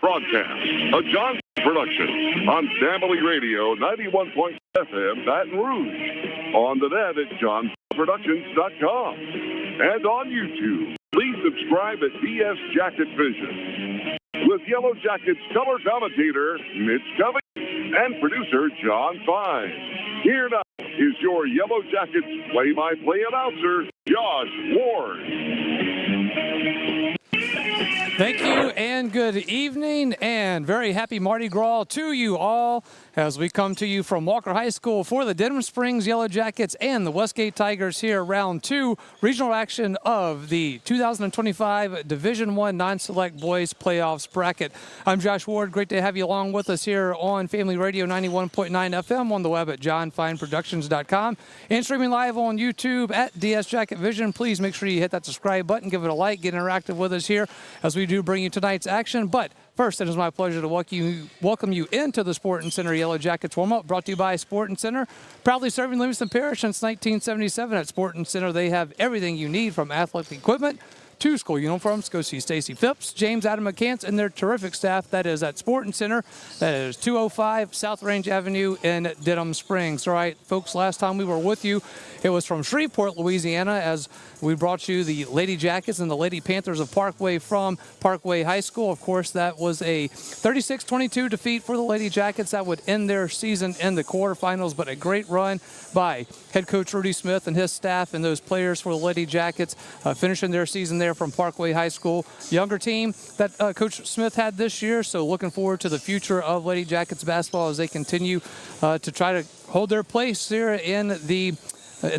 broadcast, a John production on Family Radio 91.7 FM Baton Rouge, on the net at johnproductions.com, and on YouTube. Please subscribe at DS Jacket Vision with Yellow Jackets color commentator Mitch Covey and producer John Fine. Here now is your Yellow Jackets play-by-play announcer, Josh Ward. Thank you and good evening and very happy Mardi Gras to you all as we come to you from Walker High School for the Denham Springs Yellow Jackets and the Westgate Tigers here, round 2 regional action of the 2025 Division I non-select boys playoffs bracket. I'm Josh Ward. Great to have you along with us here on Family Radio 91.9 FM, on the web at johnfineproductions.com, and streaming live on YouTube at DS Jacket Vision. Please make sure you hit that subscribe button, give it a like, get interactive with us here as we do bring you tonight's action. But first, it is my pleasure to welcome you into the Sporting Center Yellow Jackets warm-up, brought to you by Sporting Center. Proudly serving Livingston Parish since 1977. At Sporting Center, they have everything you need from athletic equipment to school uniforms. Go see Stacy Phipps, James Adam McCants, and their terrific staff. That is at Sporting Center. That is 205 South Range Avenue in Denham Springs. All right, folks, last time we were with you, it was from Shreveport, Louisiana, as we brought you the Lady Jackets and the Lady Panthers of Parkway from Parkway High School. Of course, that was a 36-22 defeat for the Lady Jackets. That would end their season in the quarterfinals, but a great run by head coach Rudy Smith and his staff and those players for the Lady Jackets, finishing their season there from Parkway High School. Younger team that Coach Smith had this year, so looking forward to the future of Lady Jackets basketball as they continue to try to hold their place here in the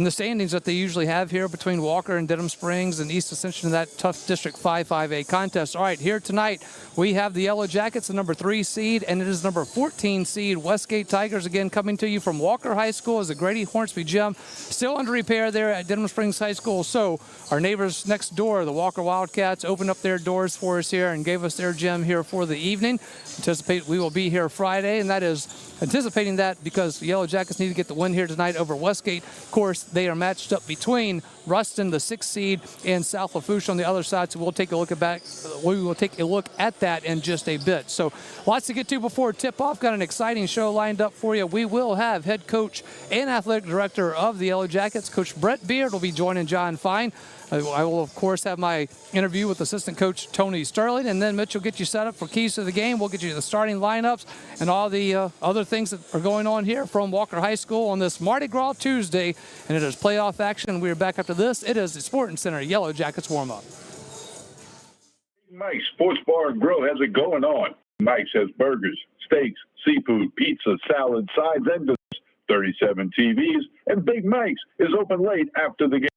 standings that they usually have here between Walker and Denham Springs and East Ascension in that tough District 5-5A contest. All right, here tonight we have the Yellow Jackets, the number 3 seed, and it is number 14 seed Westgate Tigers, again coming to you from Walker High School as the Grady Hornsby Gym still under repair there at Denham Springs High School. So our neighbors next door, the Walker Wildcats, opened up their doors for us here and gave us their gym here for the evening. Anticipate we will be here Friday, and that is anticipating that because the Yellow Jackets need to get the win here tonight over Westgate. Of course, they are matched up between Ruston, the 6th seed, and South Lafourche on the other side. So we'll take a look at that in just a bit. So lots to get to before tip-off. Got an exciting show lined up for you. We will have head coach and athletic director of the Yellow Jackets, Coach Brett Beard, will be joining John Fine. I will, of course, have my interview with assistant coach Tony Sterling, and then Mitch will get you set up for keys to the game. We'll get you the starting lineups and all the other things that are going on here from Walker High School on this Mardi Gras Tuesday, and it is playoff action. We are back after this. It is the Sporting Center Yellow Jackets warm-up. Mike's Sports Bar and Grill has it going on. Mike's has burgers, steaks, seafood, pizza, salad, sides, and desserts, 37 TVs, and Big Mike's is open late after the game.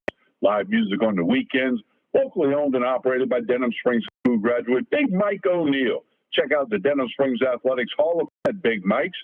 Live music on the weekends, locally owned and operated by Denham Springs School graduate Big Mike O'Neill. Check out the Denham Springs Athletics Hall of Fame at Big Mike's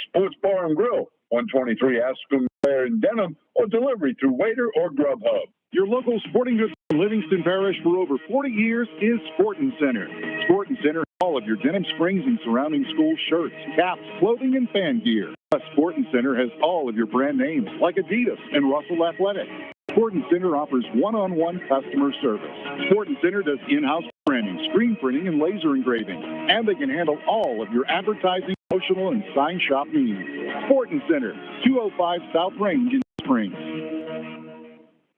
Sports Bar and Grill, 123 Ascom Fair in Denham, or delivery through Waiter or Grubhub. Your local sporting goods in Livingston Parish for over 40 years is Sporting Center. Sporting Center, all of your Denham Springs and surrounding school shirts, caps, clothing, and fan gear. Plus, Sporting Center has all of your brand names like Adidas and Russell Athletic. Sporting Center offers one-on-one customer service. Sporting Center does in-house branding, screen printing, and laser engraving. And they can handle all of your advertising, promotional, and sign shop needs. Sporting Center, 205 South Range in Springs.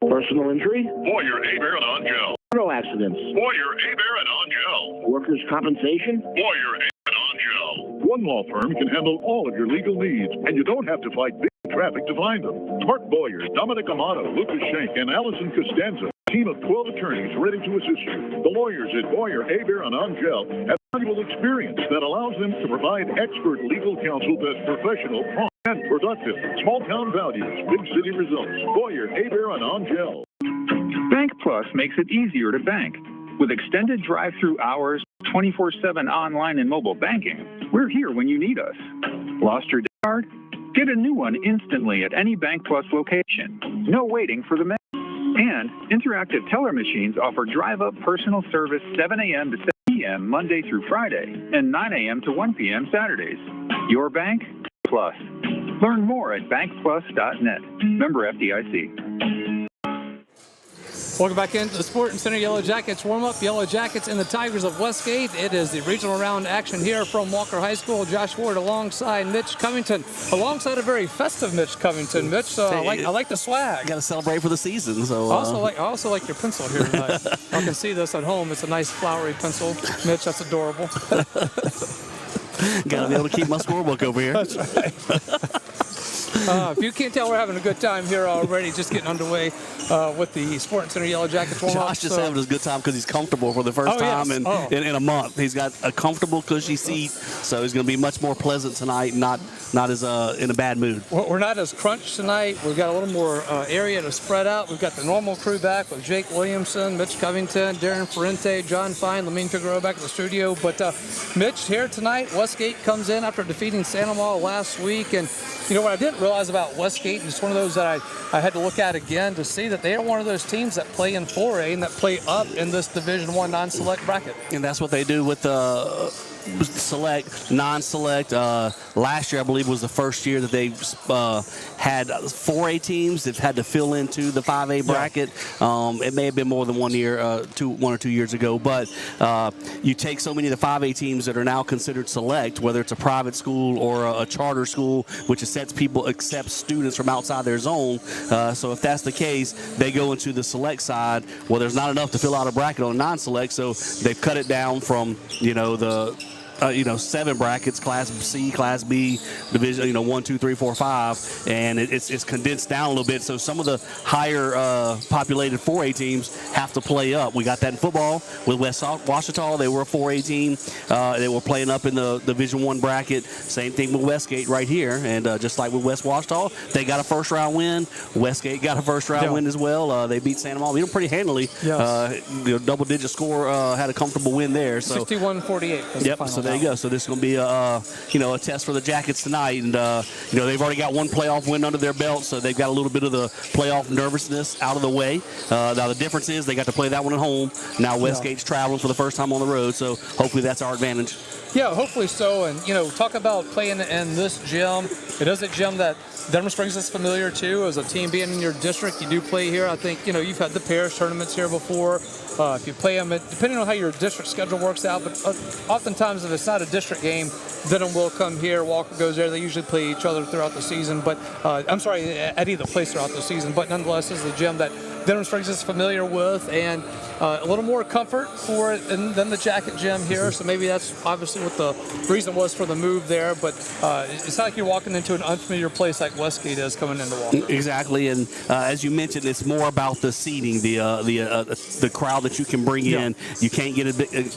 Personal injury? Boyer, Abear, and on-gel. Auto accidents? Boyer, Abear, and on-gel. Workers' compensation? Boyer, Abear, and on-gel. One law firm can handle all of your legal needs, and you don't have to fight big traffic to find them. Mark Boyer, Dominic Amato, Lucas Schenk, and Allison Costanza, a team of 12 attorneys ready to assist you. The lawyers at Boyer, Abear, and on-gel have valuable experience that allows them to provide expert legal counsel that's professional, prompt, and productive. Small town values, big city results. Boyer, Abear, and on-gel. Bank Plus makes it easier to bank. With extended drive-through hours, 24/7 online and mobile banking, we're here when you need us. Lost your card? Get a new one instantly at any Bank Plus location. No waiting for the mail. And interactive teller machines offer drive-up personal service 7 a.m. to 7 p.m. Monday through Friday and 9 a.m. to 1 p.m. Saturdays. Your bank, Plus. Learn more at bankplus.net. Member FDIC. Welcome back into the Sporting Center Yellow Jackets warm-up. Yellow Jackets and the Tigers of Westgate. It is the regional round action here from Walker High School. Josh Ward alongside Mitch Covington, alongside a very festive Mitch Covington. Mitch, I like the swag. Got to celebrate for the season. So I also like your pencil here tonight. I can see this at home. It's a nice flowery pencil. Mitch, that's adorable. Got to be able to keep my scorebook over here. That's right. If you can't tell, we're having a good time here already, just getting underway with the Sporting Center Yellow Jackets warm-up. Josh just having a good time because he's comfortable for the first time in a month. He's got a comfortable, cushy seat, so he's going to be much more pleasant tonight, not as in a bad mood. We're not as crunched tonight. We've got a little more area to spread out. We've got the normal crew back with Jake Williamson, Mitch Covington, Darren Ferrente, John Fine, Lamine Figueroa back at the studio. But Mitch, here tonight, Westgate comes in after defeating Santa Maria last week. And you know what I didn't realize about Westgate, and it's one of those that I had to look at again to see that they are one of those teams that play in 4A and that play up in this Division I non-select bracket. And that's what they do with select, non-select. Last year, I believe, was the first year that they had 4A teams that had to fill into the 5A bracket. It may have been more than 1 year, 1 or 2 years ago, but you take so many of the 5A teams that are now considered select, whether it's a private school or a charter school, which accepts students from outside their zone. So if that's the case, they go into the select side. Well, there's not enough to fill out a bracket on non-select, so they've cut it down from, the 7 brackets, Class C, Class B, Division, 1, 2, 3, 4, 5, and it's condensed down a little bit. So some of the higher populated 4A teams have to play up. We got that in football with West Washita. They were a 4A team. They were playing up in the Division I bracket. Same thing with Westgate right here. And just like with West Washita, they got a first-round win. Westgate got a first-round win as well. They beat Santa Maria, beat them pretty handily. Yes. Double-digit score, had a comfortable win there. So 61-48. Yep. So there you go. So this is going to be a test for the Jackets tonight, and they've already got one playoff win under their belt, so they've got a little bit of the playoff nervousness out of the way. Now the difference is they got to play that one at home. Now Westgate's traveling for the first time on the road, so hopefully that's our advantage. Yeah, hopefully so. And talk about playing in this gym. It is a gym that Denham Springs is familiar to. As a team being in your district, you do play here. I think you've had the parish tournaments here before. If you play them, depending on how your district schedule works out, but oftentimes if it's not a district game, Denham will come here. Walker goes there. They usually play each other throughout the season. But at either place throughout the season. But nonetheless, this is a gym that Denham Springs is familiar with, and a little more comfort for it than the Jacket gym here. So maybe that's obviously what the reason was for the move there. But it's not like you're walking into an unfamiliar place like Westgate is coming into Walker. Exactly, and as you mentioned, it's more about the seating, the crowd that you can bring in. You can't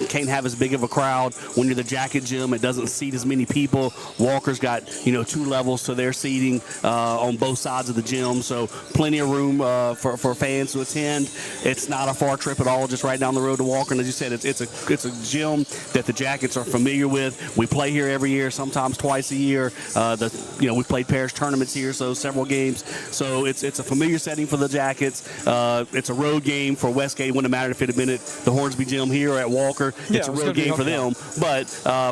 can't have as big of a crowd when you're the Jacket gym. It doesn't seat as many people. Walker's got 2 levels to their seating on both sides of the gym, so plenty of room for fans to attend. It's not a far trip at all, just right down the road to Walker. And as you said, it's a gym that the Jackets are familiar with. We play here every year, sometimes twice a year. We played parish tournaments here, so several games. So it's a familiar setting for the Jackets. It's a road game for Westgate. It wouldn't matter if it had been at the Hornsby gym here or at Walker. It's a road game for them. But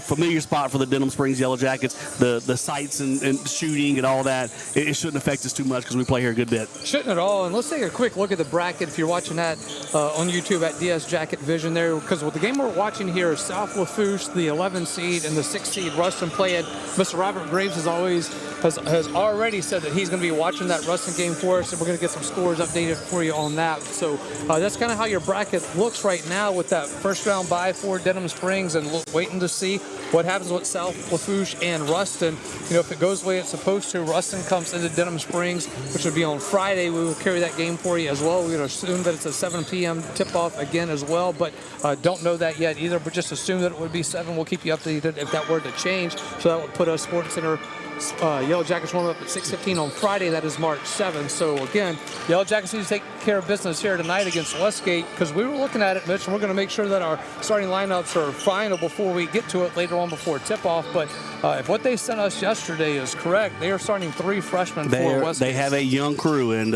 familiar spot for the Denham Springs Yellow Jackets. The sights and shooting and all that, it shouldn't affect us too much because we play here a good bit. Shouldn't at all. And let's take a quick look at the bracket if you're watching that on YouTube at DS Jacket Vision there, because the game we're watching here is South Lafourche, the 11 seed, and the 6 seed Ruston playing. Mr. Robert Graves has already said that he's going to be watching that Ruston game for us, and we're going to get some scores updated for you on that. So that's kind of how your bracket looks right now with that first round bye for Denham Springs, and waiting to see what happens with South Lafourche and Ruston. If it goes the way it's supposed to, Ruston comes into Denham Springs, which would be on Friday. We will carry that game for you as well. We're going to assume that it's a 7 p.m. tip-off again as well, but don't know that yet either, but just assume that it would be 7. We'll keep you updated if that were to change. So that would put us Sports Center Yellow Jackets warm up at 6:15 on Friday. That is March 7th. So again, Yellow Jackets need to take care of business here tonight against Westgate, because we were looking at it, Mitch, and we're going to make sure that our starting lineups are final before we get to it later on before tip-off. But if what they sent us yesterday is correct, they are starting 3 freshmen for Westgate. They have a young crew, and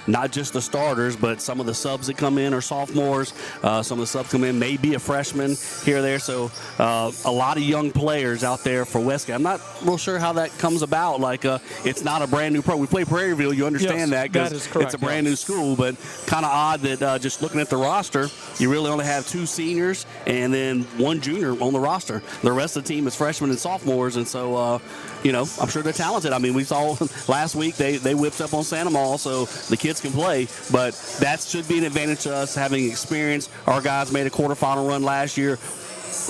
not just the starters, but some of the subs that come in are sophomores. Some of the subs come in may be a freshman here or there. So a lot of young players out there for Westgate. I'm not real sure how that comes comes about. Like it's not a brand new pro. We play Prairieville. You understand that because it's a brand new school. But kind of odd that just looking at the roster, you really only have 2 seniors and then 1 junior on the roster. The rest of the team is freshmen and sophomores, and so I'm sure they're talented. I mean, we saw last week they whipped up on Santa Maria, so the kids can play. But that should be an advantage to us having experience. Our guys made a quarterfinal run last year.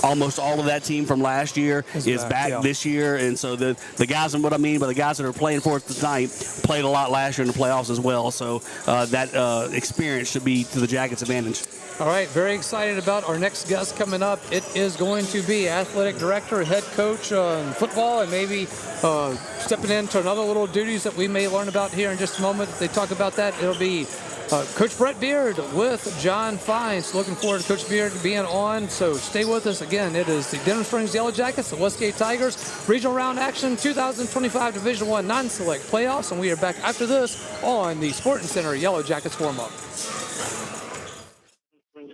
Almost all of that team from last year is back this year, and so the guys, and what I mean by the guys that are playing for us tonight, played a lot last year in the playoffs as well. So that experience should be to the Jackets' advantage. All right, very excited about our next guest coming up. It is going to be athletic director, head coach in football, and maybe stepping into another little duties that we may learn about here in just a moment. If they talk about that, it'll be Coach Brett Beard with John Fine. So looking forward to Coach Beard being on. So stay with us. Again, it is the Denham Springs Yellow Jackets, the Westgate Tigers, regional round action, 2025 Division I non-select playoffs. And we are back after this on the Sporting Center Yellow Jackets warm-up.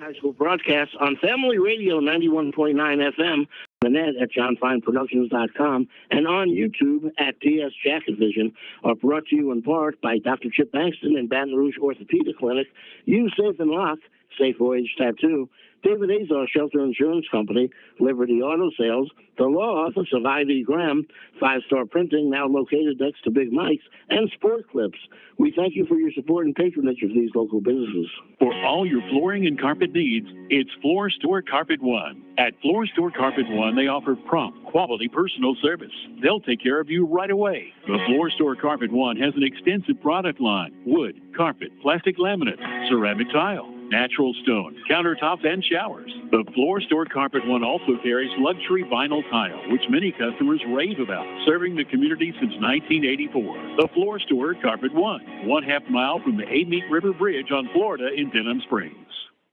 High School broadcast on Family Radio 91.9 FM, the net at johnfineproductions.com, and on YouTube at DS Jacket Vision, are brought to you in part by Dr. Chip Bankston and Baton Rouge Orthopedic Clinic, Use Safe and Lock, Safe Voyage Tattoo, David Azar Shelter Insurance Company, Liberty Auto Sales, the law office of I.V. Graham, 5-Star Printing, now located next to Big Mike's, and Sport Clips. We thank you for your support and patronage of these local businesses. For all your flooring and carpet needs, it's Floor Store Carpet One. At Floor Store Carpet One, they offer prompt, quality personal service. They'll take care of you right away. The Floor Store Carpet One has an extensive product line: wood, carpet, plastic laminate, ceramic tile, natural stone, countertops, and showers. The Floor Store Carpet One also carries luxury vinyl tile, which many customers rave about, serving the community since 1984. The Floor Store Carpet One, 1/2 mile from the Amite River Bridge on Florida in Denham Springs.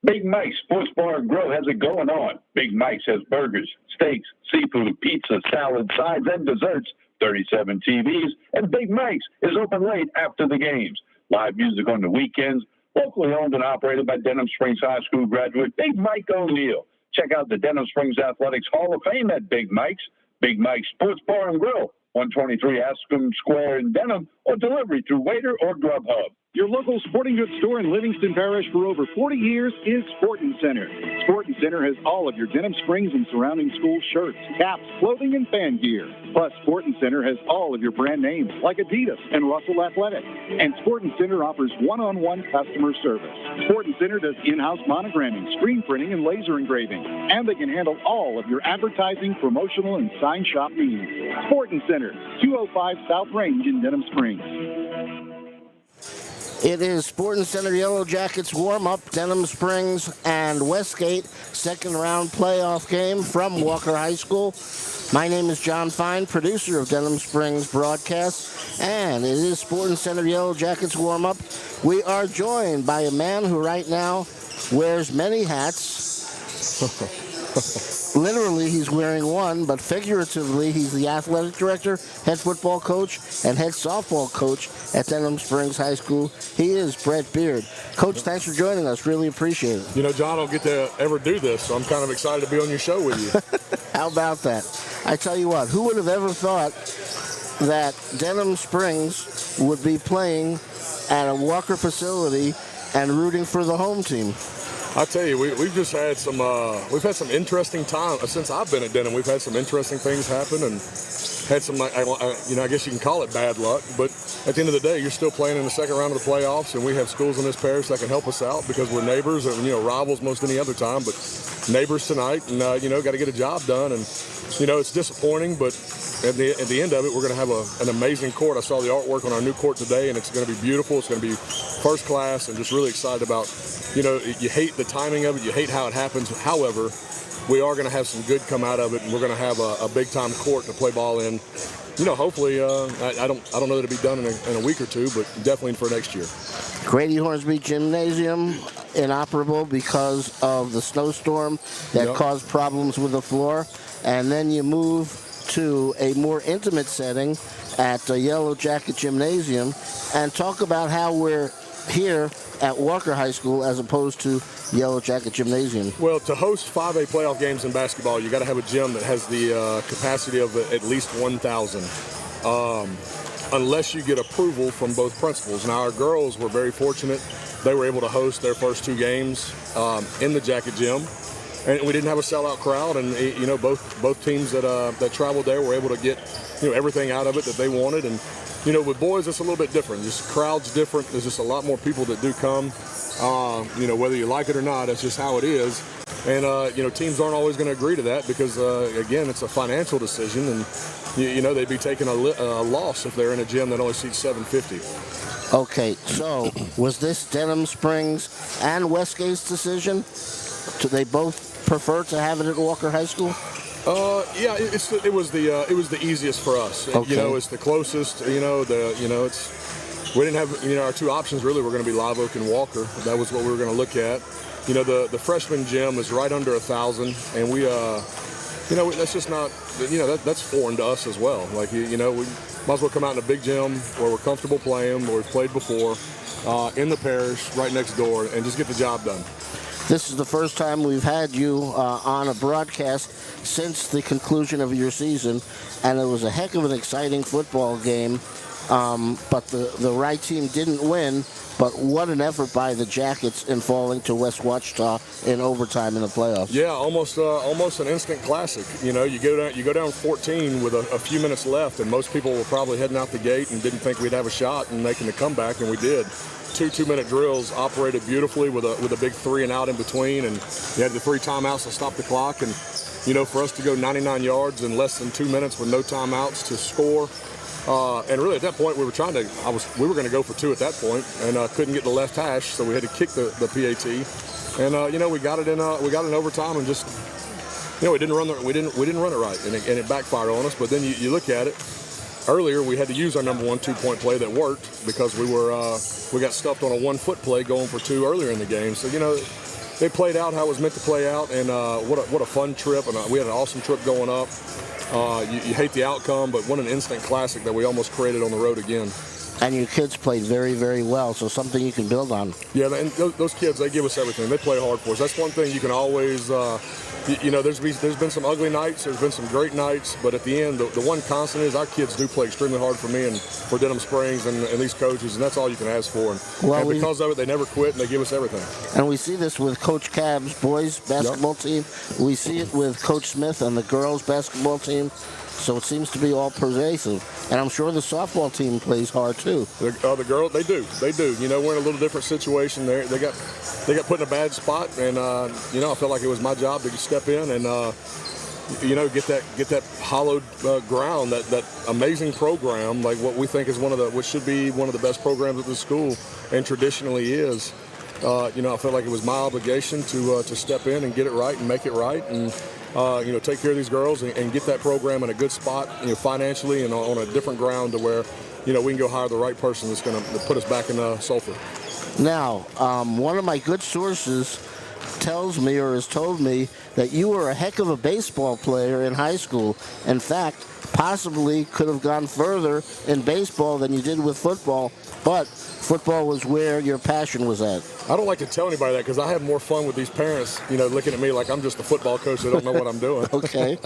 Big Mike's Sports Bar and Grill has it going on. Big Mike's has burgers, steaks, seafood, pizza, salad, sides, and desserts, 37 TVs, and Big Mike's is open late after the games. Live music on the weekends, locally owned and operated by Denham Springs High School graduate Big Mike O'Neill. Check out the Denham Springs Athletics Hall of Fame at Big Mike's. Big Mike's Sports Bar and Grill, 123 Ascom Square in Denham, or delivery through Waiter or Grubhub. Your local sporting goods store in Livingston Parish for over 40 years is Sporting Center. Sporting Center has all of your Denham Springs and surrounding school shirts, caps, clothing, and fan gear. Plus, Sporting Center has all of your brand names like Adidas and Russell Athletic. And Sporting Center offers one-on-one customer service. Sporting Center does in-house monogramming, screen printing, and laser engraving. And they can handle all of your advertising, promotional, and sign shop needs. Sporting Center, 205 South Range in Denham Springs. It is Sporting Center Yellow Jackets warm-up, Denham Springs and Westgate, second round playoff game from Walker High School. My name is John Fine, producer of Denham Springs broadcast, and it is Sporting Center Yellow Jackets warm-up. We are joined by a man who right now wears many hats. Literally, he's wearing one, but figuratively, he's the athletic director, head football coach, and head softball coach at Denham Springs High School. He is Brett Beard. Coach, thanks for joining us. Really appreciate it. You know, John, I don't get to ever do this, so I'm kind of excited to be on your show with you. How about that? I tell you what, who would have ever thought that Denham Springs would be playing at a Walker facility and rooting for the home team? I tell you, we've just had we've had some interesting time since I've been at Denham. We've had some interesting things happen and had some, I guess you can call it bad luck. But at the end of the day, you're still playing in the second round of the playoffs, and we have schools in this parish that can help us out because we're neighbors and, rivals most any other time, but neighbors tonight and, got to get a job done. And, it's disappointing, but at the end of it, we're going to have an amazing court. I saw the artwork on our new court today, and it's going to be beautiful. It's going to be first class, and just really excited about, you hate the timing of it. You hate how it happens. However, we are going to have some good come out of it, and we're going to have a big-time court to play ball in. Hopefully, I don't know that it'll be done in a week or two, but definitely for next year. Grady Hornsby Gymnasium inoperable because of the snowstorm that caused problems with the floor. And then you move to a more intimate setting at the Yellow Jacket Gymnasium and talk about how we're here at Walker High School as opposed to Yellow Jacket Gymnasium. Well, to host 5A playoff games in basketball, you got to have a gym that has the capacity of at least 1,000. unless you get approval from both principals. Now, our girls were very fortunate. They were able to host their first 2 games in the Jacket Gym, and we didn't have a sellout crowd. And both teams that traveled there were able to get everything out of it that they wanted. And with boys, it's a little bit different. Just crowd's different. There's just a lot more people that do come. Whether you like it or not, that's just how it is. And teams aren't always going to agree to that because again, it's a financial decision, and they'd be taking a loss if they're in a gym that only seats 750. Okay, so was this Denham Springs and Westgate's decision? Do they both prefer to have it at Walker High School? Yeah, it was the easiest for us. Okay. It's the closest. We didn't have our 2 options really were going to be Live Oak and Walker. That was what we were going to look at. The freshman gym is right under 1,000, and we that's just not that's foreign to us as well. Like we might as well come out in a big gym where we're comfortable playing, where we've played before, in the parish, right next door, and just get the job done. This is the first time we've had you on a broadcast since the conclusion of your season, and it was a heck of an exciting football game. But the right team didn't win. But what an effort by the Jackets in falling to West Ouachita in overtime in the playoffs. Yeah, almost an instant classic. You go down 14 with a few minutes left, and most people were probably heading out the gate and didn't think we'd have a shot in making the comeback, and we did. 2 2-minute drills operated beautifully with a big 3 and out in between, and you had the 3 timeouts to stop the clock. And for us to go 99 yards in less than 2 minutes with no timeouts to score. And really, at that point, we were going to go for 2 at that point, and couldn't get the left hash, so we had to kick the PAT. And we got it in overtime, and just we didn't run it right, and it backfired on us. But then you look at it. Earlier, we had to use our number 1 2-point play that worked because we got stuffed on a 1-foot play going for 2 earlier in the game. So they played out how it was meant to play out, and what a fun trip, and we had an awesome trip going up. You hate the outcome, but what an instant classic that we almost created on the road again. And your kids played very, very well, so something you can build on. Yeah, and those kids, they give us everything. They play hard for us. That's one thing you can always, there's been some ugly nights, there's been some great nights, but at the end, the one constant is our kids do play extremely hard for me and for Denham Springs and these coaches, and that's all you can ask for. And because of it, they never quit, and they give us everything. And we see this with Coach Cabb's boys basketball team. We see it with Coach Smith and the girls basketball team. So it seems to be all pervasive. And I'm sure the softball team plays hard, too. The girls, they do. We're in a little different situation. They got put in a bad spot, and, I felt like it was my job to step in and, get that hollowed ground, that amazing program, like what we think is what should be one of the best programs at the school, and traditionally is. I felt like it was my obligation to step in and get it right and make it right, and take care of these girls and get that program in a good spot, financially and on a different ground to where, we can go hire the right person that's going to put us back in Sulphur. Now, one of my good sources tells me or has told me that you were a heck of a baseball player in high school. In fact, possibly could have gone further in baseball than you did with football, but football was where your passion was at. I don't like to tell anybody that because I have more fun with these parents, looking at me like I'm just a football coach that don't know what I'm doing. Okay.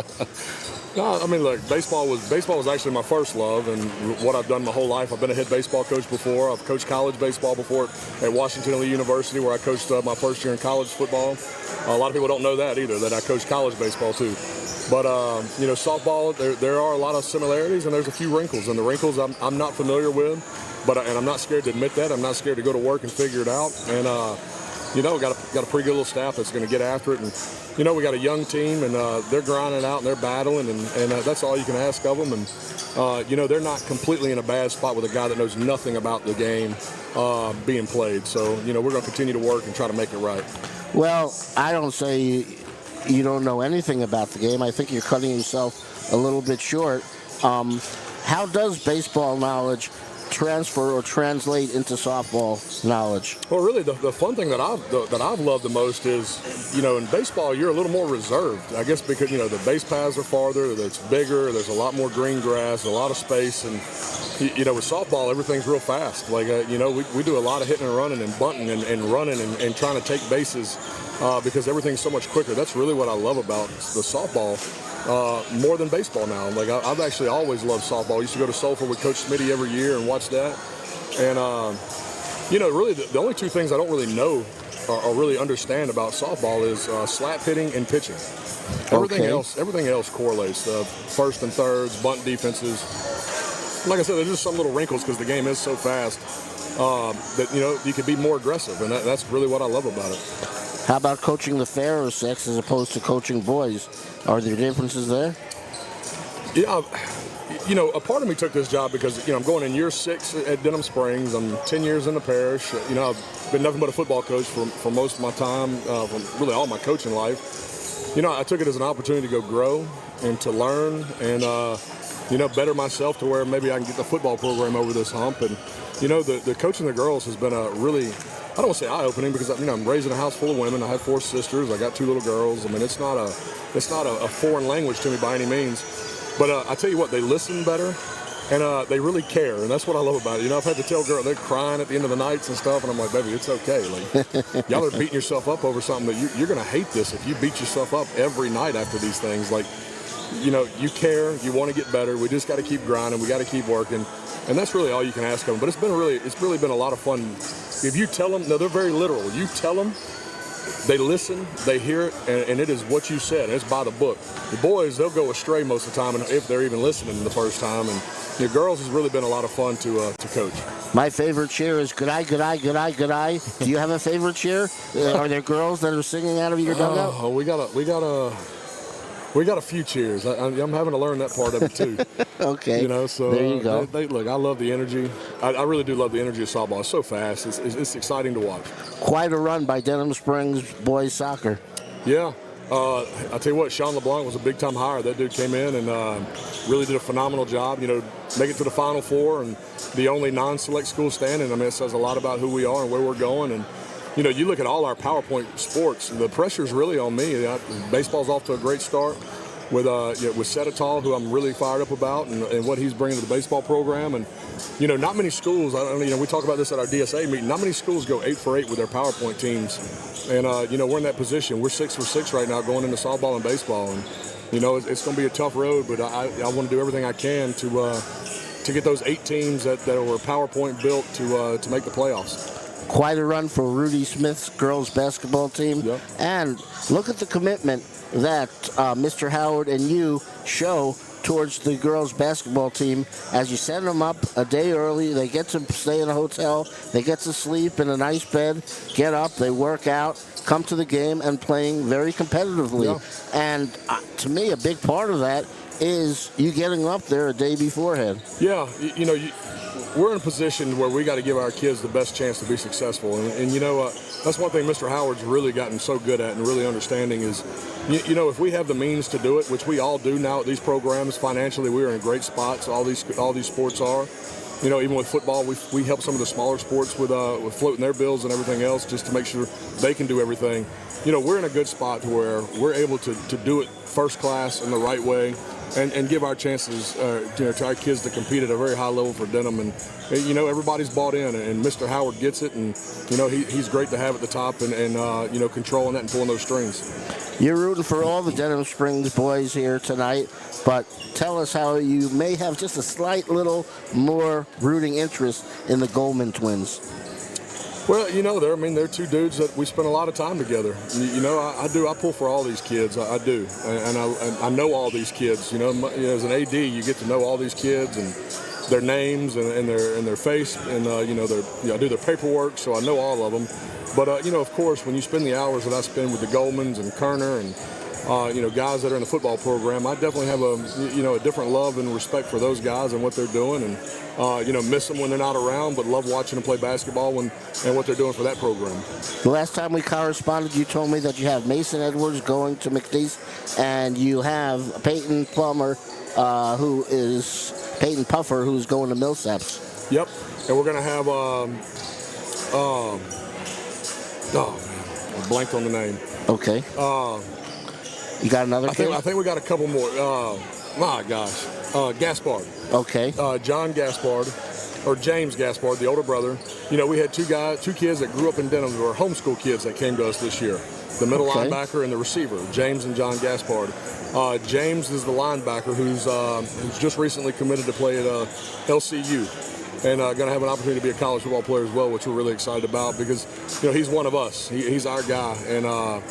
No, I mean, look, baseball was actually my first love and what I've done my whole life. I've been a head baseball coach before. I've coached college baseball before at Washington University, where I coached my first year in college football. A lot of people don't know that either, that I coached college baseball too. But, softball, there are a lot of similarities, and there's a few wrinkles. And the wrinkles I'm not familiar with, and I'm not scared to admit that. I'm not scared to go to work and figure it out. And, got a pretty good little staff that's going to get after it. And, we got a young team, and they're grinding it out, and they're battling, and that's all you can ask of them. And, they're not completely in a bad spot with a guy that knows nothing about the game being played. So, we're going to continue to work and try to make it right. Well, I don't say you don't know anything about the game. I think you're cutting yourself a little bit short. How does baseball knowledge transfer or translate into softball knowledge? Well, really, the fun thing that I've loved the most is, in baseball, you're a little more reserved. I guess because, the base paths are farther, it's bigger, there's a lot more green grass, a lot of space, and, with softball, everything's real fast. Like, we do a lot of hitting and running and bunting and running and trying to take bases because everything's so much quicker. That's really what I love about the softball. more than baseball now. Like I've actually always loved softball. I used to go to Sulphur with Coach Smitty every year and watch that. And really the only two things I don't really know or really understand about softball is slap hitting and pitching. Everything else correlates. First and thirds, bunt defenses. Like I said, there's just some little wrinkles because the game is so fast that you can be more aggressive, and that's really what I love about it. How about coaching the fairer sex as opposed to coaching boys? Are there differences there? Yeah, a part of me took this job because I'm going in year 6 at Denham Springs. I'm 10 years in the parish. I've been nothing but a football coach for most of my time, from really all my coaching life. I took it as an opportunity to go grow and to learn and better myself to where maybe I can get the football program over this hump. And the coaching the girls has been a really, I don't want to say eye-opening because I'm raised in a house full of women. I have 4 sisters. I got 2 little girls. I mean, it's not a foreign language to me by any means. But I tell you what, they listen better, and they really care, and that's what I love about it. I've had to tell girls, they're crying at the end of the nights and stuff, and I'm like, baby, it's okay. Like, y'all are beating yourself up over something that you're going to hate this if you beat yourself up every night after these things. Like, you care, you want to get better. We just got to keep grinding. We got to keep working, and that's really all you can ask of them. But it's really been a lot of fun. If you tell them, no, they're very literal. You tell them, they listen, they hear it, and it is what you said. It's by the book. The boys, they'll go astray most of the time, and if they're even listening the first time. And the girls has really been a lot of fun to coach. My favorite cheer is good eye, good eye, good eye, good eye. Do you have a favorite cheer? Are there girls that are singing out of your dugout? Oh, we got a few cheers. I'm having to learn that part of it too. Okay. So there you go. Look, I love the energy. I really do love the energy of softball. It's so fast. It's exciting to watch. Quite a run by Denham Springs boys soccer. Yeah. I tell you what, Sean LeBlanc was a big-time hire. That dude came in and really did a phenomenal job. Make it to the Final Four and the only non-select school standing. I mean, it says a lot about who we are and where we're going. And you look at all our PowerPoint sports, the pressure's really on me. Baseball's off to a great start with Setatal, who I'm really fired up about, and what he's bringing to the baseball program. And, not many schools, we talk about this at our DSA meeting, not many schools go 8 for 8 with their PowerPoint teams. And, we're in that position. We're 6 for 6 right now going into softball and baseball. And, it's going to be a tough road, but I want to do everything I can to get those 8 teams that were PowerPoint built to make the playoffs. Quite a run for Rudy Smith's girls basketball team. Yep. And look at the commitment that Mr. Howard and you show towards the girls basketball team as you send them up a day early. They get to stay in a hotel. They get to sleep in a nice bed, get up, they work out, come to the game, and playing very competitively. Yeah. And to me, a big part of that is you getting up there a day beforehand. Yeah, we're in a position where we got to give our kids the best chance to be successful. And that's one thing Mr. Howard's really gotten so good at and really understanding is, if we have the means to do it, which we all do now at these programs, financially we are in great spots. All these sports are. Even with football, we help some of the smaller sports with floating their bills and everything else just to make sure they can do everything. We're in a good spot to where we're able to do it first class in the right way. And give our chances to our kids to compete at a very high level for Denham. And, everybody's bought in, and Mr. Howard gets it. And, he's great to have at the top and controlling that and pulling those strings. You're rooting for all the Denham Springs boys here tonight, but tell us how you may have just a slight little more rooting interest in the Goldman twins. Well, they're 2 dudes that we spend a lot of time together. I pull for all these kids. I do. And I know all these kids. As an AD, you get to know all these kids and their names and their face. And, I do their paperwork, so I know all of them. But, of course, when you spend the hours that I spend with the Goldmans and Kerner and, guys that are in the football program, I definitely have a different love and respect for those guys and what they're doing. And, miss them when they're not around, but love watching them play basketball and what they're doing for that program. The last time we corresponded, you told me that you have Mason Edwards going to McNeese, and you have Peyton Puffer, who's going to Millsaps. Yep, and we're going to have, I blanked on the name. Okay. You got another kid? I think we got a couple more. My gosh. Gaspard. Okay. John Gaspard, or James Gaspard, the older brother. We had 2 kids that grew up in Denham who were homeschool kids that came to us this year. the middle Okay. linebacker, and the receiver, James and John Gaspard. James is the linebacker who's just recently committed to play at LCU. And going to have an opportunity to be a college football player as well, which we're really excited about because, he's one of us. He's our guy. And,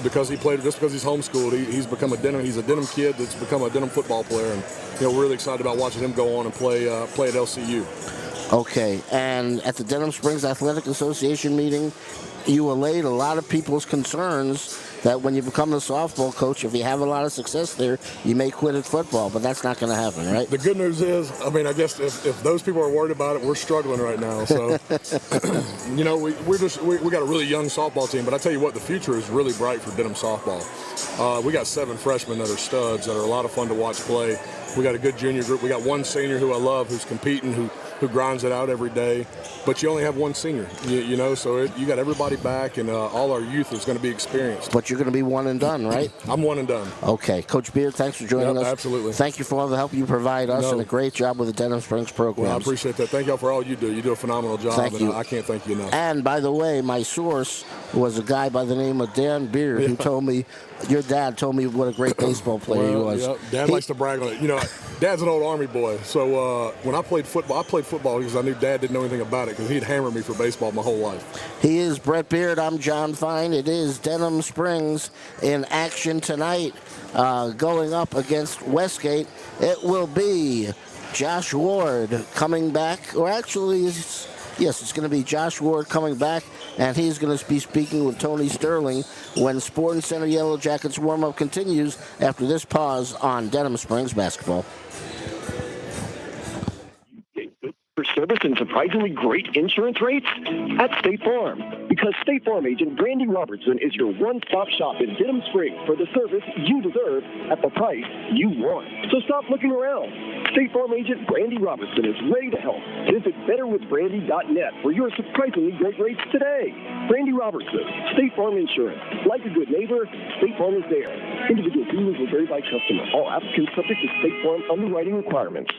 because he played, just because he's homeschooled, he's become he's a Denham kid that's become a Denham football player. And, we're really excited about watching him go on and play at LCU. Okay, and at the Denham Springs Athletic Association meeting, you allayed a lot of people's concerns that when you become a softball coach, if you have a lot of success there, you may quit at football, but that's not going to happen, right? The good news is, I guess if those people are worried about it, we're struggling right now. So, we got a really young softball team, but I tell you what, the future is really bright for Denham softball. We got 7 freshmen that are studs that are a lot of fun to watch play. We got a good junior group. We got 1 senior who I love, who's competing, who grinds it out every day. But you only have 1 senior, so you got everybody back, and all our youth is going to be experienced. But you're going to be one and done, right? I'm one and done. Okay. Coach Beard, thanks for joining us. Absolutely. Thank you for all the help you provide us, and a great job with the Denham Springs program. Well, I appreciate that. Thank y'all for all you do. You do a phenomenal job, Thank you. I can't thank you enough. And, by the way, my source was a guy by the name of Dan Beard who told me, your dad told me what a great baseball player he was. Yeah, Dad likes to brag on it. Dad's an old Army boy, so when I played football because I knew Dad didn't know anything about it because he'd hammer me for baseball my whole life. He is Brett Beard. I'm John Fine. It is Denham Springs in action tonight, going up against Westgate. It will be Josh Ward coming back, or actually, yes, it's going to be Josh Ward coming back, and he's going to be speaking with Tony Sterling when Sporting Center Yellow Jackets warm-up continues after this pause on Denham Springs basketball. For service and surprisingly great insurance rates at State Farm. Because State Farm agent Brandy Robertson is your one-stop shop in Denham Springs for the service you deserve at the price you want. So stop looking around. State Farm agent Brandy Robertson is ready to help. Visit betterwithbrandy.net for your surprisingly great rates today. Brandy Robertson, State Farm Insurance. Like a good neighbor, State Farm is there. Individual dealers will vary by customer. All applicants subject to State Farm underwriting requirements.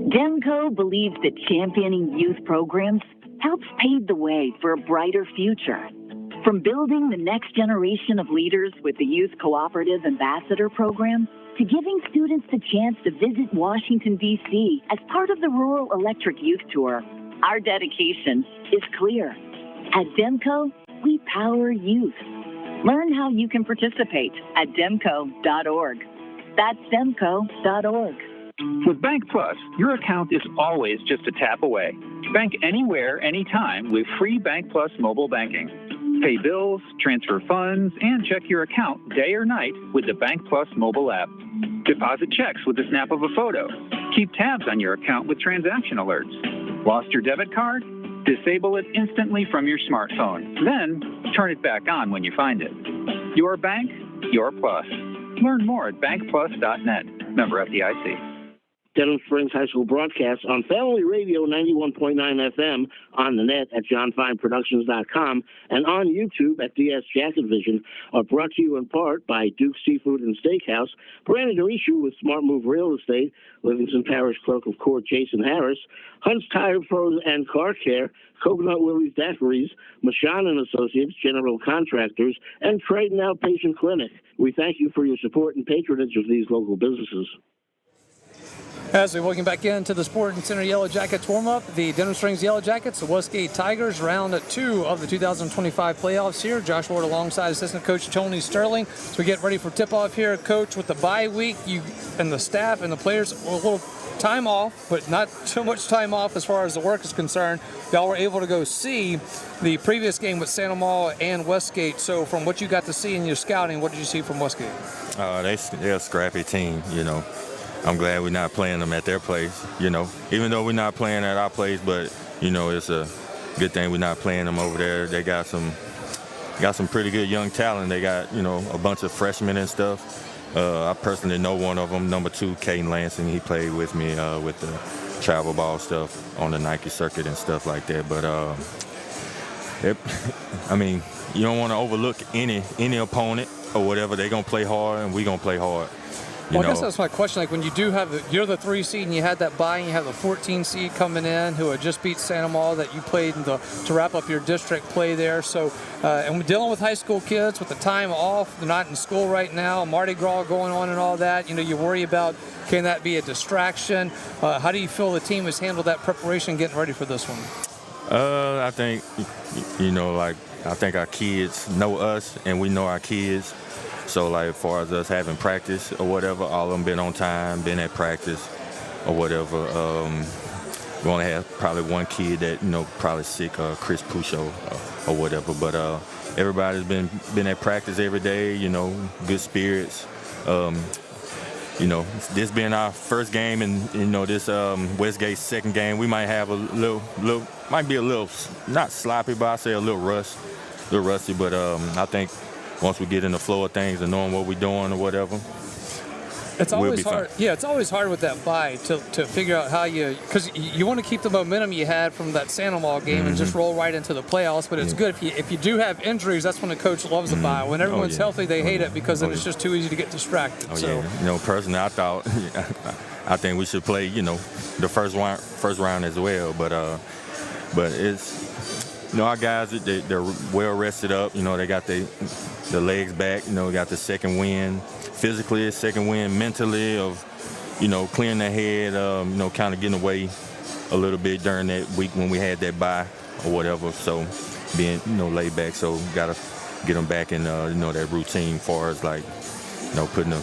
Demco believes that championing youth programs helps pave the way for a brighter future. From building the next generation of leaders with the Youth Cooperative Ambassador Program to giving students the chance to visit Washington, D.C. as part of the Rural Electric Youth Tour, our dedication is clear. At Demco, we power youth. Learn how you can participate at demco.org. That's demco.org. With Bank Plus, your account is always just a tap away. Bank anywhere, anytime with free Bank Plus mobile banking. Pay bills, transfer funds, and check your account day or night with the Bank Plus mobile app. Deposit checks with the snap of a photo. Keep tabs on your account with transaction alerts. Lost your debit card? Disable it instantly from your smartphone. Then, turn it back on when you find it. Your bank, your plus. Learn more at bankplus.net. Member FDIC. Denham Springs High School broadcasts on Family Radio 91.9 FM, on the net at johnfineproductions.com, and on YouTube at DS Jacket Vision, are brought to you in part by Duke's Seafood and Steakhouse, Brandon Dorishu with Smart Move Real Estate, Livingston Parish Clerk of Court Jason Harris, Hunt's Tire Pros and Car Care, Coconut Willie's Daiquiris, Mashan and Associates, General Contractors, and Triton Outpatient Clinic. We thank you for your support and patronage of these local businesses. As we welcome back into the Sporting Center Yellow Jackets warm-up, the Denham Springs Yellow Jackets, the Westgate Tigers, round 2 of the 2025 playoffs here. Josh Ward alongside assistant coach Tony Sterling. So we get ready for tip-off here. Coach, with the bye week, you and the staff and the players a little time off, but not too much time off as far as the work is concerned. Y'all were able to go see the previous game with Santa Maria and Westgate. So from what you got to see in your scouting, what did you see from Westgate? They're a scrappy team, I'm glad we're not playing them at their place, even though we're not playing at our place, but, it's a good thing we're not playing them over there. They got some pretty good young talent. They got, a bunch of freshmen and stuff. I personally know one of them, number 2, Caden Lansing. He played with me with the travel ball stuff on the Nike circuit and stuff like that. But, you don't want to overlook any opponent or whatever. They're going to play hard, and we're going to play hard. Well, I guess that's my question. Like when you do have you're the 3 seed and you had that bye and you have the 14 seed coming in who had just beat Santa Maria that you played to wrap up your district play there. So, and we're dealing with high school kids with the time off. They're not in school right now. Mardi Gras going on and all that. You know, you worry about can that be a distraction? How do you feel the team has handled that preparation getting ready for this one? I think, I think our kids know us and we know our kids. So, like, as far as us having practice or whatever, all of them been on time, been at practice or whatever. We only have probably one kid that, probably sick, Chris Pucho or whatever. But everybody's been at practice every day, good spirits. This being our first game and, this Westgate second game, we might have a little, might be a little, not sloppy, but I say a little rusty. But I think once we get in the flow of things and knowing what we're doing or whatever, it's always hard. Yeah, it's always hard with that bye to figure out how because you want to keep the momentum you had from that Santa Maria game and just roll right into the playoffs. But it's good if you do have injuries. That's when the coach loves the bye. When everyone's healthy, they hate it because then it's just too easy to get distracted. Personally, I think we should play, the first round as well. But it's, our guys, they're well rested up. They got the legs back. Got the second wind physically, second wind mentally of, clearing their head, kind of getting away a little bit during that week when we had that bye or whatever. So being, laid back. So got to get them back in, that routine as far as like, putting the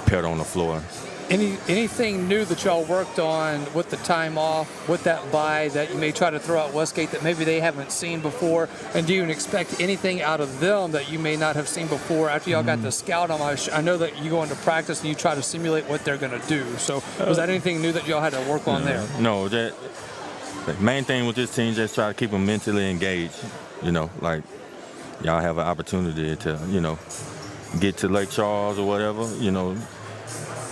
pedal on the floor. Anything new that y'all worked on with the time off, with that bye that you may try to throw out Westgate that maybe they haven't seen before? And do you expect anything out of them that you may not have seen before after y'all got to scout them? I know that you go into practice and you try to simulate what they're going to do. So was that anything new that y'all had to work on there? No, the main thing with this team is just try to keep them mentally engaged. Like y'all have an opportunity to, get to Lake Charles or whatever,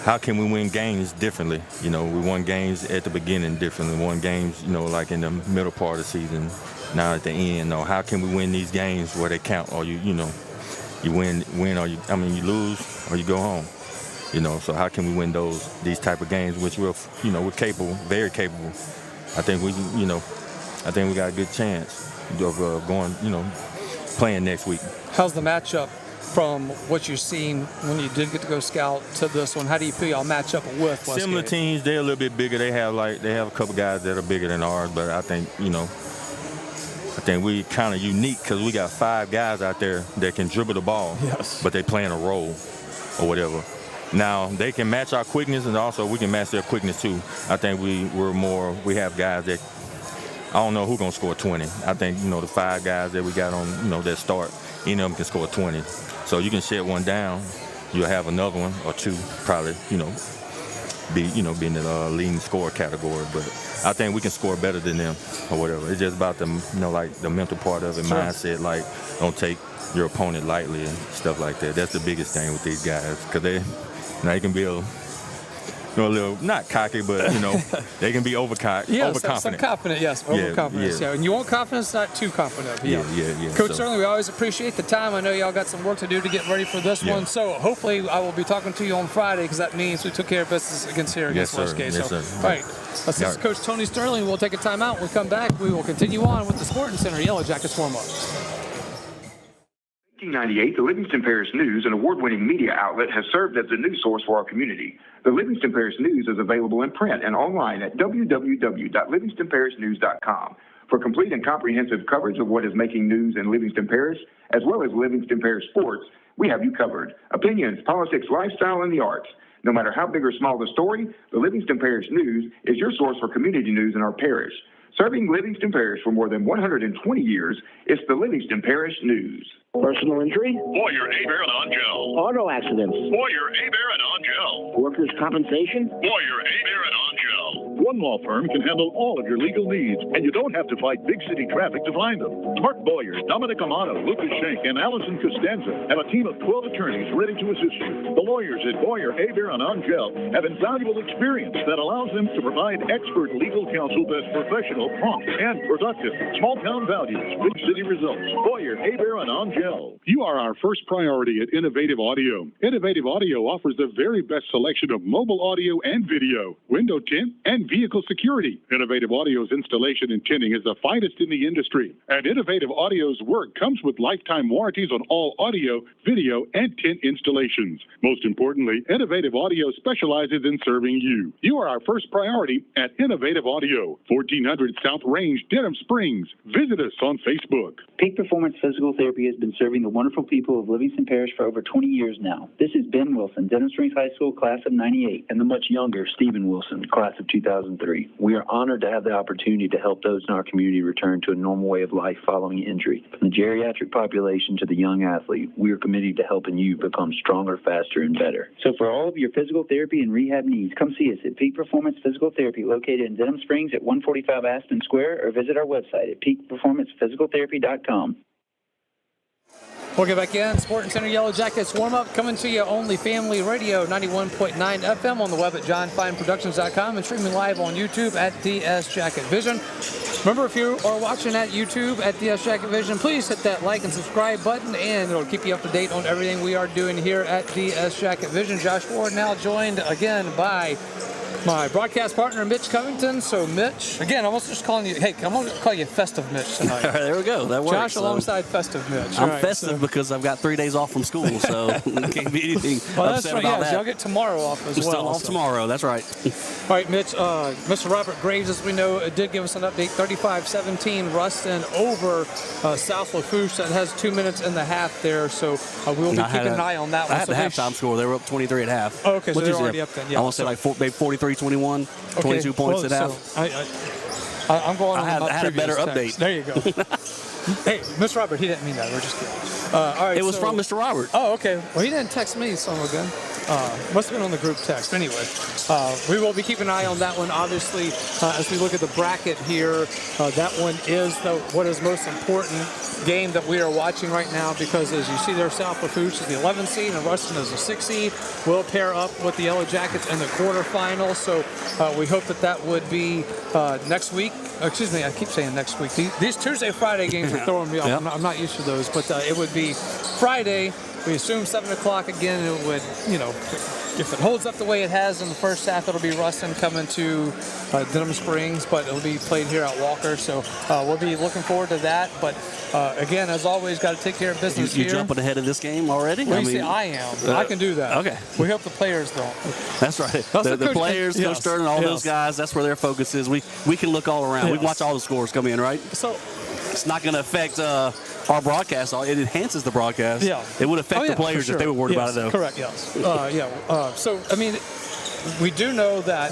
how can we win games differently? We won games at the beginning differently, won games, like in the middle part of the season, now at the end. How can we win these games where they count? Or you win or you lose or you go home. So how can we win these type of games, which we're capable, very capable. I think we got a good chance of going, playing next week. How's the matchup? From what you've seen when you did get to go scout to this one, how do you feel y'all match up with Westgate? Similar teams, they're a little bit bigger. They have a couple guys that are bigger than ours, but I think we kind of unique because we got 5 guys out there that can dribble the ball, but they playing a role or whatever. Now they can match our quickness, and also we can match their quickness too. I think we have guys that I don't know who's gonna score 20. I think the 5 guys that we got on that start, any of them can score 20. So you can shut one down, you'll have another one or 2 probably, be in the leading scorer category. But I think we can score better than them or whatever. It's just about the the mental part of it, mindset. Like don't take your opponent lightly and stuff like that. That's the biggest thing with these guys because they can be a little not cocky, but they can be overconfident. Some confident, yes, overconfidence. Yeah, and you want confidence, not too confident. Yeah. Coach, certainly we always appreciate the time. I know y'all got some work to do to get ready for this one. So hopefully I will be talking to you on Friday because that means we took care of business against Westgate. Yes, sir. All right, this is Coach Tony Sterling. We'll take a timeout. When we come back, we will continue on with the Sporting Center Yellow Jackets warm-up. 1998, the Livingston Parish News, an award-winning media outlet, has served as the news source for our community. The Livingston Parish News is available in print and online at www.livingstonparishnews.com. For complete and comprehensive coverage of what is making news in Livingston Parish, as well as Livingston Parish sports, we have you covered. Opinions, politics, lifestyle, and the arts. No matter how big or small the story, the Livingston Parish News is your source for community news in our parish. Serving Livingston Parish for more than 120 years, it's the Livingston Parish News. Personal injury? Boyer, Abear, and Angel. Auto accidents? Boyer, Abear, and Angel. Workers' compensation? Boyer, Abear, and Angel. One law firm can handle all of your legal needs, and you don't have to fight big city traffic to find them. Mark Boyer, Dominic Amato, Lucas Schenck, and Allison Costanza have a team of 12 attorneys ready to assist you. The lawyers at Boyer, Hebert, and Angel have invaluable experience that allows them to provide expert legal counsel that's professional, prompt, and productive. Small town values, big city results. Boyer, Hebert, and Angel. You are our first priority at Innovative Audio. Innovative Audio offers the very best selection of mobile audio and video, window tint, and vehicle security. Innovative Audio's installation and tinting is the finest in the industry. And Innovative Audio's work comes with lifetime warranties on all audio, video, and tint installations. Most importantly, Innovative Audio specializes in serving you. You are our first priority at Innovative Audio, 1400 South Range, Denham Springs. Visit us on Facebook. Peak Performance Physical Therapy has been serving the wonderful people of Livingston Parish for over 20 years now. This is Ben Wilson, Denham Springs High School, class of 98, and the much younger Stephen Wilson, class of 2003. We are honored to have the opportunity to help those in our community return to a normal way of life following injury. From the geriatric population to the young athlete, we are committed to helping you become stronger, faster, and better. So for all of your physical therapy and rehab needs, come see us at Peak Performance Physical Therapy, located in Denham Springs at 145 Aston Square, or visit our website at peakperformancephysicaltherapy.com. We'll get back in. Sporting Center Yellow Jackets warm-up coming to you only Family Radio 91.9 FM on the web at johnfineproductions.com and streaming live on YouTube at DS Jacket Vision. Remember, if you are watching at YouTube at DS Jacket Vision, please hit that like and subscribe button, and it'll keep you up to date on everything we are doing here at DS Jacket Vision. Josh Ward now joined again by my broadcast partner, Mitch Covington. So, Mitch, again, I'm just calling you, hey, I'm going to call you Festive Mitch tonight. All right, there we go. That works. Josh alongside Festive Mitch. I'm festive because I've got 3 days off from school, so can't be anything upset about that. Y'all get tomorrow off as well. Still off tomorrow, that's right. All right, Mitch, Mr. Robert Graves, as we know, did give us an update, 35-17, Ruston over South Lafourche. That has 2 minutes in the half there, so we will be keeping an eye on that one. I had the halftime score. They were up 23 at half. Oh, okay, so they're already up then. Yeah, I want to say like maybe 43-21, 22 points at half. I'm going on I had a better update. There you go. Hey, Mr. Robert, he didn't mean that. We're just kidding. All right, it was from Mr. Robert. Oh, okay. Well, he didn't text me, son of a gun. Must have been on the group text. Anyway, we will be keeping an eye on that one. Obviously, as we look at the bracket here, that one is what is most important game that we are watching right now, because as you see there, South Lafourche is the 11th seed and Ruston is the 6th seed. We'll pair up with the Yellow Jackets in the quarterfinals. So we hope that would be next week. Excuse me, I keep saying next week. These Tuesday, Friday games are throwing me off. Yep. I'm not used to those, but it would be Friday. We assume 7 o'clock again. It would, if it holds up the way it has in the first half, it'll be Ruston coming to Denham Springs, but it'll be played here at Walker. So we'll be looking forward to that. But again, as always, got to take care of business here. You jumping ahead of this game already? Well, I am. I can do that. Okay. We hope the players don't. That's right. The players, Coach Stern, and all those guys, that's where their focus is. We can look all around. We can watch all the scores come in, right? So it's not going to affect our broadcast. It enhances the broadcast. Yeah. It would affect the players if they were worried about it, though. Correct, yes. So, I mean, we do know that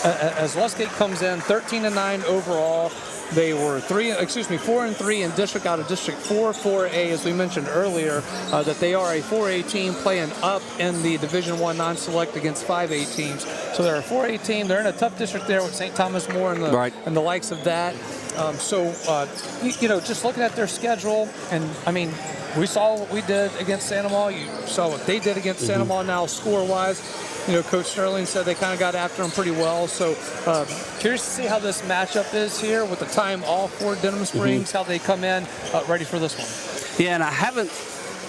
as Westgate comes in 13-9 overall, they were 4-3 in district out of District 4, 4A, as we mentioned earlier, that they are a 4A team playing up in the Division I non-select against 5A teams. So they're a 4A team. They're in a tough district there with St. Thomas More and the likes of that. Just looking at their schedule, and I mean, we saw what we did against Santa Maria. You saw what they did against Santa Maria now score-wise. Coach Sterling said they kind of got after them pretty well. So curious to see how this matchup is here with the time off for Denham Springs, how they come in ready for this one. Yeah, and I haven't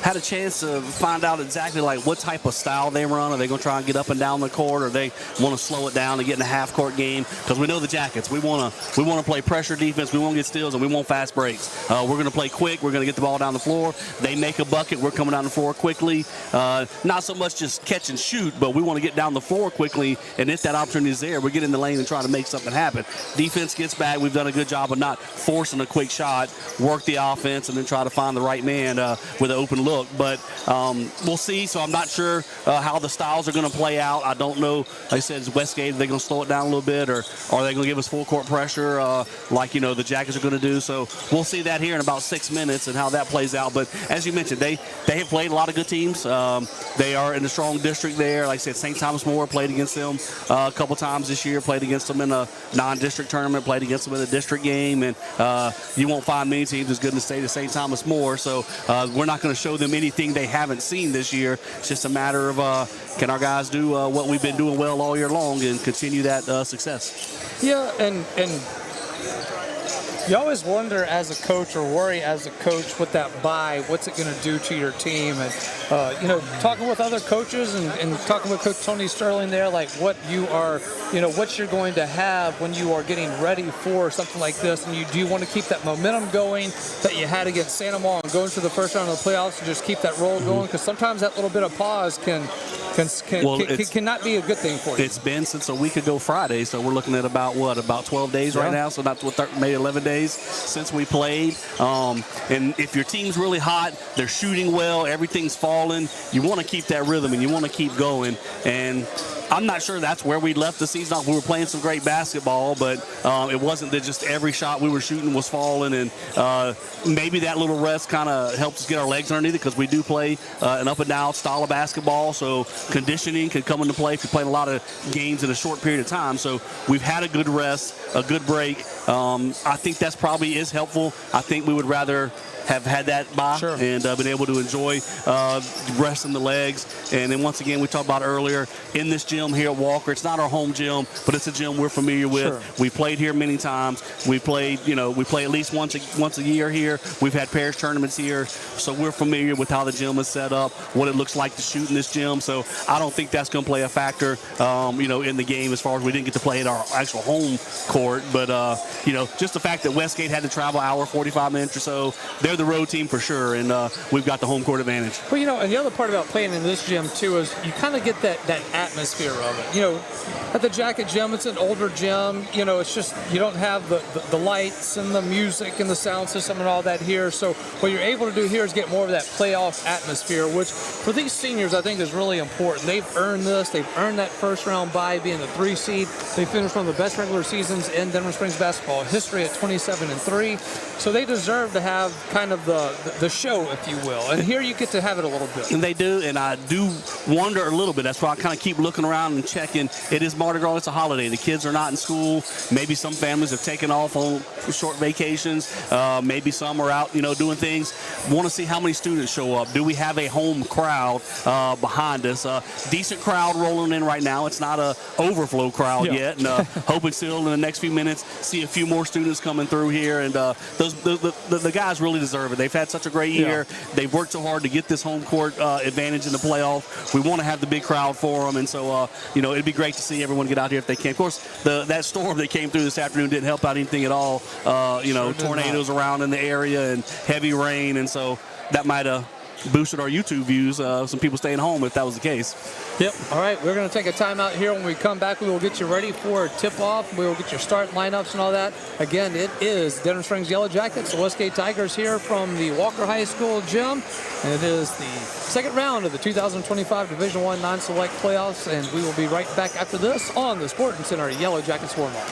had a chance to find out exactly what type of style they run. Are they going to try and get up and down the court, or they want to slow it down and get in a half-court game? Because we know the Jackets. We want to play pressure defense. We want to get steals, and we want fast breaks. We're going to play quick. We're going to get the ball down the floor. They make a bucket. We're coming down the floor quickly. Not so much just catch and shoot, but we want to get down the floor quickly, and if that opportunity is there, we get in the lane and try to make something happen. Defense gets back. We've done a good job of not forcing a quick shot, work the offense, and then try to find the right man with an open look. look. But we'll see. So I'm not sure how the styles are going to play out. I don't know. Like I said, is Westgate, are they going to slow it down a little bit, or are they going to give us full court pressure like, the Jackets are going to do? So we'll see that here in about 6 minutes and how that plays out. But as you mentioned, they have played a lot of good teams. They are in a strong district there. Like I said, St. Thomas More played against them a couple times this year, played against them in a non-district tournament, played against them in a district game. And you won't find many teams as good in the state as St. Thomas More. So we're not going to show them anything they haven't seen this year. It's just a matter of can our guys do what we've been doing well all year long and continue that success. Yeah, and you always wonder as a coach, or worry as a coach, with that bye, what's it going to do to your team? And, talking with other coaches and talking with Coach Tony Sterling there, like what you are, what you're going to have when you are getting ready for something like this. And do you want to keep that momentum going that you had against Santa Maria and going to the first round of the playoffs and just keep that roll going? Because sometimes that little bit of pause cannot be a good thing for you. It's been since a week ago Friday, so we're looking at about 12 days right now, so not maybe 11 days since we played. And if your team's really hot, they're shooting well, everything's falling, you want to keep that rhythm and you want to keep going. And I'm not sure that's where we left the season off. We were playing some great basketball, but it wasn't that just every shot we were shooting was falling. And maybe that little rest kind of helps us get our legs underneath it, because we do play an up-and-down style of basketball. So conditioning can come into play if you're playing a lot of games in a short period of time. So we've had a good rest, a good break. I think that's probably is helpful. I think we would rather have had that bye and been able to enjoy resting the legs. And then once again, we talked about earlier, in this gym here at Walker, it's not our home gym, but it's a gym we're familiar with. Sure. We played here many times. We played, we play at least once a year here. We've had parish tournaments here, so we're familiar with how the gym is set up, what it looks like to shoot in this gym. So I don't think that's going to play a factor, in the game, as far as we didn't get to play at our actual home court. But, just the fact that Westgate had to travel hour, 45 minutes or so, they're the road team for sure, and we've got the home court advantage. Well, and the other part about playing in this gym, too, is you kind of get that atmosphere of it. At the Jacket Gym, it's an older gym. It's just you don't have the lights and the music and the sound system and all that here. So what you're able to do here is get more of that playoff atmosphere, which for these seniors I think is really important. They've earned this. They've earned that first round bye, being the 3 seed. They finished one of the best regular seasons in Denham Springs basketball history at 27-3. So they deserve to have kind of the show, if you will. And here you get to have it a little bit. And they do, and I do wonder a little bit. That's why I kind of keep looking around and checking. It is Mardi Gras. It's a holiday. The kids are not in school. Maybe some families have taken off on short vacations. Maybe some are out, doing things. Want to see how many students show up. Do we have a home crowd behind us? Decent crowd rolling in right now. It's not a overflow crowd yet. And hoping still in the next few minutes see a few more students coming through here. And the guys really deserve it. They've had such a great year. They've worked so hard to get this home court advantage in the playoff. We want to have the big crowd for them, and so it'd be great to see everyone get out here if they can. Of course, that storm that came through this afternoon didn't help out anything at all. Tornadoes around in the area and heavy rain, and so that might have boosted our YouTube views. Some people staying home if that was the case. Yep. All right, we're going to take a timeout here. When we come back, we will get you ready for tip-off. We will get your start lineups and all that. Again, it is Denham Springs Yellow Jackets, the Westgate Tigers here from the Walker High School gym. And it is the second round of the 2025 Division I non-select playoffs. And we will be right back after this on the Sporting Center Yellow Jackets warm-up.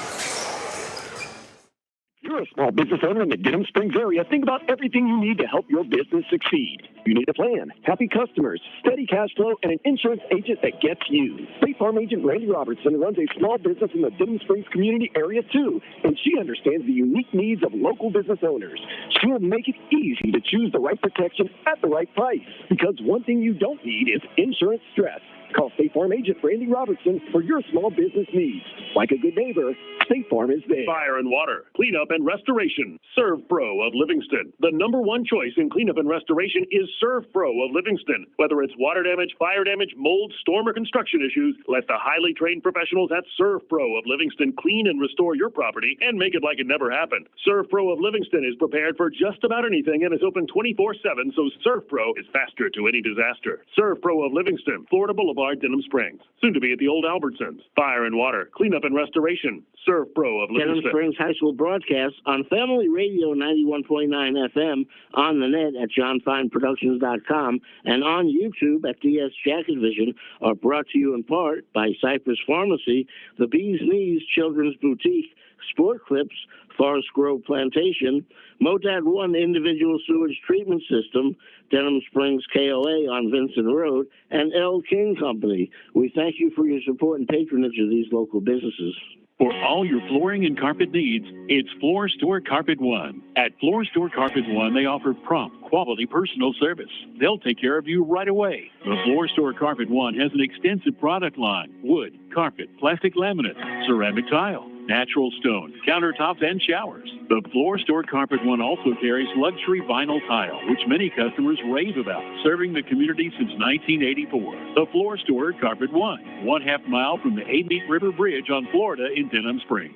You're a small business owner in the Denham Springs area. Think about everything you need to help your business succeed. You need a plan, happy customers, steady cash flow, and an insurance agent that gets you. State Farm agent Randy Robertson runs a small business in the Denham Springs community area too, and she understands the unique needs of local business owners. She will make it easy to choose the right protection at the right price, because one thing you don't need is insurance stress. Call State Farm agent Randy Robertson for your small business needs. Like a good neighbor, State Farm is there. Fire and water, cleanup and restoration. Serve Pro of Livingston. The #1 choice in cleanup and restoration is Serve Pro of Livingston. Whether it's water damage, fire damage, mold, storm, or construction issues, let the highly trained professionals at Serve Pro of Livingston clean and restore your property and make it like it never happened. Serve Pro of Livingston is prepared for just about anything and is open 24/7, so Serve Pro is faster to any disaster. Serve Pro of Livingston, Florida Boulevard, Denham Springs. Soon to be at the old Albertsons. Fire and water, cleanup and Restoration. Surf Pro of Denham Livingston. Springs High School broadcast on Family Radio 91.9 FM, on the net at johnfineproductions.com, and on YouTube at DS Jacket Vision, are brought to you in part by Cypress Pharmacy, the Bee's Knees Children's Boutique, Sport Clips, Forest Grove Plantation, Motad One Individual Sewage Treatment System, Denham Springs KOA on Vincent Road, and L. King Company. We thank you for your support and patronage of these local businesses. For all your flooring and carpet needs, it's Floor Store Carpet One. At Floor Store Carpet One, they offer prompt, quality personal service. They'll take care of you right away. The Floor Store Carpet One has an extensive product line: wood, carpet, plastic laminate, ceramic tile, natural stone, countertops, and showers. The Floor Store Carpet One also carries luxury vinyl tile, which many customers rave about, serving the community since 1984. The Floor Store Carpet One, 1/2 mile from the 8 River Bridge on Florida in Denham Springs.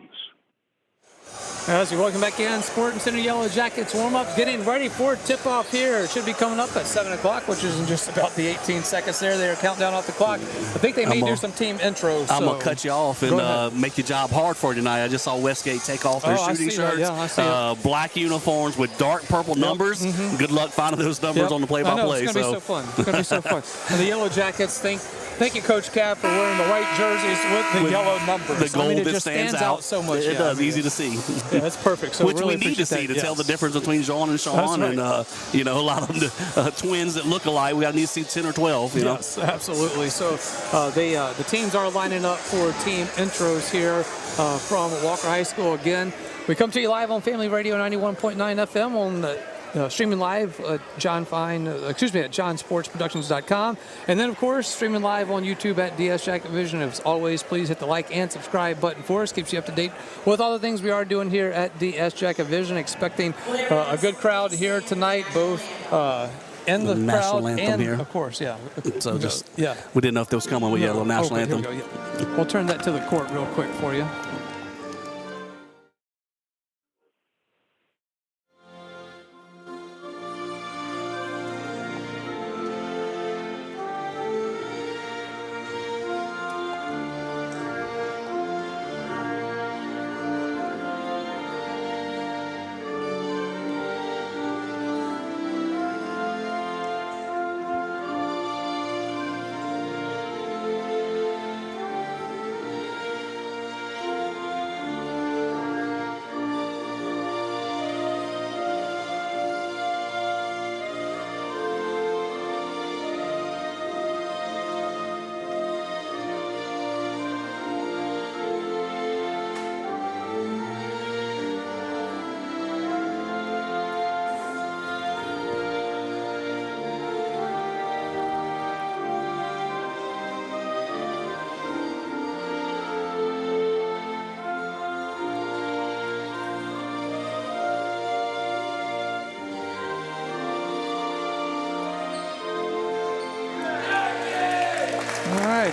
As we welcome back in, Sporting Center Yellow Jackets warm-up, getting ready for tip-off here. It should be coming up at 7 o'clock, which is in just about the 18 seconds there. They're counting down off the clock. I think they may do some team intros. I'm going to cut you off and make your job hard for you tonight. I just saw Westgate take off their shooting shirts, black uniforms with dark purple numbers. Good luck finding those numbers on the play-by-play. It's going to be so fun. It's going to be so fun. And the Yellow Jackets, thank you, Coach Cap, for wearing the white jerseys with the yellow numbers. The gold it that just stands out so much. It does, easy to see. Yeah, that's perfect. So which really we need to see to tell the difference between Sean and Sean, and a lot of them twins that look alike. We got to need to see 10 or 12. Yes, absolutely. So the teams are lining up for team intros here from Walker High School. Again, we come to you live on Family Radio 91.9 FM on streaming live at johnsportsproductions.com, and then of course streaming live on YouTube at DS Jacket Vision. As always, please hit the like and subscribe button for us. Keeps you up to date with all the things we are doing here at DS Jacket Vision. Expecting a good crowd here tonight, both in the national crowd anthem and here. Of course, So we didn't know if that was coming. We had a little national anthem. Here we go, We'll turn that to the court real quick for you.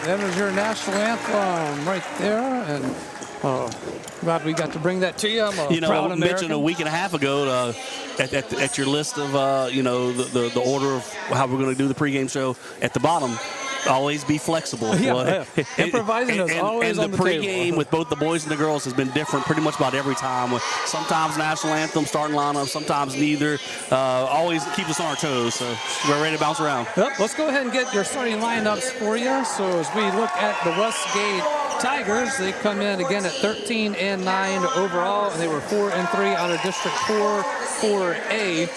That was your national anthem right there, and glad we got to bring that to you. I'm a proud American. Mentioned a week and a half ago at your list of the order of how we're going to do the pregame show at the bottom. Always be flexible. Improvising is always on the table. And the pregame with both the boys and the girls has been different pretty much about every time. Sometimes national anthem, starting lineup, sometimes neither. Always keep us on our toes. So we're ready to bounce around. Yep, let's go ahead and get your starting lineups for you. So as we look at the Westgate Tigers, they come in again at 13-9 overall, and they were 4-3 out of District 4A.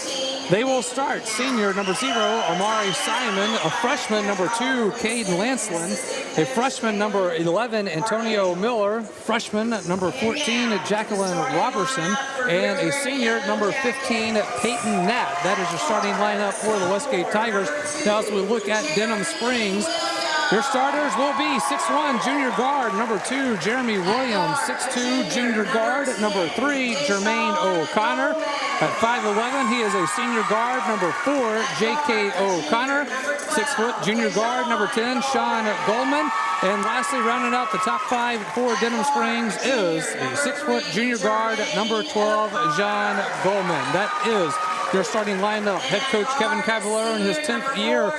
They will start senior number 0, Amari Simon, a freshman number 2, Caden Lancelin, a freshman number 11, Antonio Miller, freshman number 14, Jacqueline Robertson, and a senior number 15, Peyton Knapp. That is your starting lineup for the Westgate Tigers. Now as we look at Denham Springs, your starters will be 6'1", junior guard, number 2, Jeremy Williams, 6'2", junior guard, number 3, Jermaine O'Connor. At 5'11", he is a senior guard, number 4, J.K. O'Connor, 6 foot, junior guard, number 10, Sean Goldman. And lastly, rounding out the top 5 for Denham Springs is a 6 foot, junior guard, number 12, John Goldman. That is your starting lineup. Head coach Kevin Cavallero in his 10th year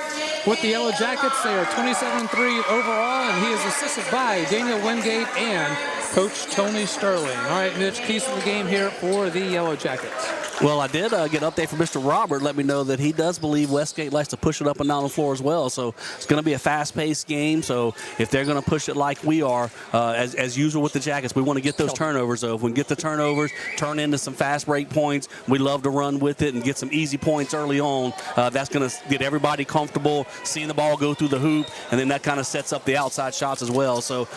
with the Yellow Jackets. They are 27-3 overall, and he is assisted by Daniel Wingate and Coach Tony Sterling. All right, Mitch, keys to the game here for the Yellow Jackets. Well, I did get an update from Mr. Robert. Let me know that he does believe Westgate likes to push it up and down the floor as well. So it's going to be a fast-paced game. So if they're going to push it like we are, as usual with the Jackets, we want to get those turnovers, though. If we can get the turnovers, turn into some fast break points, we love to run with it and get some easy points early on. That's going to get everybody comfortable, seeing the ball go through the hoop, and then that kind of sets up the outside shots as well. So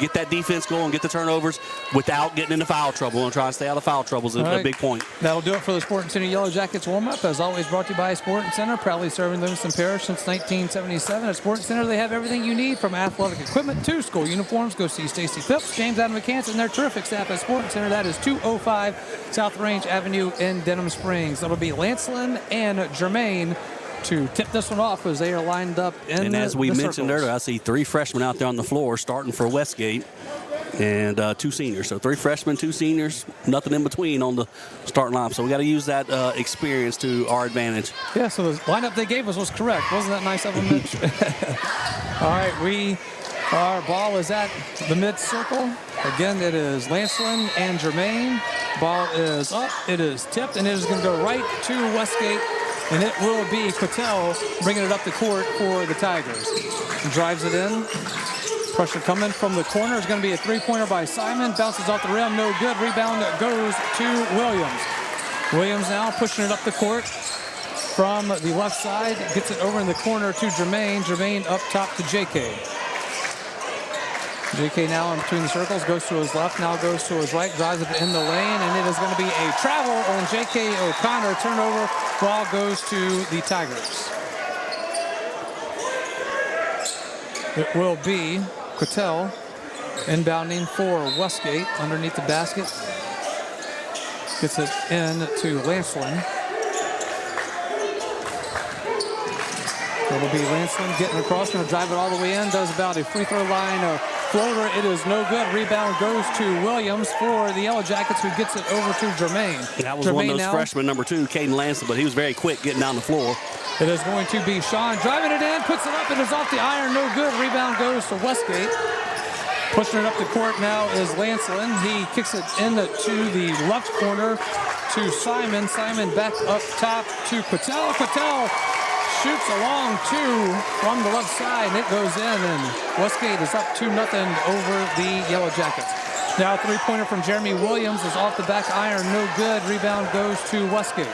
get that defense going, get the turnovers without getting into foul trouble, and try to stay out of foul trouble is a big point. That'll do it for the Sporting Center Yellow Jackets warm-up. As always, brought to you by Sporting Center, proudly serving Livingston Parish since 1977. At Sporting Center, they have everything you need, from athletic equipment to school uniforms. Go see Stacy Phipps, James Adam McCann, and their terrific staff at Sporting Center. That is 205 South Range Avenue in Denham Springs. That'll be Lancelin and Jermaine to tip this one off as they are lined up in the circles. And as we mentioned earlier, I see 3 freshmen out there on the floor starting for Westgate. And 2 seniors. So 3 freshmen, 2 seniors, nothing in between on the starting lineup. So we got to use that experience to our advantage. Yeah, so the lineup they gave us was correct. Wasn't that nice of them, Mitch? All right, our ball is at the mid-circle. Again, it is Lancelin and Jermaine. Ball is up, it is tipped, and it is going to go right to Westgate. And it will be Quattel bringing it up the court for the Tigers. Drives it in. Pressure coming from the corner is going to be a 3-pointer by Simon. Bounces off the rim, no good. Rebound goes to Williams. Williams now pushing it up the court from the left side. Gets it over in the corner to Jermaine. Jermaine up top to JK. JK now in between the circles, goes to his left, now goes to his right, drives it in the lane, and it is going to be a travel on JK O'Connor. Turnover, ball goes to the Tigers. It will be Quattel inbounding for Westgate underneath the basket. Gets it in to Lancelin. It'll be Lancelin getting across, going to drive it all the way in, does about a free throw line floater. It is no good. Rebound goes to Williams for the Yellow Jackets, who gets it over to Jermaine. That was one of those freshmen, number 2, Caden Lancelin, but he was very quick getting down the floor. It is going to be Sean driving it in, puts it up, it is off the iron, no good. Rebound goes to Westgate. Pushing it up the court now is Lancelin. He kicks it into the left corner to Simon. Simon back up top to Quattel. Quattel shoots a long 2 from the left side, and it goes in, and Westgate is up 2-0 over the Yellow Jackets. Now a 3-pointer from Jeremy Williams is off the back iron, no good. Rebound goes to Westgate.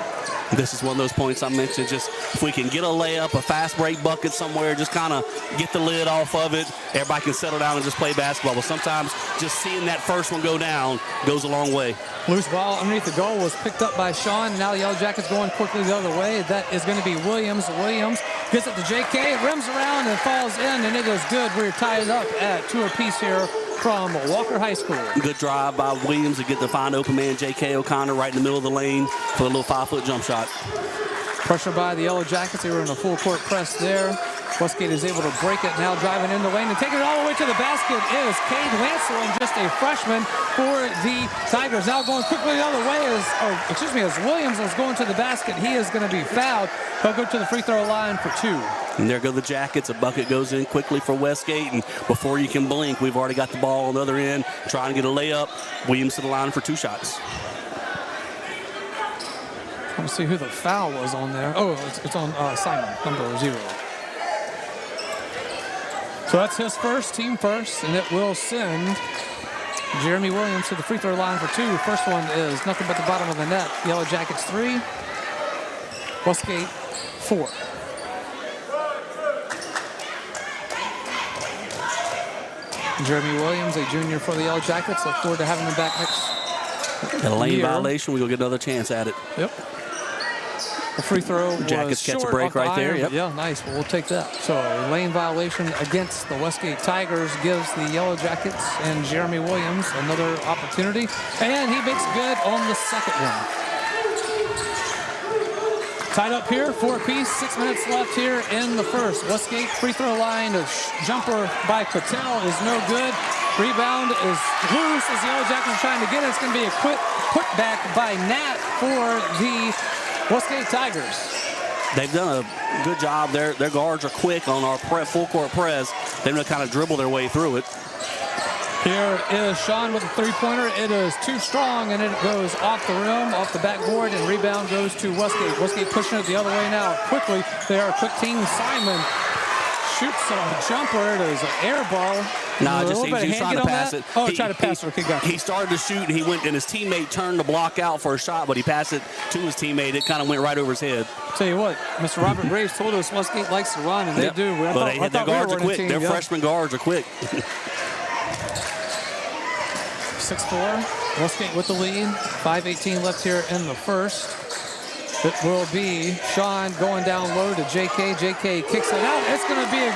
This is one of those points I mentioned. Just if we can get a layup, a fast break bucket somewhere, just kind of get the lid off of it, everybody can settle down and just play basketball. But sometimes just seeing that first one go down goes a long way. Loose ball underneath the goal was picked up by Sean. Now the Yellow Jackets going quickly the other way. That is going to be Williams. Williams gets it to JK, it rims around and falls in, and it is good. We're tied up at 2 apiece here from Walker High School. Good drive by Williams to get the fine open man, J.K. O'Connor, right in the middle of the lane for a little 5-foot jump shot. Pressure by the Yellow Jackets. They were in a full court press there. Westgate is able to break it, now driving in the lane and taking it all the way to the basket is Cade Lancelin, just a freshman for the Tigers. Now going quickly the other way as Williams is going to the basket. He is going to be fouled. He'll go to the free throw line for 2. And there go the Jackets. A bucket goes in quickly for Westgate, and before you can blink, we've already got the ball on the other end, trying to get a layup. Williams to the line for 2 shots. Trying to see who the foul was on there. Oh, it's on Simon, number 0. So that's his first, team first, and it will send Jeremy Williams to the free throw line for 2. First one is nothing but the bottom of the net. Yellow Jackets 3, Westgate 4. Jeremy Williams, a junior for the Yellow Jackets. Look forward to having him back next A lane violation, we'll get another chance at it. Yep. The free throw Jackets catch a break right there. Yep. Yeah, nice. Well, we'll take that. So a lane violation against the Westgate Tigers gives the Yellow Jackets and Jeremy Williams another opportunity. And he makes good on the second one. Tied up here, 4 apiece, 6 minutes left here in the first. Westgate free throw line, a jumper by Quattel is no good. Rebound is loose as the Yellow Jackets are trying to get it. It's going to be a quick putback by Nat for the Westgate Tigers. They've done a good job. Their guards are quick on our full court press. They're going to kind of dribble their way through it. Here is Sean with a three-pointer. It is too strong, and it goes off the rim, off the backboard, and rebound goes to Westgate. Westgate pushing it the other way now. Quickly, they are a quick team. Simon shoots a jumper. It is an air ball. No, just he was trying to pass it. Oh, tried to pass it. Okay, got it. He started to shoot, and he went, and his teammate turned the block out for a shot, but he passed it to his teammate. It kind of went right over his head. Tell you what, Mr. Robert Graves told us Westgate likes to run, and they do. Their guards are quick. Their freshman guards are quick. 6-4. Westgate with the lead. 5:18 left here in the first. It will be Sean going down low to JK. JK kicks it out. It's going to be a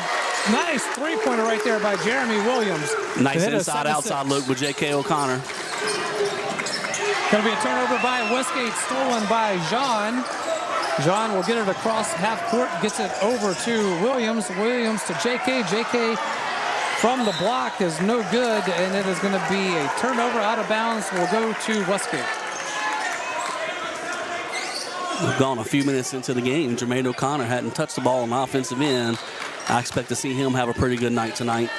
nice three-pointer right there by Jeremy Williams. Nice inside-outside look with JK O'Connor. Going to be a turnover by Westgate, stolen by Jean. Jean will get it across half court, gets it over to Williams. Williams to JK. JK from the block is no good, and it is going to be a turnover out of bounds. Will go to Westgate. We've gone a few minutes into the game. Jermaine O'Connor hadn't touched the ball on the offensive end. I expect to see him have a pretty good night tonight.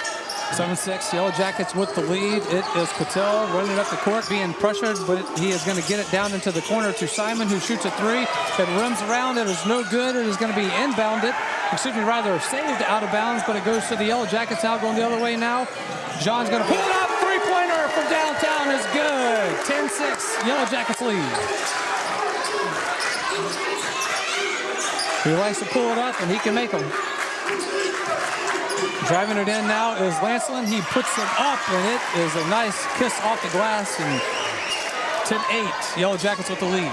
7-6, Yellow Jackets with the lead. It is Patel running up the court, being pressured, but he is going to get it down into the corner to Simon, who shoots a three. It rims around. It is no good. It is going to be inbounded. Excuse me, rather saved out of bounds, but it goes to the Yellow Jackets now, going the other way now. John's going to pull it up. Three-pointer from downtown is good. 10-6, Yellow Jackets lead. He likes to pull it up, and he can make them. Driving it in now is Lancelin. He puts it up, and it is a nice kiss off the glass. And 10-8, Yellow Jackets with the lead.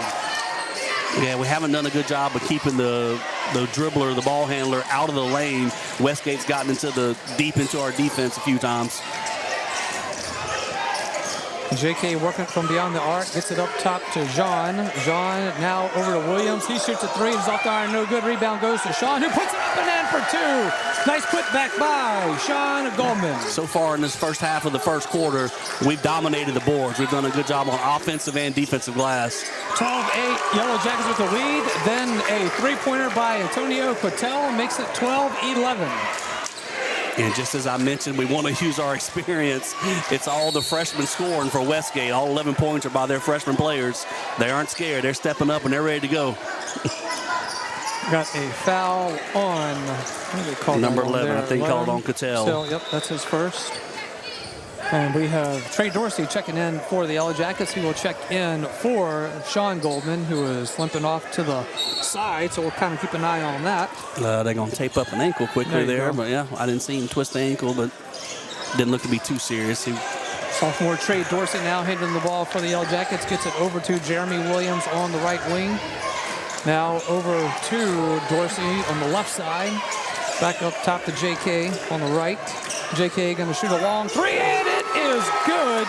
Yeah, we haven't done a good job of keeping the dribbler, the ball handler, out of the lane. Westgate's gotten deep into our defense a few times. JK working from beyond the arc, gets it up top to Jean. Jean now over to Williams. He shoots a three. He's off the iron, no good. Rebound goes to Sean, who puts it up and in for two. Nice put back by Sean Goldman. So far in this first half of the first quarter, we've dominated the boards. We've done a good job on offensive and defensive glass. 12-8, Yellow Jackets with the lead. Then a three-pointer by Antonio Quatel makes it 12-11. And just as I mentioned, we want to use our experience. It's all the freshmen scoring for Westgate. All 11 points are by their freshman players. They aren't scared. They're stepping up, and they're ready to go. Got a foul on, what do they call number 11, there? I think, called on Cattell. Yep, that's his first. And we have Trey Dorsey checking in for the Yellow Jackets. He will check in for Sean Goldman, who is limping off to the side, so we'll kind of keep an eye on that. They're going to tape up an ankle quickly there, but yeah, I didn't see him twist the ankle, but didn't look to be too serious. Sophomore Trey Dorsey now handling the ball for the Yellow Jackets, gets it over to Jeremy Williams on the right wing. Now over to Dorsey on the left side. Back up top to JK on the right. JK going to shoot a long three, and it is good.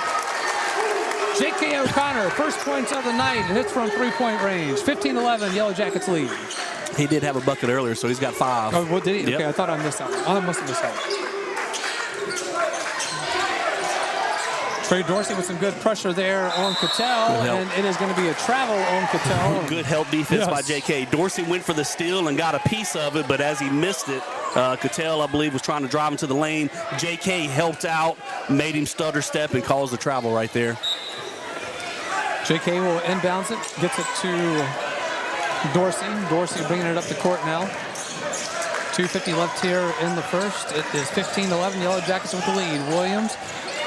JK O'Connor, first points of the night, and it's from three-point range. 15-11, Yellow Jackets lead. He did have a bucket earlier, so he's got 5. Oh, well, did he? Yep. Okay, I thought I missed that one. I must have missed that one. Trey Dorsey with some good pressure there on Cattell, and it is going to be a travel on Cattell. Good help defense by JK. Dorsey went for the steal and got a piece of it, but as he missed it, Cattell, I believe, was trying to drive into the lane. JK helped out, made him stutter step, and caused the travel right there. JK will inbounds it, gets it to Dorsey. Dorsey bringing it up the court now. 2:50 left here in the first. It is 15-11, Yellow Jackets with the lead. Williams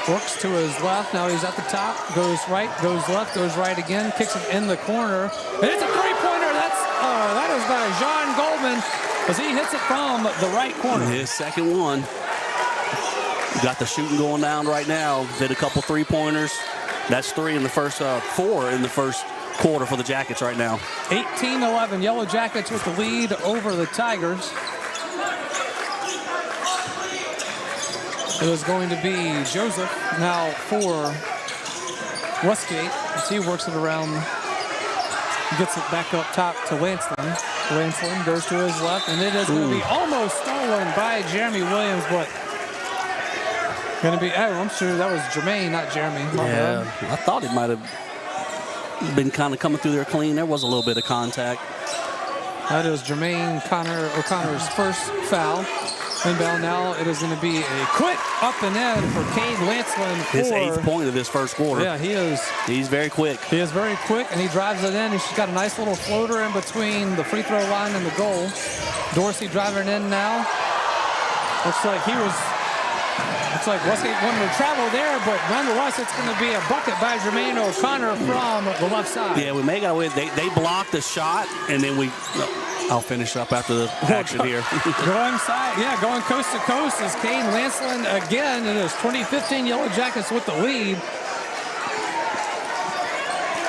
works to his left. Now he's at the top. Goes right, goes left, goes right again. Kicks it in the corner. And it's a three-pointer. That is by Sean Goldman as he hits it from the right corner. His second one. Got the shooting going down right now. Did a couple three-pointers. That's 3 in the first, 4 in the first quarter for the Jackets right now. 18-11. Yellow Jackets with the lead over the Tigers. It is going to be Joseph now for Westgate as he works it around, gets it back up top to Lancelin. Lancelin goes to his left, and it is going to be almost stolen by Jeremy Williams, but going to be, I'm sure that was Jermaine, not Jeremy. Yeah, I thought it might have been kind of coming through there clean. There was a little bit of contact. That is Jermaine O'Connor's first foul. Inbound now, it is going to be a quick up and in for Cade Lancelin. His 8th point of this first quarter. Yeah, he is. He's very quick. He is very quick, and he drives it in. He's got a nice little floater in between the free throw line and the goal. Dorsey driving in now. Looks like Westgate wanted to travel there, but nonetheless, it's going to be a bucket by Jermaine O'Connor from the left side. Yeah, we may got away. They blocked the shot, and then I'll finish up after the action here. Going coast to coast is Cade Lancelin again in his 2015 Yellow Jackets with the lead.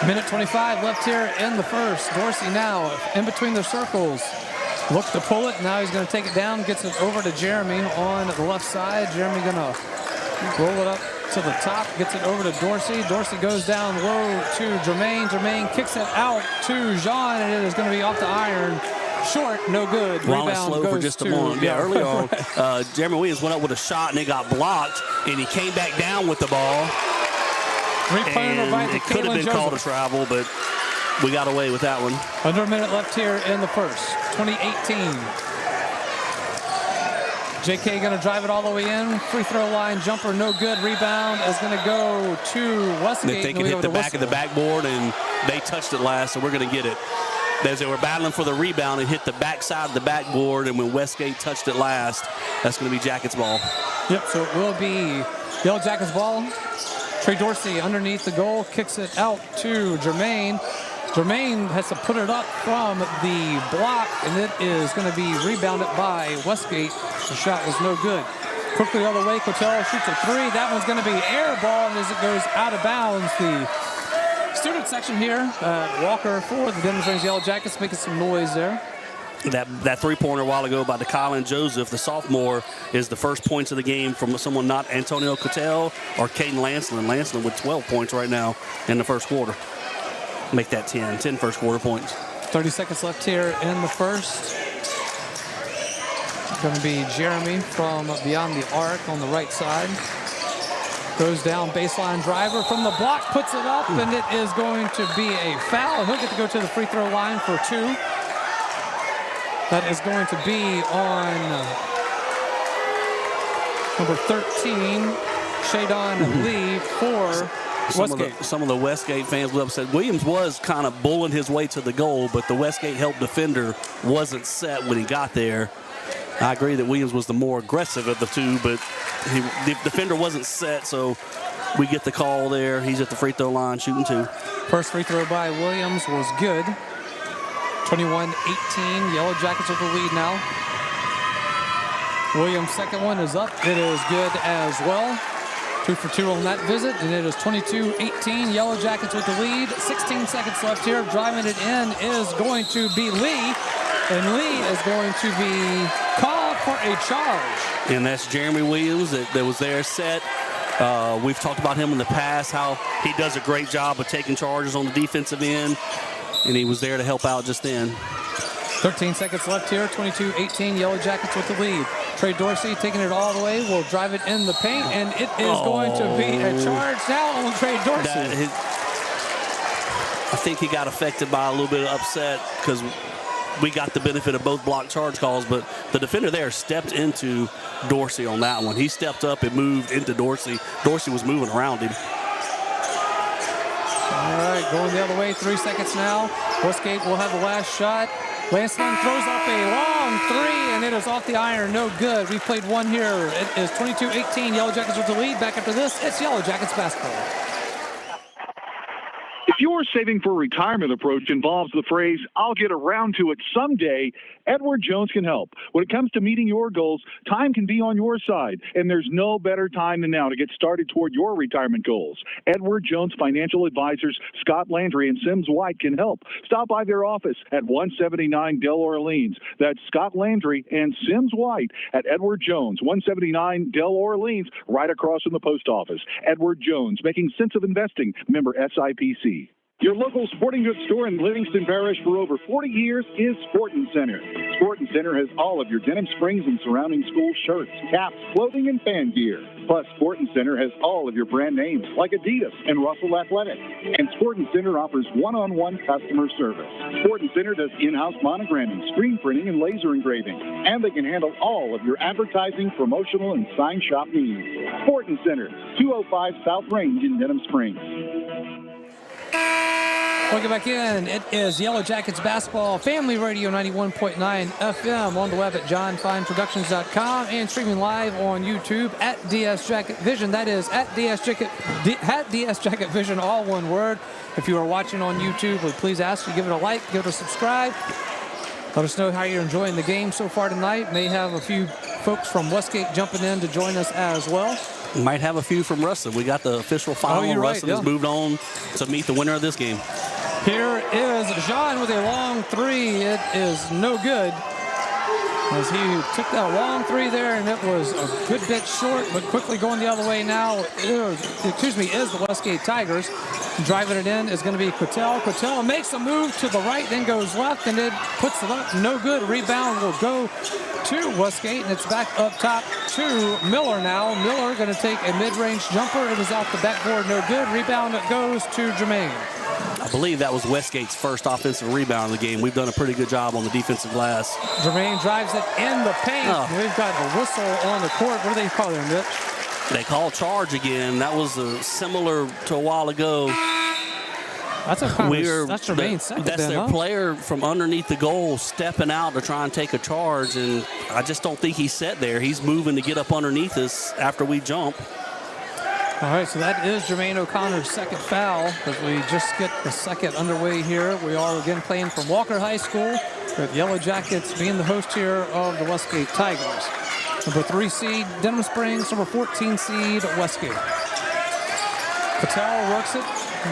Minute 25 left here in the first. Dorsey now in between the circles. Looks to pull it. Now he's going to take it down. Gets it over to Jeremy on the left side. Jeremy going to roll it up to the top. Gets it over to Dorsey. Dorsey goes down low to Jermaine. Jermaine kicks it out to Jean, and it is going to be off the iron. Short, no good. Rebound slow goes for just a moment. Yeah, early on, Jeremy Williams went up with a shot, and it got blocked, and he came back down with the ball. And it could have been called a travel, but we got away with that one. Under a minute left here in the first, 2018. JK going to drive it all the way in. Free throw line jumper, no good. Rebound is going to go to Westgate. They can hit the back of the backboard, and they touched it last, so we're going to get it. As they were battling for the rebound, it hit the backside of the backboard, and when Westgate touched it last, that's going to be Jackets ball. Yep, so it will be Yellow Jackets ball. Trey Dorsey underneath the goal, kicks it out to Jermaine. Jermaine has to put it up from the block, and it is going to be rebounded by Westgate. The shot was no good. Quickly the other way, Cotell shoots a three. That one's going to be air ball, and as it goes out of bounds, the student section here, Walker for the Denham Springs Yellow Jackets making some noise there. That three-pointer a while ago by DeKylan Joseph, the sophomore, is the first points of the game from someone not Antonio Cotell or Caden Lancelin. Lancelin with 12 points right now in the first quarter. Make that 10 first quarter points. 30 seconds left here in the first. Going to be Jeremy from beyond the arc on the right side. Goes down, baseline driver from the block, puts it up, and it is going to be a foul. He'll get to go to the free throw line for two. That is going to be on number 13, Shadon Lee for Westgate. Some of the Westgate fans were upset. Williams was kind of bulling his way to the goal, but the Westgate help defender wasn't set when he got there. I agree that Williams was the more aggressive of the two, but the defender wasn't set, so we get the call there. He's at the free throw line shooting two. First free throw by Williams was good. 21-18, Yellow Jackets with the lead now. Williams' second one is up. It is good as well. 2 for 2 on that visit, and it is 22-18. Yellow Jackets with the lead. 16 seconds left here. Driving it in is going to be Lee, and Lee is going to be called for a charge. And that's Jeremy Williams that was there set. We've talked about him in the past, how he does a great job of taking charges on the defensive end, and he was there to help out just then. 13 seconds left here, 22-18, Yellow Jackets with the lead. Trey Dorsey taking it all the way, will drive it in the paint, and it is going to be a charge now on Trey Dorsey. I think he got affected by a little bit of upset because we got the benefit of both block charge calls, but the defender there stepped into Dorsey on that one. He stepped up and moved into Dorsey. Dorsey was moving around him. All right, going the other way, 3 seconds now. Westgate will have the last shot. Lancelin throws up a long three, and it is off the iron, no good. We played one here. It is 22-18, Yellow Jackets with the lead. Back after this, it's Yellow Jackets basketball. If your saving for retirement approach involves the phrase, "I'll get around to it someday," Edward Jones can help. When it comes to meeting your goals, time can be on your side, and there's no better time than now to get started toward your retirement goals. Edward Jones Financial Advisors Scott Landry and Sims White can help. Stop by their office at 179 Del Orleans. That's Scott Landry and Sims White at Edward Jones, 179 Del Orleans, right across from the post office. Edward Jones, making sense of investing. Member SIPC. Your local sporting goods store in Livingston Parish for over 40 years is Sportin' Center. Sportin' Center has all of your Denham Springs and surrounding school shirts, caps, clothing, and fan gear. Plus, Sportin' Center has all of your brand names like Adidas and Russell Athletic. And Sportin' Center offers one-on-one customer service. Sportin' Center does in-house monogramming, screen printing, and laser engraving. And they can handle all of your advertising, promotional, and sign shop needs. Sportin' Center, 205 South Range in Denham Springs. Welcome back in. It is Yellow Jackets basketball, Family Radio 91.9 FM, on the web at johnfineproductions.com and streaming live on YouTube at DS Jacket Vision. That is at DS Jacket Vision, all one word. If you are watching on YouTube, we please ask you give it a like, give it a subscribe. Let us know how you're enjoying the game so far tonight. May have a few folks from Westgate jumping in to join us as well. We might have a few from Ruston. We got the official final. Ruston has moved on to meet the winner of this game. Here is Jean with a long three. It is no good, as he took that long three there, and it was a good bit short, but quickly going the other way now, is the Westgate Tigers. Driving it in is going to be Quattel. Quattel makes a move to the right, then goes left, and it puts it up. No good. Rebound will go to Westgate, and it's back up top to Miller now. Miller going to take a mid-range jumper. It is off the backboard. No good. Rebound goes to Jermaine. I believe that was Westgate's first offensive rebound of the game. We've done a pretty good job on the defensive glass. Jermaine drives it in the paint. We've got a whistle on the court. What do they call him, Mitch? They call charge again. That was similar to a while ago. That's Jermaine's second. That's their player from underneath the goal stepping out to try and take a charge, and I just don't think he's set there. He's moving to get up underneath us after we jump. All right, so that is Jermaine O'Connor's second foul as we just get the second underway here. We are again playing from Walker High School with Yellow Jackets being the host here of the Westgate Tigers. Number 3 seed, Denham Springs. Number 14 seed, Westgate. Patel works it,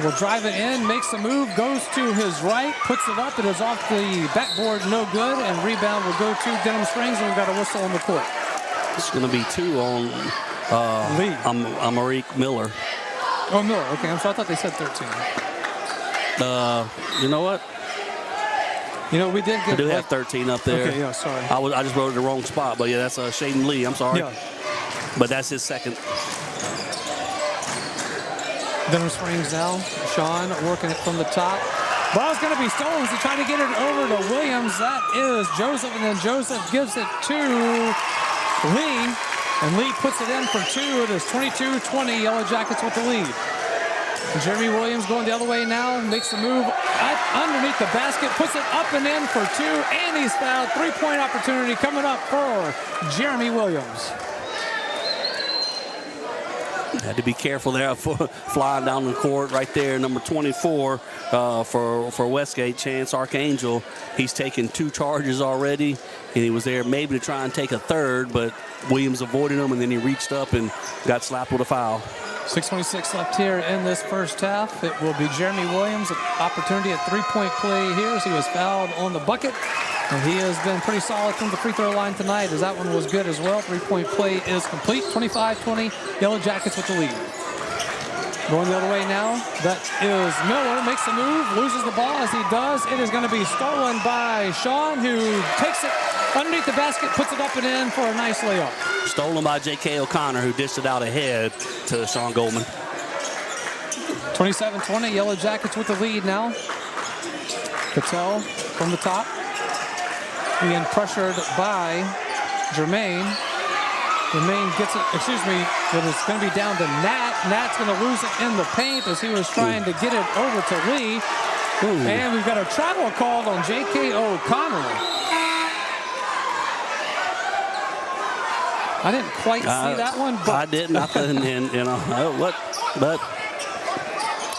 will drive it in, makes a move, goes to his right, puts it up. It is off the backboard, no good, and rebound will go to Denham Springs, and we've got a whistle on the court. It's going to be 2 on Lee. Amarique Miller. Oh, Miller. Okay, I thought they said 13. You know what? You know, we did get... I do have 13 up there. Okay, yeah, sorry. I just wrote it in the wrong spot, but yeah, that's Shaden Lee. I'm sorry. Yeah. But that's his second. Denham Springs now. Sean working it from the top. Ball's going to be stolen as he trying to get it over to Williams. That is Joseph, and then Joseph gives it to Lee. And Lee puts it in for 2. It is 22-20, Yellow Jackets with the lead. And Jeremy Williams going the other way now, makes the move underneath the basket, puts it up and in for 2, and he's fouled. 3-point opportunity coming up for Jeremy Williams. Had to be careful there for flying down the court right there. Number 24 for Westgate, Chance Archangel. He's taken 2 charges already, and he was there maybe to try and take a third, but Williams avoided him, and then he reached up and got slapped with a foul. 6:26 left here in this first half. It will be Jeremy Williams, an opportunity at 3-point play here as he was fouled on the bucket. And he has been pretty solid from the free throw line tonight, as that one was good as well. 3-point play is complete. 25-20, Yellow Jackets with the lead. Going the other way now, that is Miller, makes a move, loses the ball. As he does, it is going to be stolen by Sean, who takes it underneath the basket, puts it up and in for a nice layup. Stolen by J.K. O'Connor, who dished it out ahead to Sean Goldman. 27-20, Yellow Jackets with the lead now. Patel from the top, being pressured by Jermaine. Jermaine gets it, but it's going to be down to Nat. Nat's going to lose it in the paint as he was trying to get it over to Lee. And we've got a travel called on J.K. O'Connor. I didn't quite see that one, but I did nothing, and but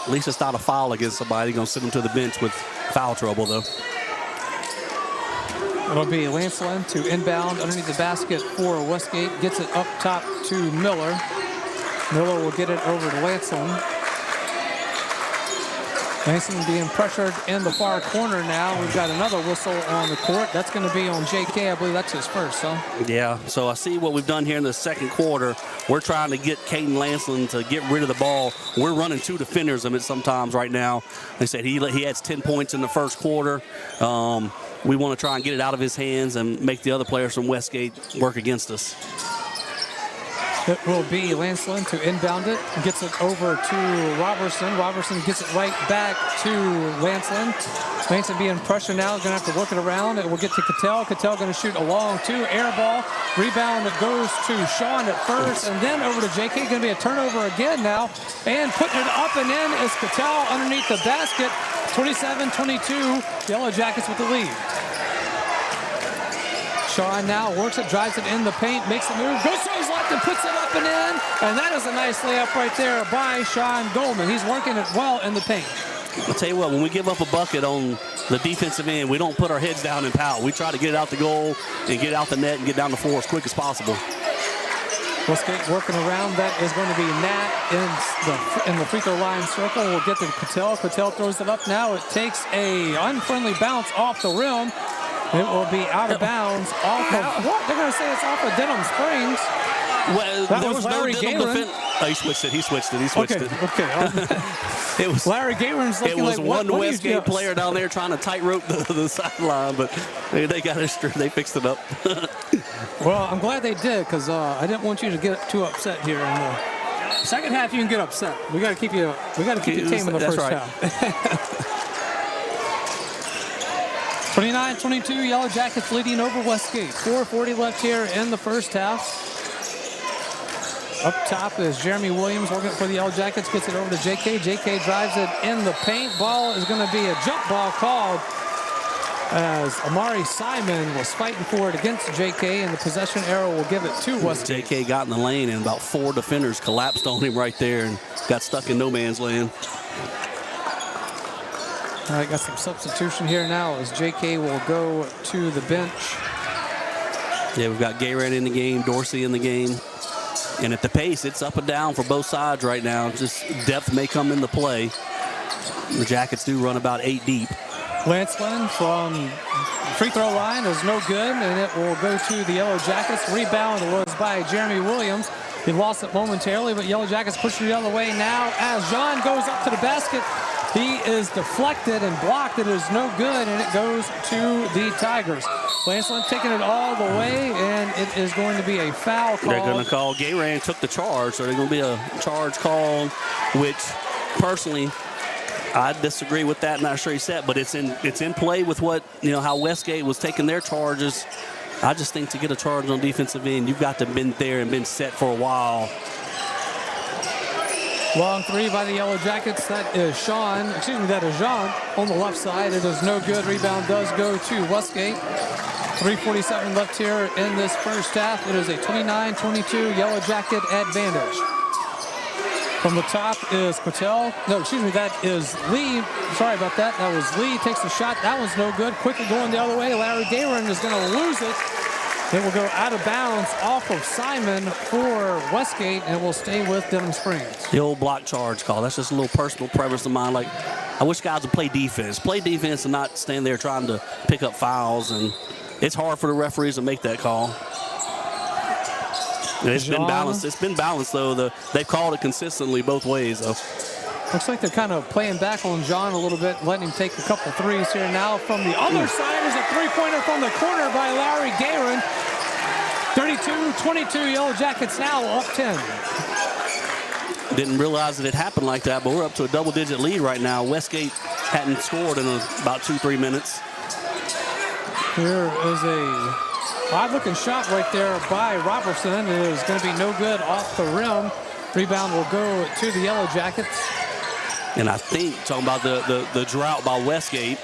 at least it's not a foul against somebody. Going to send him to the bench with foul trouble, though. It'll be Lancelin to inbound underneath the basket for Westgate. Gets it up top to Miller. Miller will get it over to Lancelin. Mason being pressured in the far corner now. We've got another whistle on the court. That's going to be on J.K. I believe that's his first, huh? Yeah, so I see what we've done here in the second quarter. We're trying to get Caden Lansland to get rid of the ball. We're running two defenders of it sometimes right now. They said he has 10 points in the first quarter. We want to try and get it out of his hands and make the other players from Westgate work against us. It will be Lansland to inbound it. Gets it over to Robertson. Robertson gets it right back to Lansland. Lansland being pressured now. Going to have to work it around. It will get to Cattell. Cattell going to shoot a long two. Air ball. Rebound that goes to Sean at first. And then over to JK. Going to be a turnover again now. And putting it up and in is Cattell underneath the basket. 27-22. Yellow Jackets with the lead. Sean now works it, drives it in the paint, makes the move, goes to his left and puts it up and in. And that is a nice layup right there by Sean Goldman. He's working it well in the paint. I'll tell you what, when we give up a bucket on the defensive end, we don't put our heads down and pout. We try to get it out the goal and get out the net and get down the floor as quick as possible. Westgate working around. That is going to be Nat in the free throw line circle. We'll get to Cattell. Cattell throws it up now. It takes a unfriendly bounce off the rim. It will be out of bounds off of what? They're going to say it's off of Denham Springs. Well, there was Larry no Denham defense. Oh, he switched it. Okay. It was Larry Gayron's looking like one Westgate player down there trying to tightrope the sideline, but they got it straight. They fixed it up. Well, I'm glad they did, because I didn't want you to get too upset here. In the second half, you can get upset. We got to keep you tame in the first half. 29-22, Yellow Jackets leading over Westgate. 4:40 left here in the first half. Up top is Jeremy Williams working for the Yellow Jackets. Gets it over to JK. JK drives it in the paint. Ball is going to be a jump ball called as Amari Simon was fighting for it against JK, and the possession arrow will give it to Westgate. JK got in the lane, and about 4 defenders collapsed on him right there and got stuck in no man's land. All right, got some substitution here now as JK will go to the bench. Yeah, we've got Gayred in the game, Dorsey in the game. And at the pace, it's up and down for both sides right now. Just depth may come into play. The Jackets do run about 8 deep. Lansland from free throw line is no good, and it will go to the Yellow Jackets. Rebound was by Jeremy Williams. He lost it momentarily, but Yellow Jackets pushing it the other way now as Jean goes up to the basket. He is deflected and blocked. It is no good, and it goes to the Tigers. Lansland taking it all the way, and it is going to be a foul call. They're going to call Gayran took the charge, so there's going to be a charge call, which personally I disagree with that. Not sure he said, but it's in play with what, how Westgate was taking their charges. I just think to get a charge on defensive end, you've got to have been there and been set for a while. Long three by the Yellow Jackets. That is that is Jean on the left side. It is no good. Rebound does go to Westgate. 3:47 left here in this first half. It is a 29-22 Yellow Jacket advantage. From the top is Cattell. No, that is Lee. Sorry about that. That was Lee. Takes the shot. That one's no good. Quickly going the other way. Larry Gayron is going to lose it. It will go out of bounds off of Simon for Westgate, and it will stay with Denham Springs. The old block charge call. That's just a little personal preference of mine. Like, I wish guys would play defense. Play defense and not stand there trying to pick up fouls. And it's hard for the referees to make that call. And it's been balanced. It's been balanced, though. They've called it consistently both ways, though. Looks like they're kind of playing back on John a little bit, letting him take a couple threes here now. From the other side is a three-pointer from the corner by Larry Gayron. 32-22 Yellow Jackets now up 10. Didn't realize that it happened like that, but we're up to a double-digit lead right now. Westgate hadn't scored in about 2-3 minutes. Here is a odd-looking shot right there by Robertson. It is going to be no good off the rim. Rebound will go to the Yellow Jackets. And I think, talking about the drought by Westgate.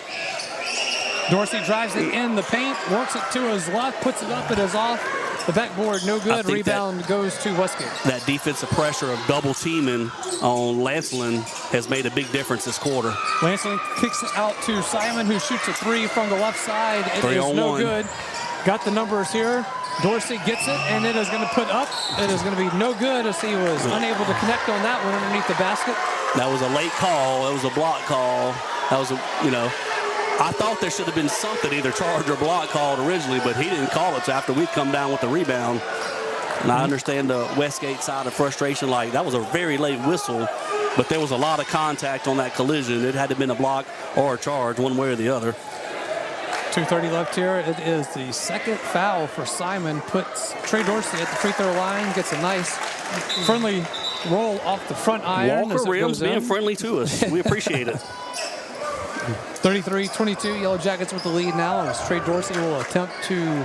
Dorsey drives it in the paint, works it to his left, puts it up, it is off the backboard, no good. Rebound goes to Westgate. That defensive pressure of double teaming on Lansland has made a big difference this quarter. Lansland kicks it out to Simon, who shoots a three from the left side. It is no good. Got the numbers here. Dorsey gets it, and it is going to put up. It is going to be no good as he was unable to connect on that one underneath the basket. That was a late call. That was a block call. That was I thought there should have been something, either charge or block called originally, but he didn't call it after we'd come down with the rebound. And I understand the Westgate side of frustration, like that was a very late whistle, but there was a lot of contact on that collision. It had to have been a block or a charge, one way or the other. 2:30 left here. It is the second foul for Simon. Puts Trey Dorsey at the free throw line. Gets a nice friendly roll off the front iron. Walker Rims being friendly to us. We appreciate it. 33-22. Yellow Jackets with the lead now, as Trey Dorsey will attempt to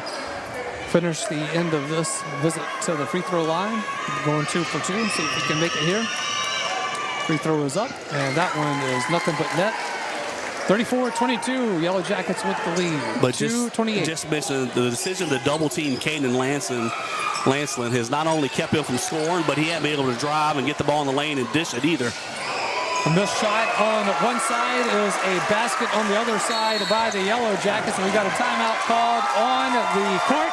finish the end of this visit to the free throw line. Going 2 for 2. See if he can make it here. Free throw is up, and that one is nothing but net. 34-22, Yellow Jackets with the lead. But 2:28. just mentioned the decision to double team Caden Lancelin has not only kept him from scoring, but he hasn't been able to drive and get the ball in the lane and dish it either. A missed shot on one side is a basket on the other side by the Yellow Jackets, and we got a timeout called on the court.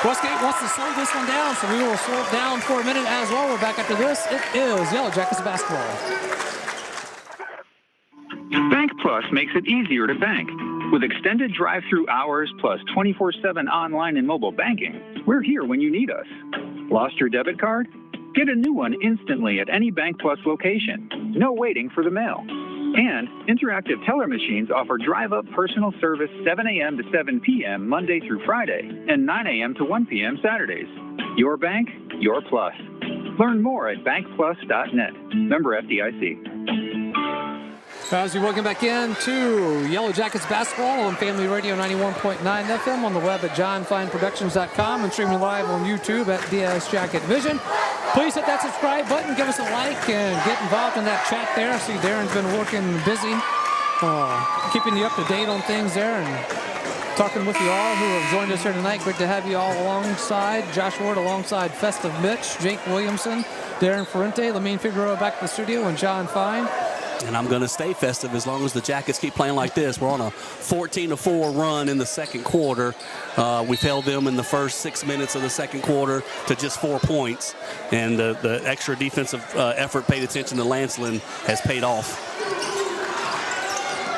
Westgate wants to slow this one down, so we will slow it down for a minute as well. We're back after this. It is Yellow Jackets basketball. Bank Plus makes it easier to bank. With extended drive-through hours plus 24/7 online and mobile banking, we're here when you need us. Lost your debit card? Get a new one instantly at any Bank Plus location. No waiting for the mail. And interactive teller machines offer drive-up personal service 7 a.m. to 7 p.m. Monday through Friday and 9 a.m. to 1 p.m. Saturdays. Your bank, your plus. Learn more at bankplus.net. Member FDIC. As we welcome back in to Yellow Jackets basketball on Family Radio 91.9 FM, on the web at johnfineproductions.com, and streaming live on YouTube at DS Jacket Vision. Please hit that subscribe button, give us a like, and get involved in that chat there. I see Darren's been working busy, keeping you up to date on things there, and talking with you all who have joined us here tonight. Great to have you all alongside Josh Ward, alongside Festive Mitch, Jake Williamson, Darren Ferrente, Lamine Figueroa back to the studio, and John Fine. And I'm going to stay festive as long as the Jackets keep playing like this. We're on a 14-4 run in the second quarter. We've held them in the first 6 minutes of the second quarter to just 4 points. And the extra defensive effort, paid attention to Lancelin, has paid off.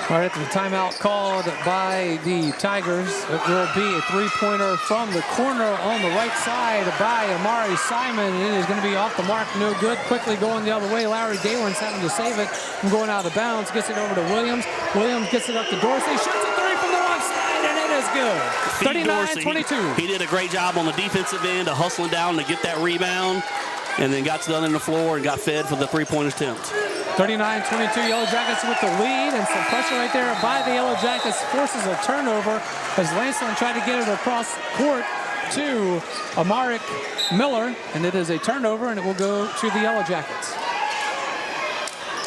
All right, the timeout called by the Tigers. It will be a three-pointer from the corner on the right side by Amari Simon. It is going to be off the mark, no good. Quickly going the other way. Larry Galen's having to save it from going out of bounds. Gets it over to Williams. Williams gets it up to Dorsey. Shoots a three from the left side, and it is good. 39-22. He did a great job on the defensive end of hustling down to get that rebound, and then got to the other end of the floor and got fed for the three-point attempt. 39-22, Yellow Jackets with the lead, and some pressure right there by the Yellow Jackets forces a turnover as Lancelin tried to get it across court to Amaric Miller, and it is a turnover, and it will go to the Yellow Jackets.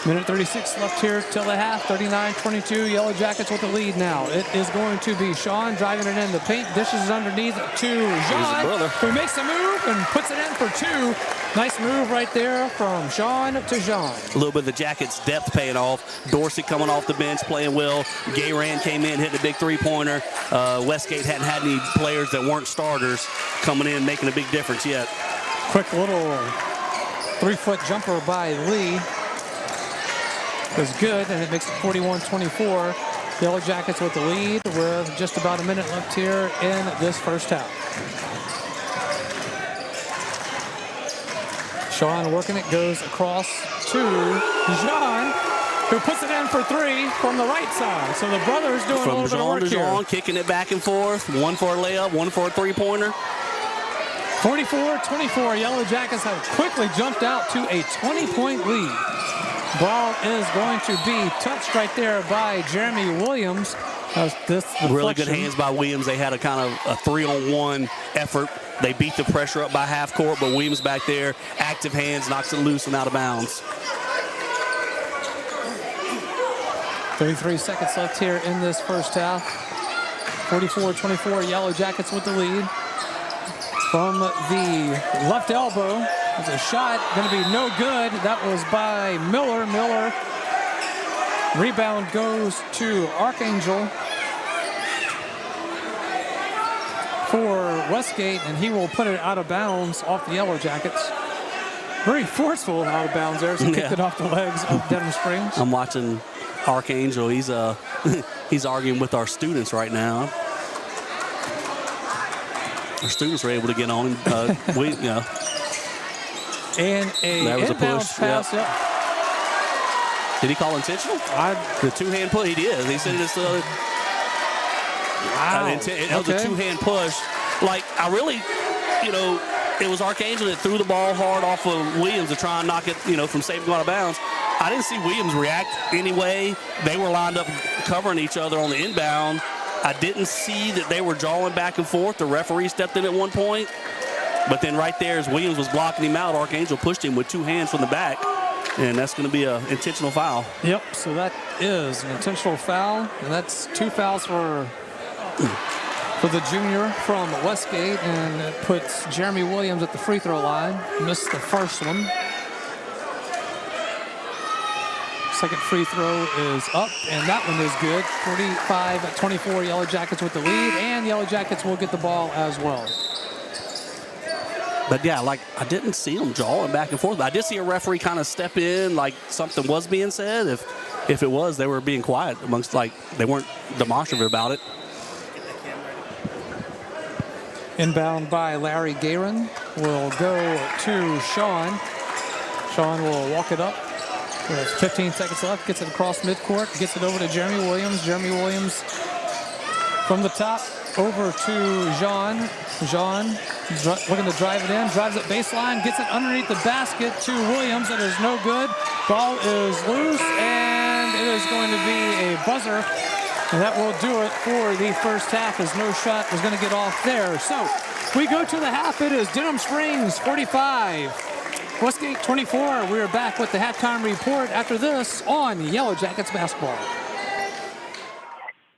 Minute 36 left here till the half. 39-22, Yellow Jackets with the lead now. It is going to be Sean driving it in the paint, dishes it underneath to Jean, who makes a move and puts it in for two. Nice move right there from Sean to Jean. A little bit of the Jackets' depth paying off. Dorsey coming off the bench, playing well. Gayran came in, hitting a big three-pointer. Westgate hadn't had any players that weren't starters coming in, making a big difference yet. Quick little three-foot jumper by Lee was good, and it makes it 41-24. Yellow Jackets with the lead with just about a minute left here in this first half. Sean working it, goes across to Jean, who puts it in for three from the right side. So the brothers doing a little bit of work here. Jean, kicking it back and forth, one for a layup, one for a three-pointer. 44-24, Yellow Jackets have quickly jumped out to a 20-point lead. Ball is going to be touched right there by Jeremy Williams. Really good hands by Williams. They had a kind of a 3-on-1 effort. They beat the pressure up by half court, but Williams back there, active hands, knocks it loose and out of bounds. 33 seconds left here in this first half. 44-24, Yellow Jackets with the lead. From the left elbow, there's a shot, going to be no good. That was by Miller. Miller, rebound goes to Archangel for Westgate, and he will put it out of bounds off the Yellow Jackets. Very forceful out of bounds there. So he kicked it off the legs of Denham Springs. I'm watching Archangel. He's he's arguing with our students right now. Our students were able to get on him. And that was a push. Pass, yep. Did he call intentional? The two-hand push. He did. He said it's wow. It was a two-hand push. Like, I really, it was Archangel that threw the ball hard off of Williams to try and knock it, from safety going out of bounds. I didn't see Williams react anyway. They were lined up covering each other on the inbound. I didn't see that they were jawing back and forth. The referee stepped in at one point. But then right there, as Williams was blocking him out, Archangel pushed him with two hands from the back. And that's going to be an intentional foul. Yep, so that is an intentional foul. And that's 2 fouls for the junior from Westgate. And it puts Jeremy Williams at the free throw line. Missed the first one. Second free throw is up, and that one is good. 45-24, Yellow Jackets with the lead, and Yellow Jackets will get the ball as well. But yeah, I didn't see them jawing back and forth. But I did see a referee kind of step in, like something was being said. If it was, they were being quiet amongst, they weren't demonstrative about it. Inbound by Larry Guerin will go to Sean. Sean will walk it up. With 15 seconds left, gets it across midcourt, gets it over to Jeremy Williams. Jeremy Williams from the top over to Jean. Jean looking to drive it in, drives it baseline, gets it underneath the basket to Williams. It is no good. Ball is loose, and it is going to be a buzzer. And that will do it for the first half, as no shot was going to get off there. So we go to the half. It is Denham Springs 45. Westgate 24. We are back with the halftime report after this on Yellow Jackets basketball.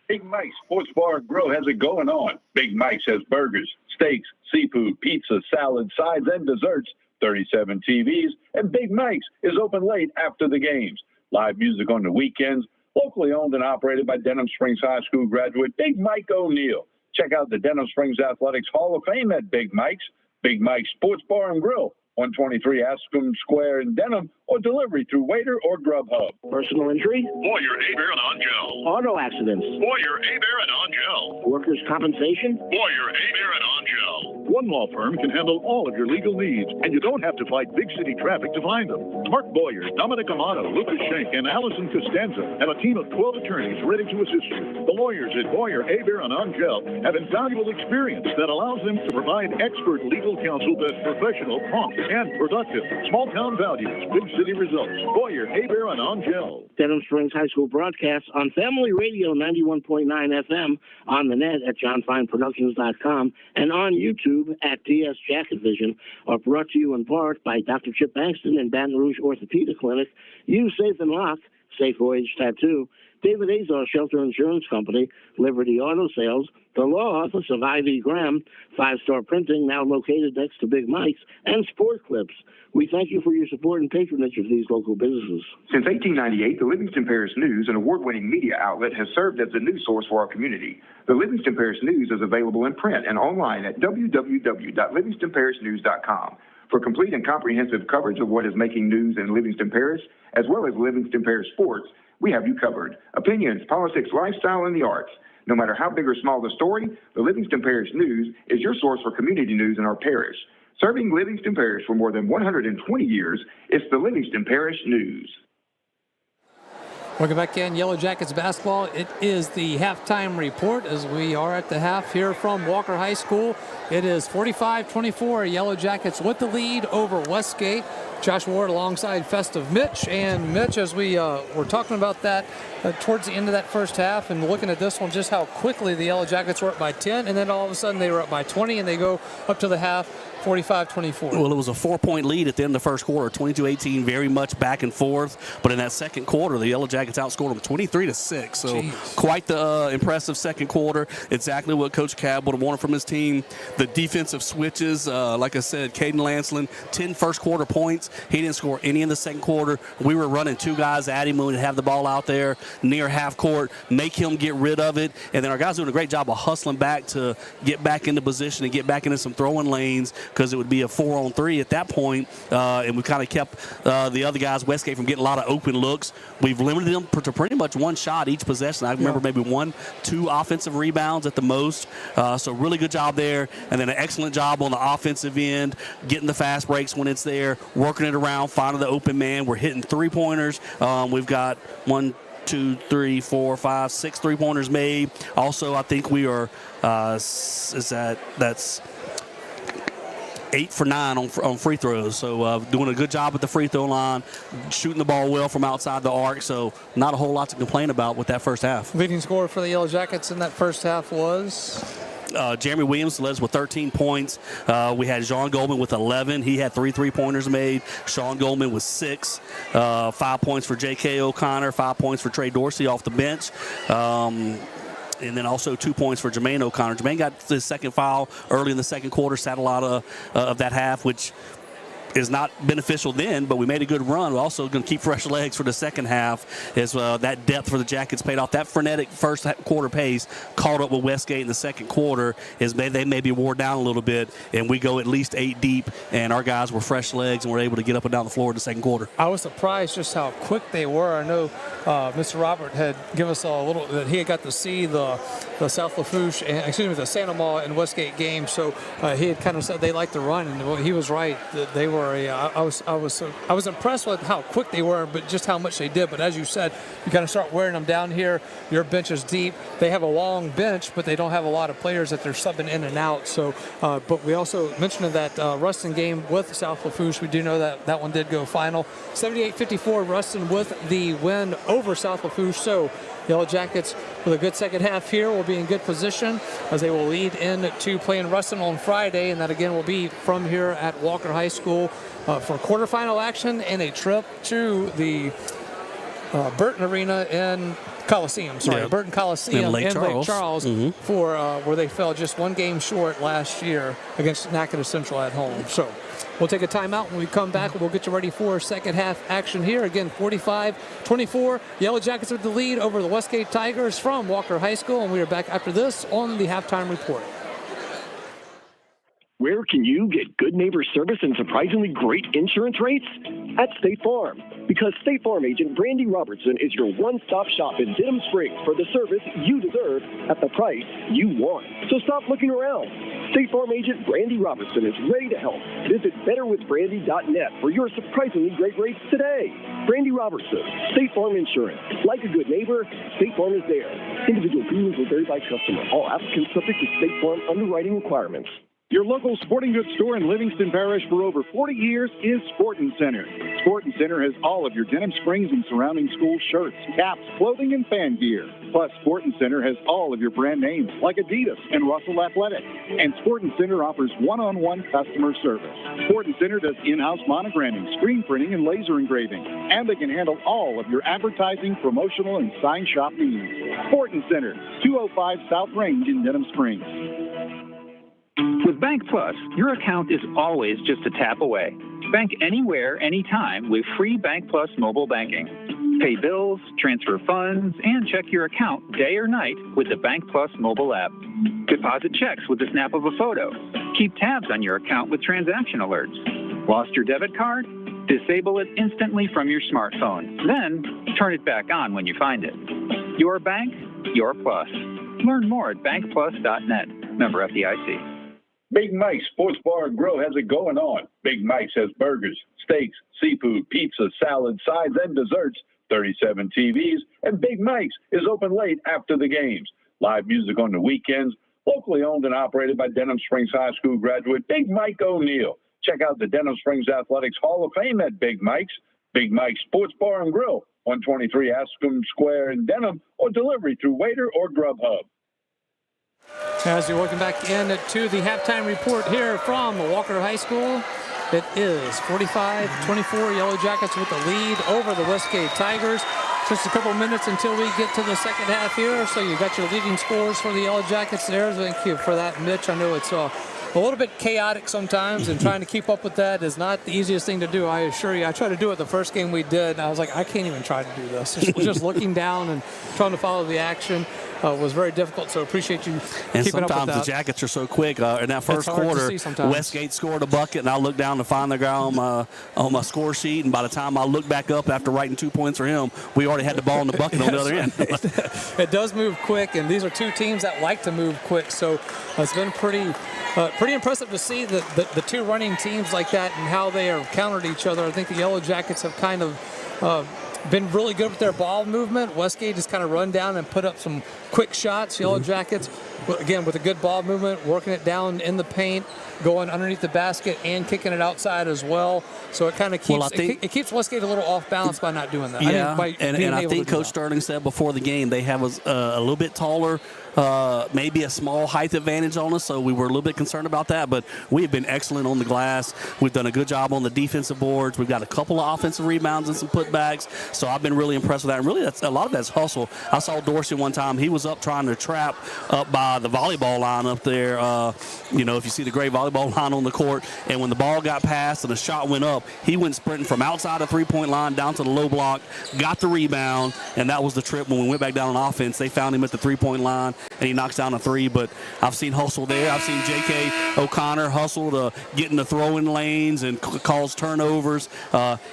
Big Mike's Sports Bar and Grill has it going on. Big Mike's has burgers, steaks, seafood, pizza, salad, sides, and desserts, 37 TVs, and Big Mike's is open late after the games. Live music on the weekends, locally owned and operated by Denham Springs High School graduate Big Mike O'Neill. Check out the Denham Springs Athletics Hall of Fame at Big Mike's. Big Mike's Sports Bar and Grill, 123 Ascom Square in Denham, or delivery through Waiter or Grubhub. Personal injury? Boyer, Abear, and Angel. Auto accidents? Boyer, Abear, and Angel. Workers' compensation? Boyer, Abear, and Angel. One law firm can handle all of your legal needs, and you don't have to fight big city traffic to find them. Mark Boyer, Dominic Amato, Lucas Schenk, and Allison Costanza have a team of 12 attorneys ready to assist you. The lawyers at Boyer, Abear, and Angel have invaluable experience that allows them to provide expert legal counsel that's professional, prompt, and productive. Small town values, big city results. Boyer, Abear, and Angel. Denham Springs High School broadcasts on Family Radio 91.9 FM, on the net at johnfineproductions.com, and on YouTube at TS Jacket Vision, are brought to you in part by Dr. Chip Bankston and Baton Rouge Orthopedic Clinic, Use Safe and Lock, Safe Voyage Tattoo, David Azar Shelter Insurance Company, Liberty Auto Sales, the law office of I.V. Graham, 5-Star Printing, now located next to Big Mike's, and Sport Clips. We thank you for your support and patronage of these local businesses. Since 1898, the Livingston Parish News, an award-winning media outlet, has served as the news source for our community. The Livingston Parish News is available in print and online at www.livingstonparishnews.com. For complete and comprehensive coverage of what is making news in Livingston Parish, as well as Livingston Parish sports, we have you covered. Opinions, politics, lifestyle, and the arts. No matter how big or small the story, the Livingston Parish News is your source for community news in our parish. Serving Livingston Parish for more than 120 years, it's the Livingston Parish News. Welcome back in Yellow Jackets basketball. It is the halftime report as we are at the half here from Walker High School. It is 45-24, Yellow Jackets with the lead over Westgate. Josh Ward alongside Festive Mitch. And Mitch, as we were talking about that towards the end of that first half and looking at this one, just how quickly the Yellow Jackets were up by 10, and then all of a sudden they were up by 20, and they go up to the half 45-24. Well, it was a 4-point lead at the end of the first quarter, 22-18, very much back and forth. But in that second quarter, the Yellow Jackets outscored them 23-6. So quite the impressive second quarter. Exactly what Coach Cab would have wanted from his team. The defensive switches, like I said, Caden Lancelin, 10 first quarter points. He didn't score any in the second quarter. We were running two guys at him when we have the ball out there near half court, make him get rid of it. And then our guys doing a great job of hustling back to get back into position and get back into some throwing lanes. because it would be a 4-on-3 at that point, and we kind of kept the other guys, Westgate, from getting a lot of open looks. We've limited them to pretty much one shot each possession. I remember maybe 1-2 offensive rebounds at the most. So really good job there, and then an excellent job on the offensive end, getting the fast breaks when it's there, working it around, finding the open man. We're hitting three-pointers. We've got 1, 2, 3, 4, 5, 6 3-pointers made. Also, I think we are that's 8 for 9 on free throws. So doing a good job at the free throw line, shooting the ball well from outside the arc. So not a whole lot to complain about with that first half. Leading scorer for the Yellow Jackets in that first half was? Jeremy Williams led us with 13 points. We had Sean Goldman with 11. He had 3 3-pointers made. Sean Goldman with 6. 5 points for J.K. O'Connor, 5 points for Trey Dorsey off the bench. And then also 2 points for Jermaine O'Connor. Jermaine got his second foul early in the second quarter, sat a lot of that half, which is not beneficial then, but we made a good run. We're also going to keep fresh legs for the second half as that depth for the Jackets paid off. That frenetic first quarter pace caught up with Westgate in the second quarter as they maybe wore down a little bit, and we go at least 8 deep, and our guys were fresh legs and were able to get up and down the floor in the second quarter. I was surprised just how quick they were. I know Mr. Robert had given us a little that he had got to see the South Lafourche, the Santa Ma and Westgate game, so he had kind of said they liked to run, and he was right. They were. I was impressed with how quick they were, but just how much they did. But as you said, you kind of start wearing them down here. Your bench is deep. They have a long bench, but they don't have a lot of players that they're subbing in and out. So, but we also mentioned that Ruston game with South Lafourche. We do know that one did go final. 78-54, Ruston with the win over South Lafourche. So Yellow Jackets with a good second half here will be in good position as they will lead into playing Ruston on Friday, and that again will be from here at Walker High School for quarterfinal action and a trip to the Burton Arena in Coliseum. Burton Coliseum in Lake Charles for where they fell just one game short last year against Natchitoches Central at home. So we'll take a timeout. When we come back, we'll get you ready for second half action here. Again, 45-24. Yellow Jackets with the lead over the Westgate Tigers from Walker High School, and we are back after this on the halftime report. Where can you get good neighbor service and surprisingly great insurance rates? At State Farm. Because State Farm agent Brandy Robertson is your one-stop shop in Denham Springs for the service you deserve at the price you want. So stop looking around. State Farm agent Brandy Robertson is ready to help. Visit betterwithbrandy.net for your surprisingly great rates today. Brandy Robertson, State Farm Insurance. Like a good neighbor, State Farm is there. Individual premiums will vary by customer. All applicants subject to State Farm underwriting requirements. Your local sporting goods store in Livingston Parish for over 40 years is Sportin' Center. Sportin' Center has all of your Denham Springs and surrounding school shirts, caps, clothing, and fan gear. Plus, Sportin' Center has all of your brand names like Adidas and Russell Athletic. And Sportin' Center offers one-on-one customer service. Sportin' Center does in-house monogramming, screen printing, and laser engraving. And they can handle all of your advertising, promotional, and sign shop needs. Sportin' Center, 205 South Range in Denham Springs. With Bank Plus, your account is always just a tap away. Bank anywhere, anytime with free Bank Plus mobile banking. Pay bills, transfer funds, and check your account day or night with the Bank Plus mobile app. Deposit checks with the snap of a photo. Keep tabs on your account with transaction alerts. Lost your debit card? Disable it instantly from your smartphone. Then, turn it back on when you find it. Your bank, your plus. Learn more at bankplus.net. Member FDIC. Big Mike's Sports Bar and Grill has it going on. Big Mike's has burgers, steaks, seafood, pizza, salad, sides, and desserts, 37 TVs, and Big Mike's is open late after the games. Live music on the weekends, locally owned and operated by Denham Springs High School graduate Big Mike O'Neill. Check out the Denham Springs Athletics Hall of Fame at Big Mike's. Big Mike's Sports Bar and Grill, 123 Ascom Square in Denham, or delivery through Waiter or Grubhub. As you're welcome back in to the halftime report here from Walker High School, it is 45-24, Yellow Jackets with the lead over the Westgate Tigers. Just a couple minutes until we get to the second half here, so you got your leading scores for the Yellow Jackets there. Thank you for that, Mitch. I know it's a little bit chaotic sometimes, and trying to keep up with that is not the easiest thing to do, I assure you. I tried to do it the first game we did, and I was like, I can't even try to do this. Just looking down and trying to follow the action. was very difficult. So appreciate you and keeping up with that. sometimes the Jackets are so quick. In that first quarter, Westgate scored a bucket, and I looked down to find the guy on my score sheet, and by the time I looked back up after writing 2 points for him, we already had the ball in the bucket on the other end. It does move quick, and these are two teams that like to move quick. So it's been pretty impressive to see the two running teams like that and how they are countered each other. I think the Yellow Jackets have kind of been really good with their ball movement. Westgate has kind of run down and put up some quick shots. Yellow Jackets, again, with a good ball movement, working it down in the paint, going underneath the basket and kicking it outside as well. So it kind of keeps it keeps Westgate a little off balance by not doing that. Yeah, and I think Coach Sterling said before the game they have a little bit taller, maybe a small height advantage on us, so we were a little bit concerned about that. But we have been excellent on the glass. We've done a good job on the defensive boards. We've got a couple of offensive rebounds and some putbacks. So I've been really impressed with that. And really, a lot of that's hustle. I saw Dorsey one time. He was up trying to trap up by the volleyball line up there. If you see the great volleyball line on the court, and when the ball got passed and the shot went up, he went sprinting from outside the three-point line down to the low block, got the rebound, and that was the trip. When we went back down on offense, they found him at the three-point line, and he knocks down a three. But I've seen hustle there. I've seen J.K. O'Connor hustle to get in the throwing lanes and cause turnovers.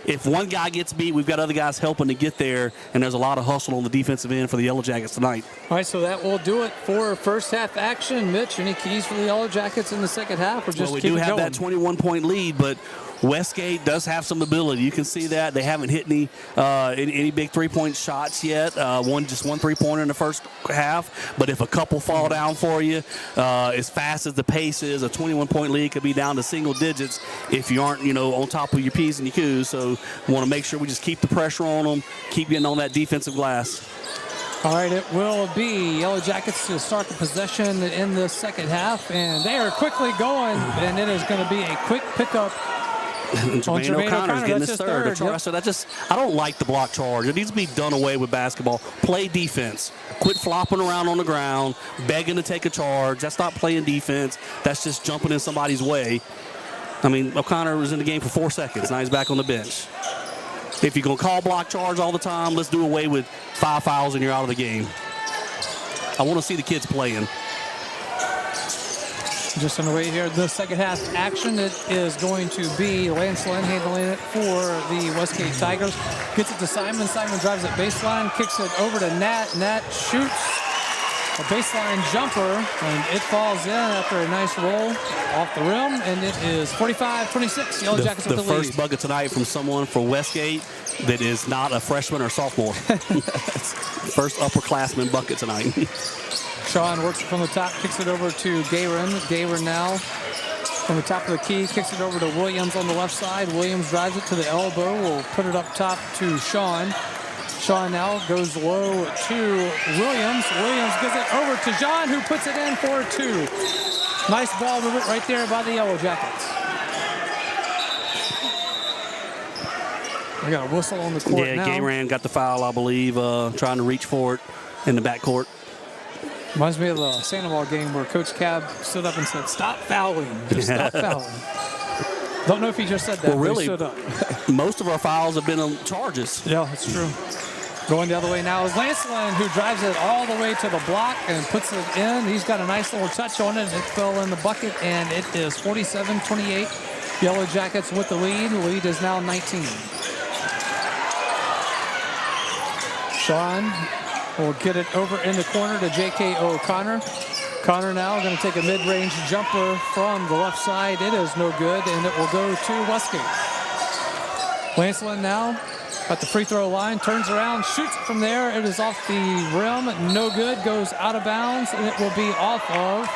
If one guy gets beat, we've got other guys helping to get there, and there's a lot of hustle on the defensive end for the Yellow Jackets tonight. All right, so that will do it for first half action. Mitch, any keys for the Yellow Jackets in the second half? Or just we do have that 21-point lead, but Westgate does have some ability. You can see that. They haven't hit any big three-point shots yet. Just one three-pointer in the first half. But if a couple fall down for you, as fast as the pace is, a 21-point lead could be down to single digits if you aren't, on top of your P's and your Q's. So we want to make sure we just keep the pressure on them, keep getting on that defensive glass. All right, it will be Yellow Jackets to start the possession in the second half, and they are quickly going, and it is going to be a quick pickup. Jermaine O'Connor's getting his third. Yep. I don't like the block charge. It needs to be done away with basketball. Play defense. Quit flopping around on the ground, begging to take a charge. That's not playing defense. That's just jumping in somebody's way. I mean, O'Connor was in the game for 4 seconds. Now he's back on the bench. If you're going to call block charge all the time, let's do away with 5 fouls and you're out of the game. I want to see the kids playing. Just on the way here, the second half action, it is going to be Lance Lynn handling it for the Westgate Tigers. Gets it to Simon. Simon drives it baseline, kicks it over to Nat. Nat shoots a baseline jumper, and it falls in after a nice roll off the rim, and it is 45-26. Yellow Jackets with the lead. The first bucket tonight from someone from Westgate that is not a freshman or sophomore. First upperclassman bucket tonight. Sean works it from the top, kicks it over to Gayron. Gayron now from the top of the key, kicks it over to Williams on the left side. Williams drives it to the elbow. We'll put it up top to Sean. Sean now goes low to Williams. Williams gives it over to John, who puts it in for two. Nice ball movement right there by the Yellow Jackets. We got a whistle on the court now. Yeah, Gayran got the foul, I believe, trying to reach for it in the backcourt. Reminds me of the Sandoval game where Coach Cab stood up and said, "Stop fouling, just stop fouling." Don't know if he just said that. Well, really, stood up. Most of our fouls have been on charges. Yeah, that's true. Going the other way now is Lance Lynn, who drives it all the way to the block and puts it in. He's got a nice little touch on it. It fell in the bucket, and it is 47-28. Yellow Jackets with the lead. The lead is now 19. Sean will get it over in the corner to J.K. O'Connor. Connor now going to take a mid-range jumper from the left side. It is no good, and it will go to Westgate. Lance Lynn now at the free throw line, turns around, shoots it from there. It is off the rim, no good, goes out of bounds, and it will be off of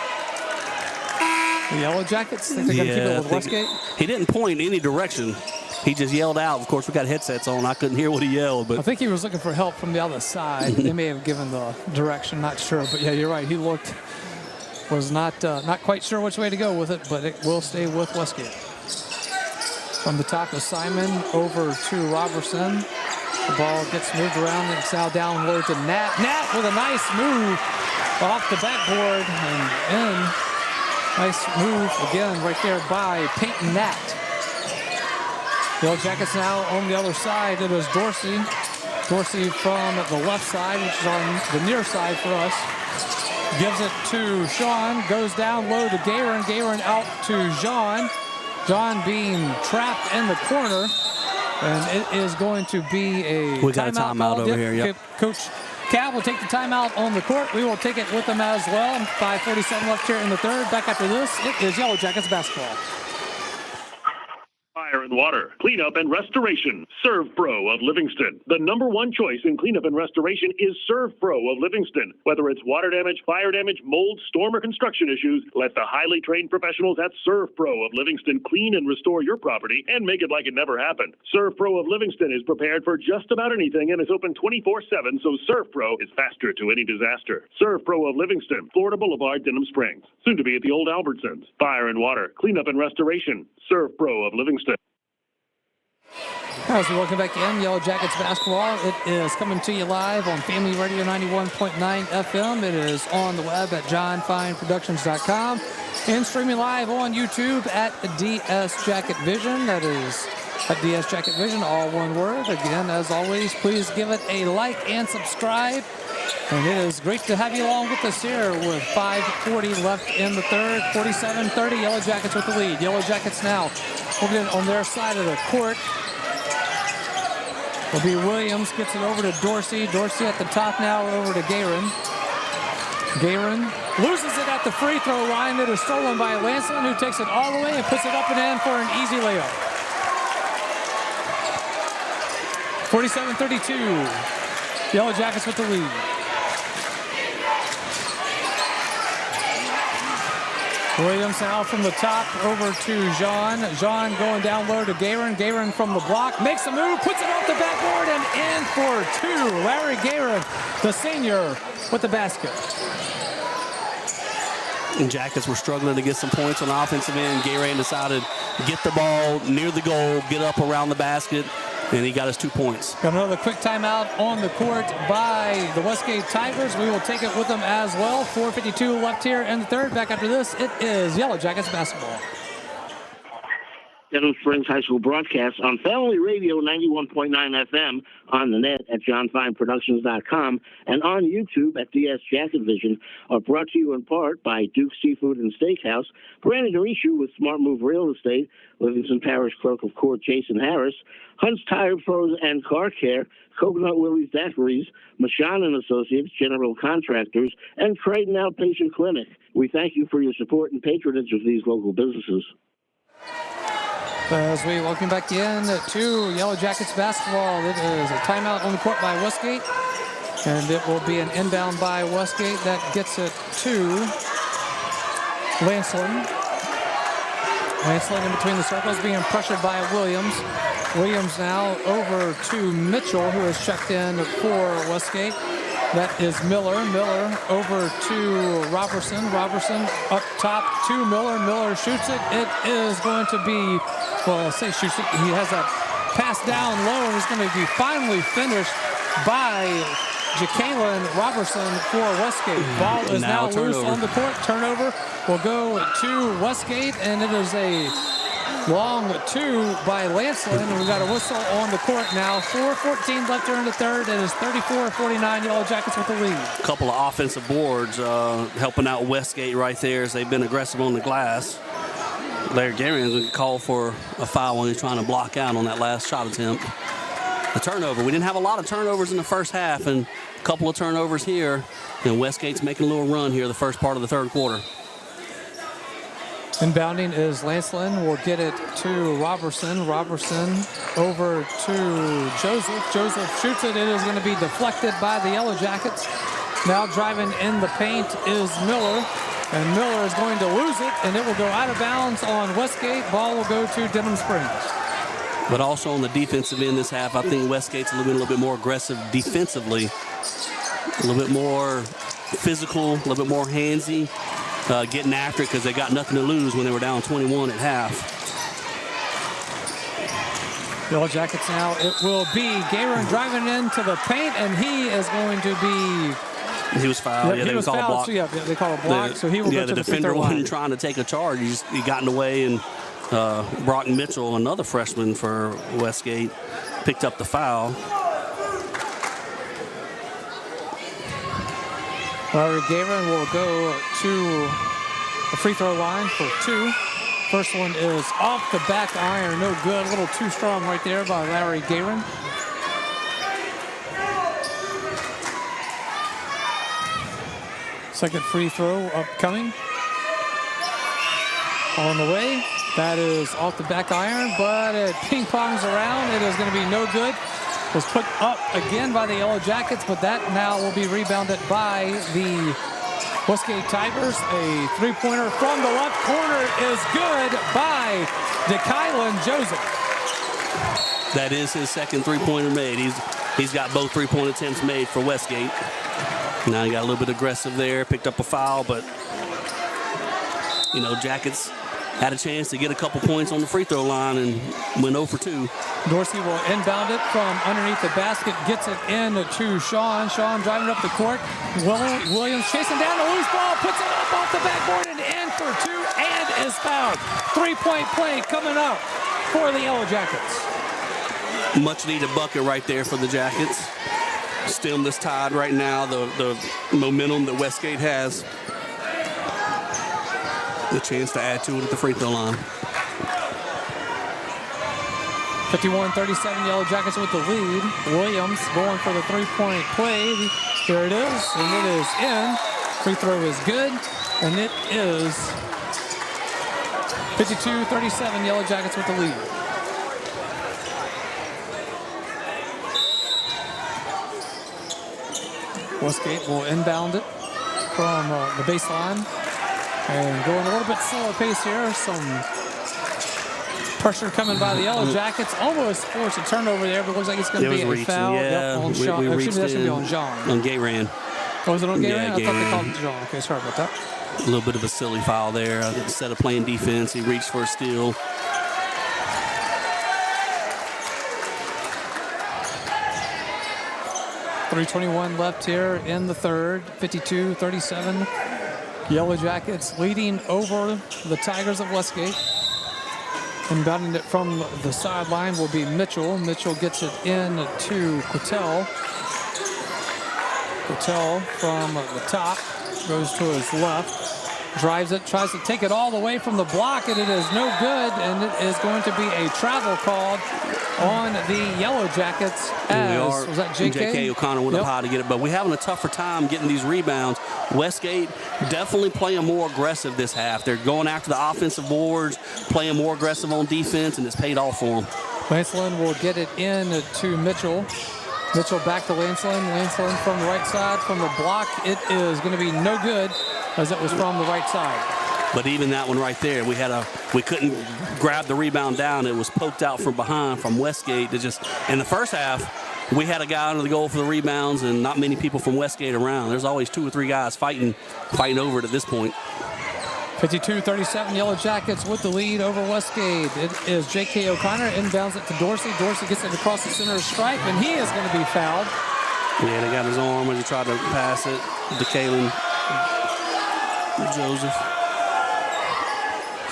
the Yellow Jackets. I think they're going to keep it with Westgate. He didn't point in any direction. He just yelled out. Of course, we got headsets on. I couldn't hear what he yelled. But I think he was looking for help from the other side. They may have given the direction, not sure. But, yeah, you're right. He was not quite sure which way to go with it, but it will stay with Westgate. From the top of Simon over to Robertson. The ball gets moved around, and it's now down low to Nat. Nat with a nice move off the backboard and in. Nice move again right there by Peyton Nat. Yellow Jackets now on the other side. It is Dorsey Dorsey from the left side, which is on the near side for us. Gives it to Sean, goes down low to Gayron. Gayron out to John. John being trapped in the corner. And it is going to be a we got a timeout over here. Yep. Coach Cav will take the timeout on the court. We will take it with them as well. 5:47 left here in the third. Back after this, it is Yellow Jackets basketball. Fire and water, cleanup and restoration. Serve Pro of Livingston. The #1 choice in cleanup and restoration is Serve Pro of Livingston. Whether it's water damage, fire damage, mold, storm, or construction issues, let the highly trained professionals at Serve Pro of Livingston clean and restore your property and make it like it never happened. Serve Pro of Livingston is prepared for just about anything and is open 24/7, so Serve Pro is faster to any disaster. Serve Pro of Livingston, Florida Boulevard, Denham Springs. Soon to be at the old Albertsons. Fire and water, cleanup and restoration. Serve Pro of Livingston. As we welcome back in, Yellow Jackets basketball. It is coming to you live on Family Radio 91.9 FM. It is on the web at johnfineproductions.com and streaming live on YouTube at DS Jacket Vision. That is at DS Jacket Vision, all one word. Again, as always, please give it a like and subscribe. And it is great to have you along with us here with 5:40 left in the third. 47-30, Yellow Jackets with the lead. Yellow Jackets now moving on their side of the court. Will be Williams, gets it over to Dorsey. Dorsey at the top now over to Gayron. Gayron loses it at the free throw line. It is stolen by Lancelin, who takes it all the way and puts it up and in for an easy layup. 47-32. Yellow Jackets with the lead. Williams now from the top over to Jean. Jean going down low to Gayron. Gayron from the block. Makes a move, puts it off the backboard and in for two. Larry Gayron, the senior, with the basket. And Jackets were struggling to get some points on the offensive end. Gayron decided to get the ball near the goal, get up around the basket, and he got his 2 points. Got another quick timeout on the court by the Westgate Tigers. We will take it with them as well. 4:52 left here in the third. Back after this, it is Yellow Jackets basketball. Denham Springs High School broadcast on Family Radio 91.9 FM, on the net at johnfineproductions.com, and on YouTube at DS Jacket Vision, are brought to you in part by Duke's Seafood and Steakhouse, Brandon Arishu with Smart Move Real Estate, Livingston Parish Clerk of Court Jason Harris, Hunt's Tire Pros and Car Care, Coconut Willie's Daiquiris, Mashan and Associates, General Contractors, and Creighton Outpatient Clinic. We thank you for your support and patronage of these local businesses. As we welcome back in to Yellow Jackets basketball, it is a timeout on the court by Westgate, and it will be an inbound by Westgate that gets it to Lancelin. Lancelin in between the circles, being pressured by Williams. Williams now over to Mitchell, who has checked in for Westgate. That is Miller. Miller over to Robertson. Robertson up top to Miller. Miller shoots it. It is going to be, well, I'll say shoots it. He has a pass down low, and it's going to be finally finished by Jacqueline Robertson for Westgate. Ball is now loose on the court. Turnover will go to Westgate, and it is a long two by Lancelin, and we've got a whistle on the court now. 4:14 left here in the third. It is 34-49, Yellow Jackets with the lead. A couple of offensive boards helping out Westgate right there as they've been aggressive on the glass. Larry Gayron was called for a foul when he was trying to block out on that last shot attempt. The turnover. We didn't have a lot of turnovers in the first half, and a couple of turnovers here. And Westgate's making a little run here the first part of the third quarter. Inbounding is Lancelin. Will get it to Robertson. Robertson over to Joseph. Joseph shoots it. It is going to be deflected by the Yellow Jackets. Now driving in the paint is Miller. And Miller is going to lose it, and it will go out of bounds on Westgate. Ball will go to Denham Springs. But also on the defensive end this half, I think Westgate's a little bit more aggressive defensively. A little bit more physical, a little bit more handsy. Getting after it because they got nothing to lose when they were down 21 at half. Yellow Jackets now, it will be Gayron driving into the paint, and he is going to be... He was fouled. Yeah, he was fouled. So yeah, they call a block, so he will go to the defender wasn't trying to take a charge. He got in the way, and Brock Mitchell, another freshman for Westgate, picked up the foul. Larry Gavin will go to the free throw line for 2. First one is off the back iron, no good. A little too strong right there by Larry Gavin. Second free throw upcoming. On the way. That is off the back iron, but it ping-pongs around. It is going to be no good. Was put up again by the Yellow Jackets, but that now will be rebounded by the Westgate Tigers. A three-pointer from the left corner is good by DeKylan Joseph. That is his second three-pointer made. He's got both three-point attempts made for Westgate. Now he got a little bit aggressive there, picked up a foul, but Jackets had a chance to get a couple points on the free throw line and went 0 for 2. Dorsey will inbound it from underneath the basket, gets it in to Sean. Sean driving up the court. Williams chasing down the loose ball, puts it up off the backboard and in for 2 and is fouled. 3-point play coming up for the Yellow Jackets. Much needed bucket right there for the Jackets. Stemless tide right now, the momentum that Westgate has. The chance to add to it at the free throw line. 51-37, Yellow Jackets with the lead. Williams going for the three-point play. Here it is, and it is in. Free throw is good, and it is 52-37, Yellow Jackets with the lead. Westgate will inbound it from the baseline. And going a little bit slower pace here. Some pressure coming by the Yellow Jackets. Almost forced a turnover there, but it looks like it's going to be a foul. Yeah, on Sean. we reached that's going to be in on John. On Gayran. Oh, was it on Gayran? Yeah, I thought they called it John. Okay, sorry about that. A little bit of a silly foul there. Instead of playing defense, he reached for a steal. .321 left here in the third. 52-37. Yellow Jackets leading over the Tigers of Westgate. Inbounding it from the sideline will be Mitchell. Mitchell gets it in to Quatell. Quatell from the top goes to his left. Drives it, tries to take it all the way from the block, and it is no good, and it is going to be a travel called on the Yellow Jackets. Was that JK? JK O'Connor went up high to get it, but we're having a tougher time getting these rebounds. Westgate definitely playing more aggressive this half. They're going after the offensive boards, playing more aggressive on defense, and it's paid off for them. Lancelin will get it in to Mitchell. Mitchell back to Lancelin. Lancelin from the right side from the block. It is going to be no good as it was from the right side. But even that one right there, we couldn't grab the rebound down. It was poked out from behind from Westgate. In the first half, we had a guy under the goal for the rebounds and not many people from Westgate around. There's always 2 or 3 guys fighting over it at this point. 52-37, Yellow Jackets with the lead over Westgate. It is J.K. O'Connor, inbounds it to Dorsey. Dorsey gets it across the center stripe, and he is going to be fouled. Yeah, they got his arm as he tried to pass it to DeKylan Joseph.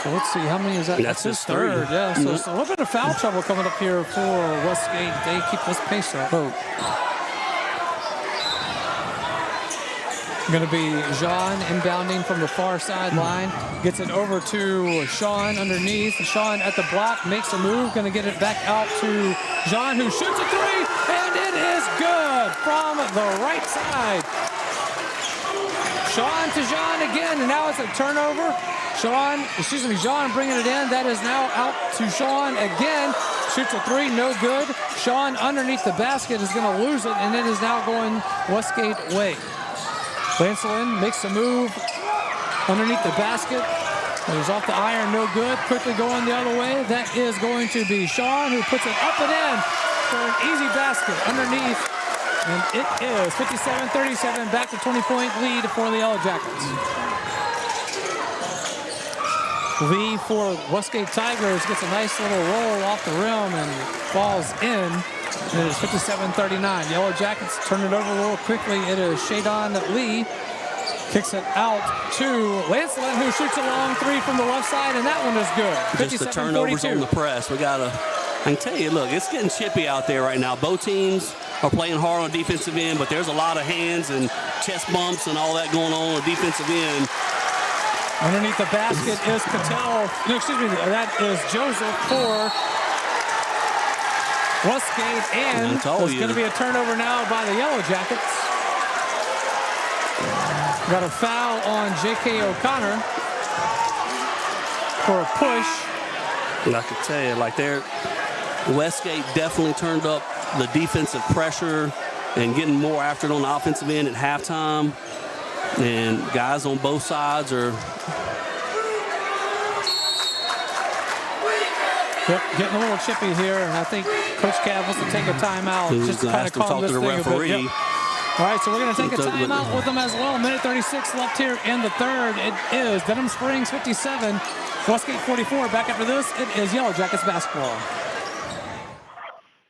So let's see, how many is that? That's his third. Yeah, so it's a little bit of foul trouble coming up here for Westgate. They keep this pace up. Going to be Jean inbounding from the far sideline. Gets it over to Sean underneath. Sean at the block makes a move. Going to get it back out to Jean, who shoots a three, and it is good from the right side. Sean to Jean again, and now it's a turnover. Jean bringing it in. That is now out to Sean again. Shoots a three, no good. Sean underneath the basket is going to lose it, and it is now going Westgate way. Lancelin makes a move underneath the basket. It was off the iron, no good. Quickly going the other way. That is going to be Sean, who puts it up and in for an easy basket underneath. And it is 57-37, back to 20-point lead for the Yellow Jackets. Lee for Westgate Tigers gets a nice little roll off the rim and falls in. It is 57-39. Yellow Jackets turn it over a little quickly. It is Shadon Lee. Kicks it out to Lancelin, who shoots a long three from the left side, and that one is good. Just the turnovers on the press. We got to I can tell you, look, it's getting chippy out there right now. Both teams are playing hard on defensive end, but there's a lot of hands and chest bumps and all that going on defensive end. Underneath the basket is Cattell. No, excuse me, that is Joseph for Westgate, and there's going to be a turnover now by the Yellow Jackets. Got a foul on J.K. O'Connor for a push. And I could tell you, like Westgate definitely turned up the defensive pressure and getting more after it on the offensive end at halftime. And guys on both sides are getting a little chippy here, and I think Coach Cav wants to take a timeout just to kind of calm this thing a bit. Yep. All right, so we're going to take a timeout with them as well. Minute 36 left here in the third. It is Denham Springs 57, Westgate 44. Back after this, it is Yellow Jackets basketball.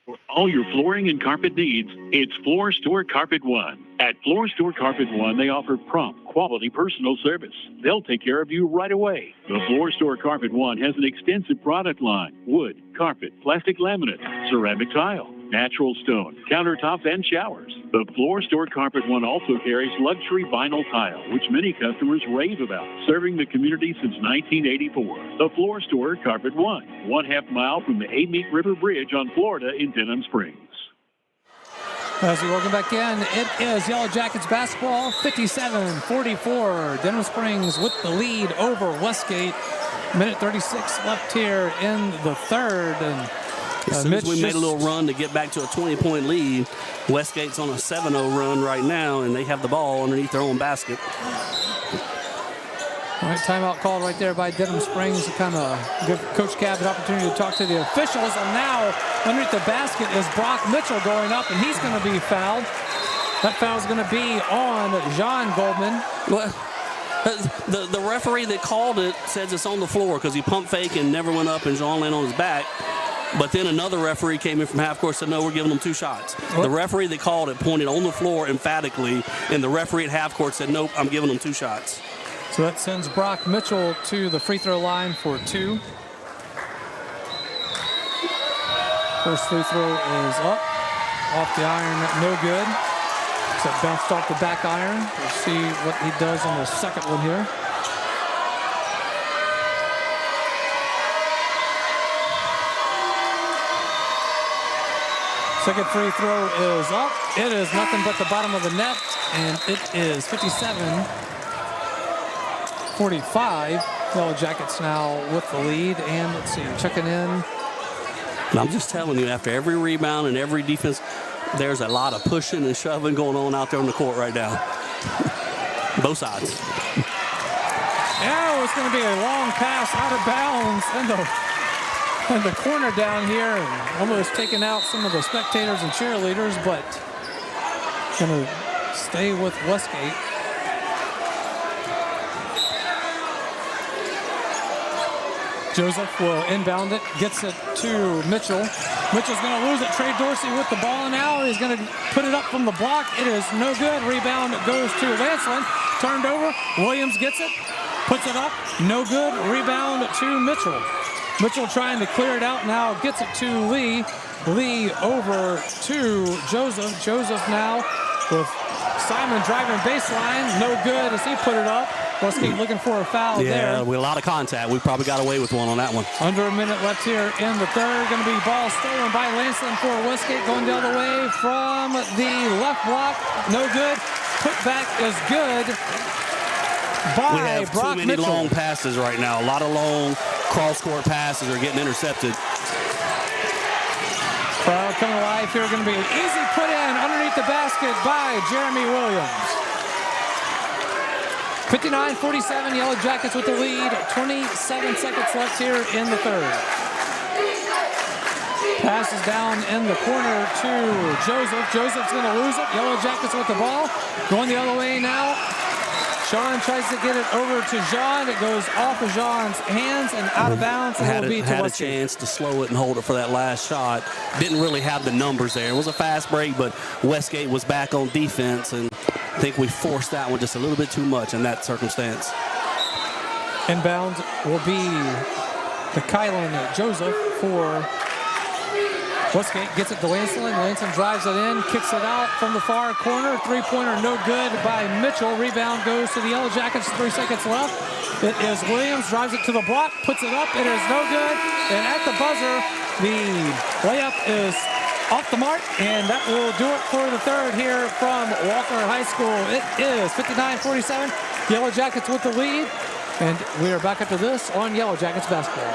For all your flooring and carpet needs, it's Floor Store Carpet One. At Floor Store Carpet One, they offer prompt, quality personal service. They'll take care of you right away. The Floor Store Carpet One has an extensive product line: wood, carpet, plastic laminate, ceramic tile, natural stone, countertops, and showers. The Floor Store Carpet One also carries luxury vinyl tile, which many customers rave about, serving the community since 1984. The Floor Store Carpet One, 1/2 mile from the Amite River Bridge on Florida in Denham Springs. As we welcome back in, it is Yellow Jackets basketball, 57-44. Denham Springs with the lead over Westgate. Minute 36 left here in the third. And as soon as we made a little run to get back to a 20-point lead, Westgate's on a 7-0 run right now, and they have the ball underneath their own basket. All right, timeout called right there by Denham Springs to kind of give Coach Cav an opportunity to talk to the officials. And now underneath the basket is Brock Mitchell going up, and he's going to be fouled. That foul's going to be on John Goldman. Well, the referee that called it says it's on the floor because he pump fake and never went up, and John landed on his back. But then another referee came in from half court and said, no, we're giving them 2 shots. What? The referee that called it pointed on the floor emphatically, and the referee at half court said, nope, I'm giving them 2 shots. So that sends Brock Mitchell to the free throw line for 2. First free throw is up. Off the iron, no good. So it bounced off the back iron. We'll see what he does on the second one here. Second free throw is up. It is nothing but the bottom of the net, and it is 57-45. Yellow Jackets now with the lead, and let's see, checking in. And I'm just telling you, after every rebound and every defense, there's a lot of pushing and shoving going on out there on the court right now. Both sides. Oh, it's going to be a long pass out of bounds in the corner down here, and almost taking out some of the spectators and cheerleaders, but going to stay with Westgate. Joseph will inbound it, gets it to Mitchell. Mitchell's going to lose it. Trey Dorsey with the ball now. He's going to put it up from the block. It is no good. Rebound goes to Lanceland. Turned over. Williams gets it. Puts it up. No good. Rebound to Mitchell. Mitchell trying to clear it out now. Gets it to Lee. Lee over to Joseph. Joseph now with Simon driving baseline. No good as he put it up. Westgate looking for a foul there. Yeah, with a lot of contact. We probably got away with one on that one. Under a minute left here in the third. Going to be ball stolen by Lanceland for Westgate. Going the other way from the left block. No good. Put back is good by we have Brock too many Mitchell. long passes right now. A lot of long cross-court passes are getting intercepted. Crowd coming alive here. Going to be an easy put in underneath the basket by Jeremy Williams. 59-47, Yellow Jackets with the lead. 27 seconds left here in the third. Passes down in the corner to Joseph. Joseph's going to lose it. Yellow Jackets with the ball. Going the other way now. Sean tries to get it over to Jean. It goes off of Jean's hands and out of bounds. And had a chance to slow it and hold it for that last shot. Didn't really have the numbers there. It was a fast break, but Westgate was back on defense, and I think we forced that one just a little bit too much in that circumstance. Inbound will be the Kylan Joseph for Westgate gets it to Lancelin. Lancelin drives it in, kicks it out from the far corner. Three-pointer no good by Mitchell. Rebound goes to the Yellow Jackets. 3 seconds left. It is Williams, drives it to the block, puts it up. It is no good. And at the buzzer, the layup is off the mark, and that will do it for the third here from Walker High School. It is 59-47. Yellow Jackets with the lead. And we are back after this on Yellow Jackets basketball.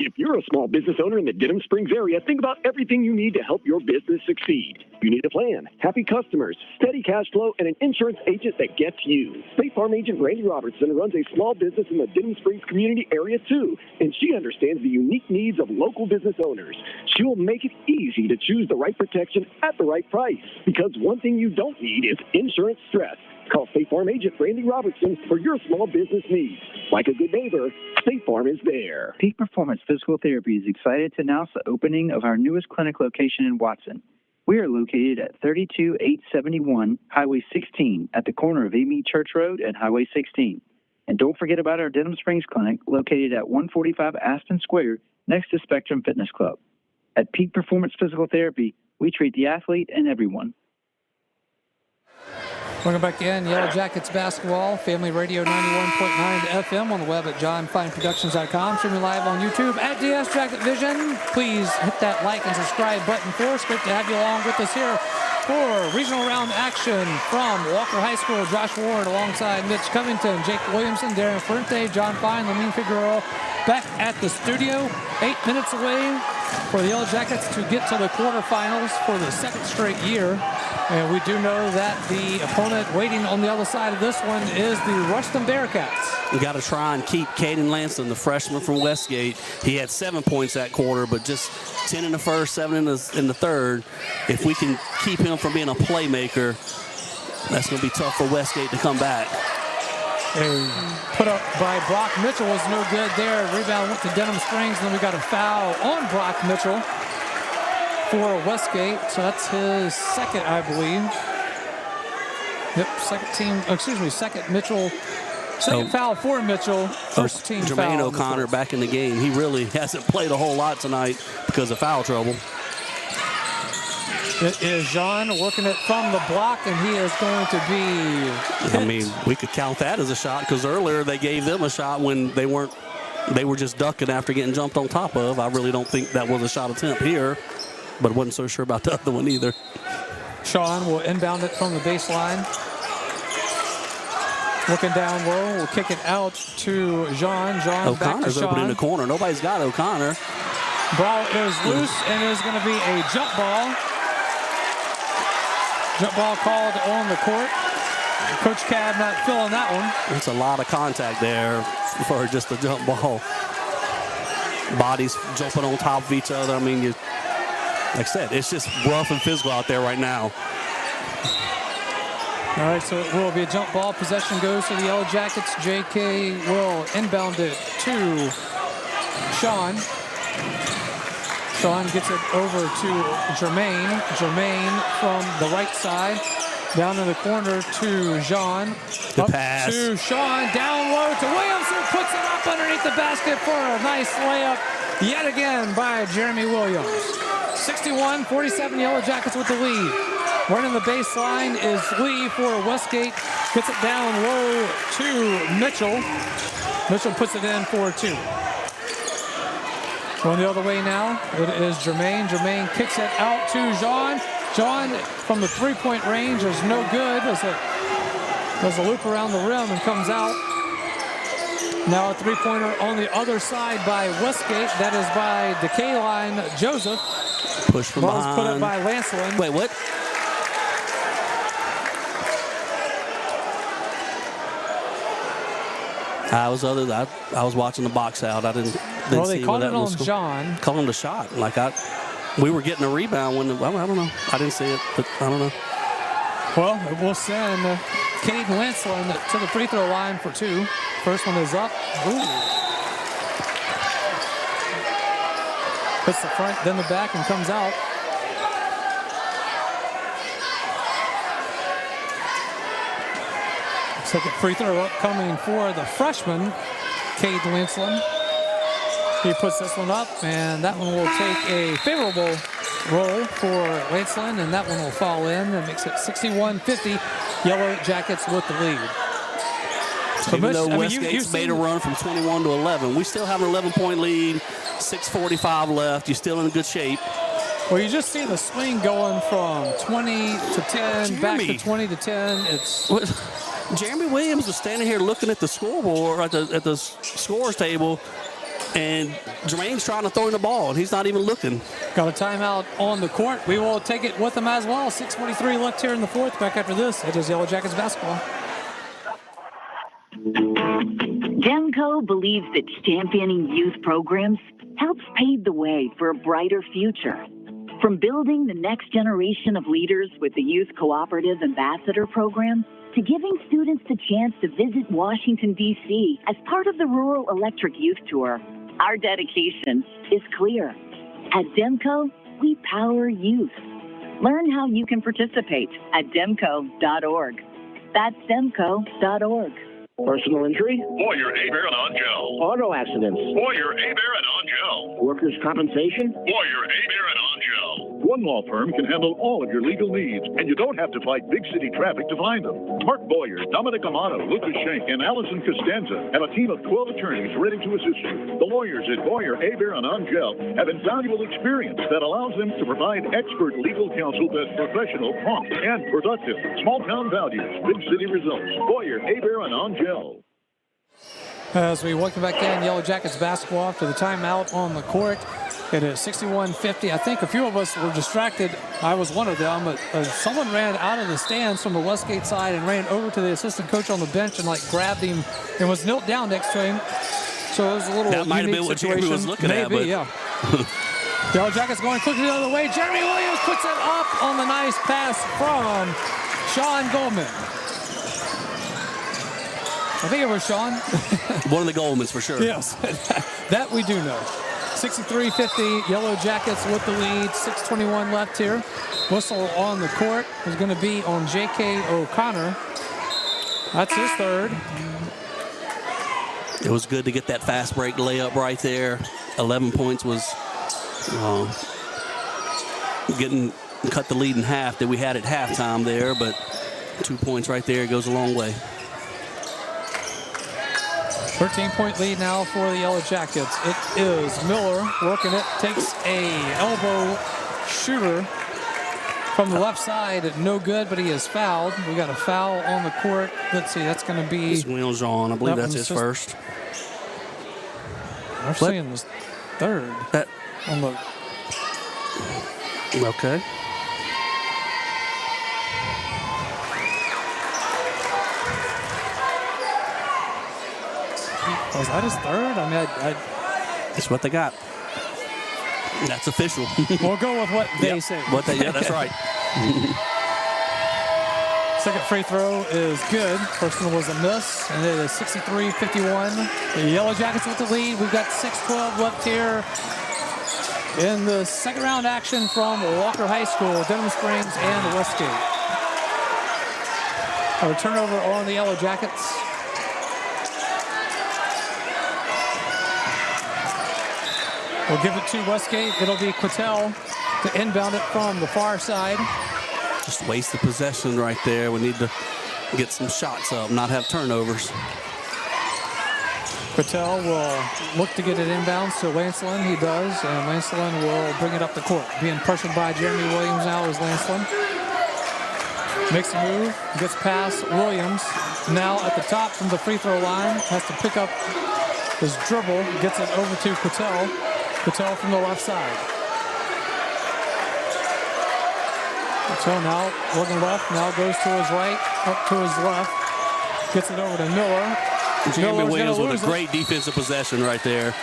If you're a small business owner in the Denham Springs area, think about everything you need to help your business succeed. You need a plan, happy customers, steady cash flow, and an insurance agent that gets you. State Farm agent Brandy Robertson runs a small business in the Denham Springs community area too, and she understands the unique needs of local business owners. She will make it easy to choose the right protection at the right price, because one thing you don't need is insurance stress. Call State Farm agent Brandy Robertson for your small business needs. Like a good neighbor, State Farm is there. Peak Performance Physical Therapy is excited to announce the opening of our newest clinic location in Watson. We are located at 32871 Highway 16 at the corner of Amy Church Road and Highway 16. And don't forget about our Denham Springs Clinic located at 145 Aspen Square next to Spectrum Fitness Club. At Peak Performance Physical Therapy, we treat the athlete and everyone. Welcome back in. Yellow Jackets basketball, Family Radio 91.9 FM on the web at johnfineproductions.com. Streaming live on YouTube at DS Jacket Vision. Please hit that like and subscribe button for us. Great to have you along with us here for regional round action from Walker High School. Josh Ward alongside Mitch Covington, Jake Williamson, Darren Fuente, John Fine, Lamine Figueroa back at the studio. 8 minutes away for the Yellow Jackets to get to the quarterfinals for the second straight year. And we do know that the opponent waiting on the other side of this one is the Ruston Bearcats. We got to try and keep Caden Lanston, the freshman from Westgate. He had 7 points that quarter, but just 10 in the first, 7 in the third. If we can keep him from being a playmaker, that's going to be tough for Westgate to come back. A put up by Brock Mitchell was no good there. Rebound went to Denham Springs, and then we got a foul on Brock Mitchell for Westgate. So that's his second, I believe. Yep, second Mitchell. Second foul for Mitchell. First team foul. Jermaine O'Connor back in the game. He really hasn't played a whole lot tonight because of foul trouble. It is Jean working it from the block, and he is going to be hit. I mean, we could count that as a shot because earlier they gave them a shot when they were just ducking after getting jumped on top of. I really don't think that was a shot attempt here, but wasn't so sure about the other one either. Sean will inbound it from the baseline. Looking down low, we'll kick it out to Jean. O'Connor's open in the corner. Nobody's got O'Connor. Ball is loose, and it is going to be a jump ball. Jump ball called on the court. Coach Cab not feeling that one. It's a lot of contact there for just a jump ball. Bodies jumping on top of each other. I mean, like I said, it's just rough and physical out there right now. All right, so it will be a jump ball. Possession goes to the Yellow Jackets. J.K. will inbound it to Sean. Sean gets it over to Jermaine. Jermaine from the right side. Down in the corner to Jean. The pass. To Sean. Down low to Williamson. Puts it up underneath the basket for a nice layup yet again by Jeremy Williams. 61-47, Yellow Jackets with the lead. Running the baseline is Lee for Westgate. Gets it down low to Mitchell. Mitchell puts it in for 2. Going the other way now, it is Jermaine. Jermaine kicks it out to Jean. Jean from the three-point range is no good. Does a loop around the rim and comes out. Now a three-pointer on the other side by Westgate. That is by DeKayline Joseph. Push from behind. Ball's put up by Lancelin. Wait, what? I was watching the box out. I didn't well, see they called that it on was John. Called him the shot. We were getting a rebound when I don't know. I didn't see it, but I don't know. Well, we'll send Caden Lancelin to the free throw line for 2. First one is up. Ooh. Hits the front, then the back, and comes out. Second free throw upcoming for the freshman, Cade Lancelin. He puts this one up, and that one will take a favorable roll for Lanceland, and that one will fall in. That makes it 61-50. Yellow Jackets with the lead. So even though Westgate's made a run from 21 to 11, we still have an 11-point lead, 6:45 left. You're still in good shape. Well, you just see the swing going from 20 to 10, back to 20 to 10. Jeremy Williams was standing here looking at the scoreboard, at the scores table, and Jermaine's trying to throw in the ball, and he's not even looking. Got a timeout on the court. We will take it with them as well. 6:43 left here in the fourth. Back after this, it is Yellow Jackets basketball. Demco believes that championing youth programs helps pave the way for a brighter future. From building the next generation of leaders with the Youth Cooperative Ambassador Program, to giving students the chance to visit Washington, D.C. as part of the Rural Electric Youth Tour, our dedication is clear. At Demco, we power youth. Learn how you can participate at demco.org. That's demco.org. Personal injury? Boyer, Hebert, and Angel. Auto accidents? Boyer, Hebert, and Angel. Workers' compensation? Boyer, Hebert, and Angel. One law firm can handle all of your legal needs, and you don't have to fight big city traffic to find them. Mark Boyer, Dominic Amato, Lucas Schenk, and Allison Costanza have a team of 12 attorneys ready to assist you. The lawyers at Boyer, Hebert, and Angel have invaluable experience that allows them to provide expert legal counsel that's professional, prompt, and productive. Small-town values, big city results. Boyer, Hebert, and Angel. As we welcome back in Yellow Jackets basketball after the timeout on the court. It is 61-50. I think a few of us were distracted. I was one of them, but someone ran out of the stands from the Westgate side and ran over to the assistant coach on the bench and grabbed him and was knelt down next to him. So it was a little that might have been what Jeremy was looking at. But yeah. Yellow Jackets going quickly the other way. Jeremy Williams puts it up on the nice pass from Sean Goldman. I think it was Sean. One of the Goldmans for sure. Yes, that we do know. 63-50, Yellow Jackets with the lead. 6:21 left here. Whistle on the court is going to be on J.K. O'Connor. That's his third. It was good to get that fast break layup right there. 11 points was cut the lead in half that we had at halftime there, but 2 points right there goes a long way. 13-point lead now for the Yellow Jackets. It is Miller working it. Takes a elbow shooter from the left side. No good, but he is fouled. We got a foul on the court. Let's see, that's going to be... It's Will Jean. I believe that's his first. They're saying this third. On the... Okay. Was that his third? I mean, that's what they got. That's official. We'll go with what they say. Yeah, that's right. Second free throw is good. First one was a miss, and it is 63-51. The Yellow Jackets with the lead. We've got 6:12 left here in the second round action from Walker High School, Denham Springs, and Westgate. A turnover on the Yellow Jackets. We'll give it to Westgate. It'll be Quattel to inbound it from the far side. Just waste the possession right there. We need to get some shots up, not have turnovers. Quattel will look to get it inbounds to Lanceland. He does, and Lanceland will bring it up the court. Being pressured by Jeremy Williams now is Lanceland. Makes a move, gets past Williams. Now at the top from the free throw line, has to pick up his dribble, gets it over to Quattel. Quattel from the left side. Quattel now looking left, now goes to his right, up to his left. Gets it over to Miller. Jeremy Williams with a great defensive possession right there.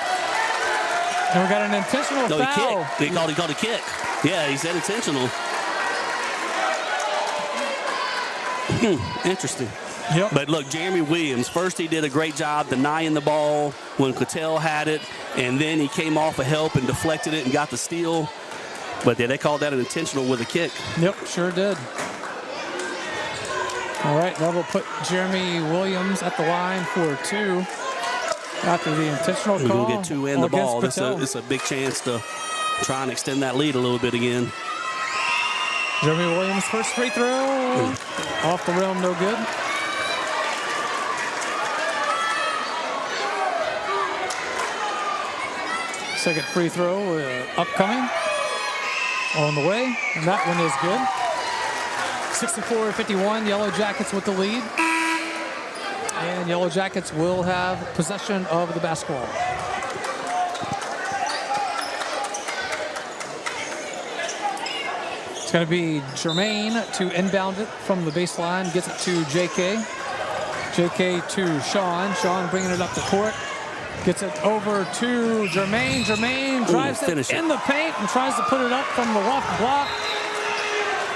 And we got an intentional foul. He called a kick. Yeah, he said intentional. Interesting. Yep. But look, Jeremy Williams, first he did a great job denying the ball when Quattel had it, and then he came off a help and deflected it and got the steal. But yeah, they called that an intentional with a kick. Yep, sure did. All right, that will put Jeremy Williams at the line for two. after the intentional call. We're going to get two in the ball. It's a big chance to try and extend that lead a little bit again. Jeremy Williams, first free throw. Off the rim, no good. Second free throw upcoming. On the way, and that one is good. 64-51, Yellow Jackets with the lead. And Yellow Jackets will have possession of the basketball. It's going to be Jermaine to inbound it from the baseline. Gets it to JK. JK to Sean. Sean bringing it up the court. Gets it over to Jermaine. Jermaine drives it in the paint and tries to put it up from the left block.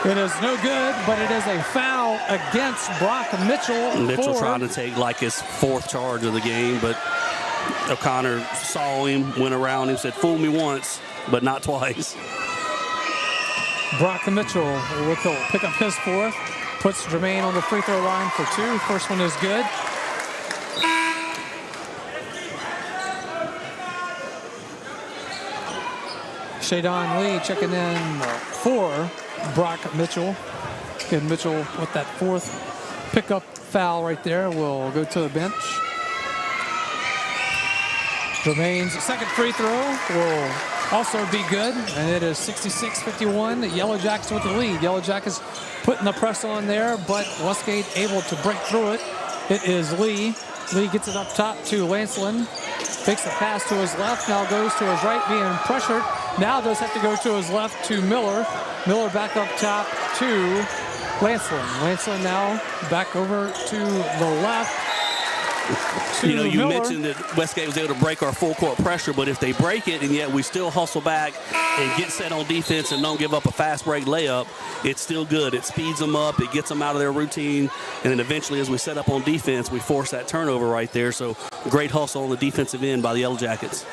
It is no good, but it is a foul against Brock Mitchell. Mitchell trying to take like his fourth charge of the game, but O'Connor saw him, went around him, said, "Fool me once, but not twice." Brock Mitchell will pick up his fourth. Puts Jermaine on the free throw line for two. First one is good. Shadon Lee checking in for Brock Mitchell. Again, Mitchell with that fourth pickup foul right there will go to the bench. Jermaine's second free throw will also be good, and it is 66-51. The Yellow Jackets with the lead. Yellow Jackets putting the press on there, but Westgate able to break through it. It is Lee. Lee gets it up top to Lancelin. Takes the pass to his left, now goes to his right, being pressured. Now does have to go to his left to Miller. Miller back up top to Lancelin. Lancelin now back over to the left. You know, you mentioned that Westgate was able to break our full court pressure, but if they break it and yet we still hustle back and get set on defense and don't give up a fast break layup, it's still good. It speeds them up. It gets them out of their routine. And then eventually as we set up on defense, we force that turnover right there. So great hustle on the defensive end by the Yellow Jackets.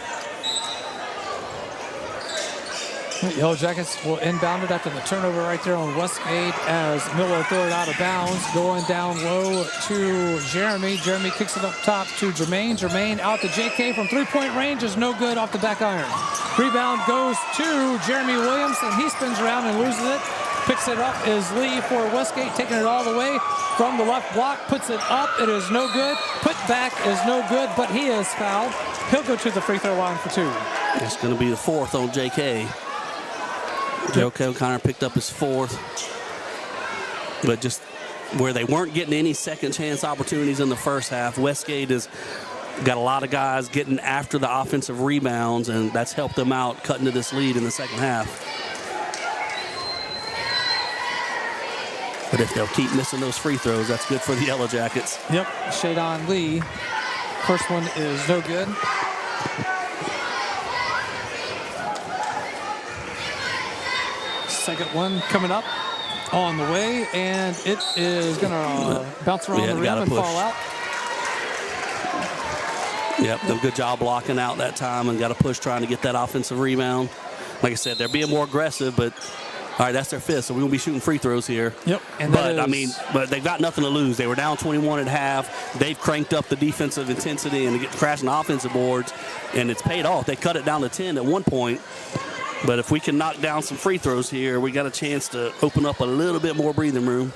Yellow Jackets will inbound it after the turnover right there on Westgate as Miller throws it out of bounds. Going down low to Jeremy. Jeremy kicks it up top to Jermaine. Jermaine out to JK from three-point range is no good off the back iron. Rebound goes to Jeremy Williams, and he spins around and loses it. Picks it up is Lee for Westgate, taking it all the way from the left block. Puts it up. It is no good. Put back is no good, but he is fouled. He'll go to the free throw line for two. It's going to be the fourth on JK. JK O'Connor picked up his fourth, but just where they weren't getting any second chance opportunities in the first half, Westgate has got a lot of guys getting after the offensive rebounds, and that's helped them out cutting to this lead in the second half. But if they'll keep missing those free throws, that's good for the Yellow Jackets. Yep, Shadon Lee. First one is no good. Second one coming up on the way, and it is going to bounce around the rim and fall out. Yep, good job blocking out that time and got a push trying to get that offensive rebound. Like I said, they're being more aggressive, but all right, that's their fifth, so we're going to be shooting free throws here. Yep. And but they've got nothing to lose. They were down 21 at half. They've cranked up the defensive intensity and crashing the offensive boards, and it's paid off. They cut it down to 10 at one point. But if we can knock down some free throws here, we got a chance to open up a little bit more breathing room.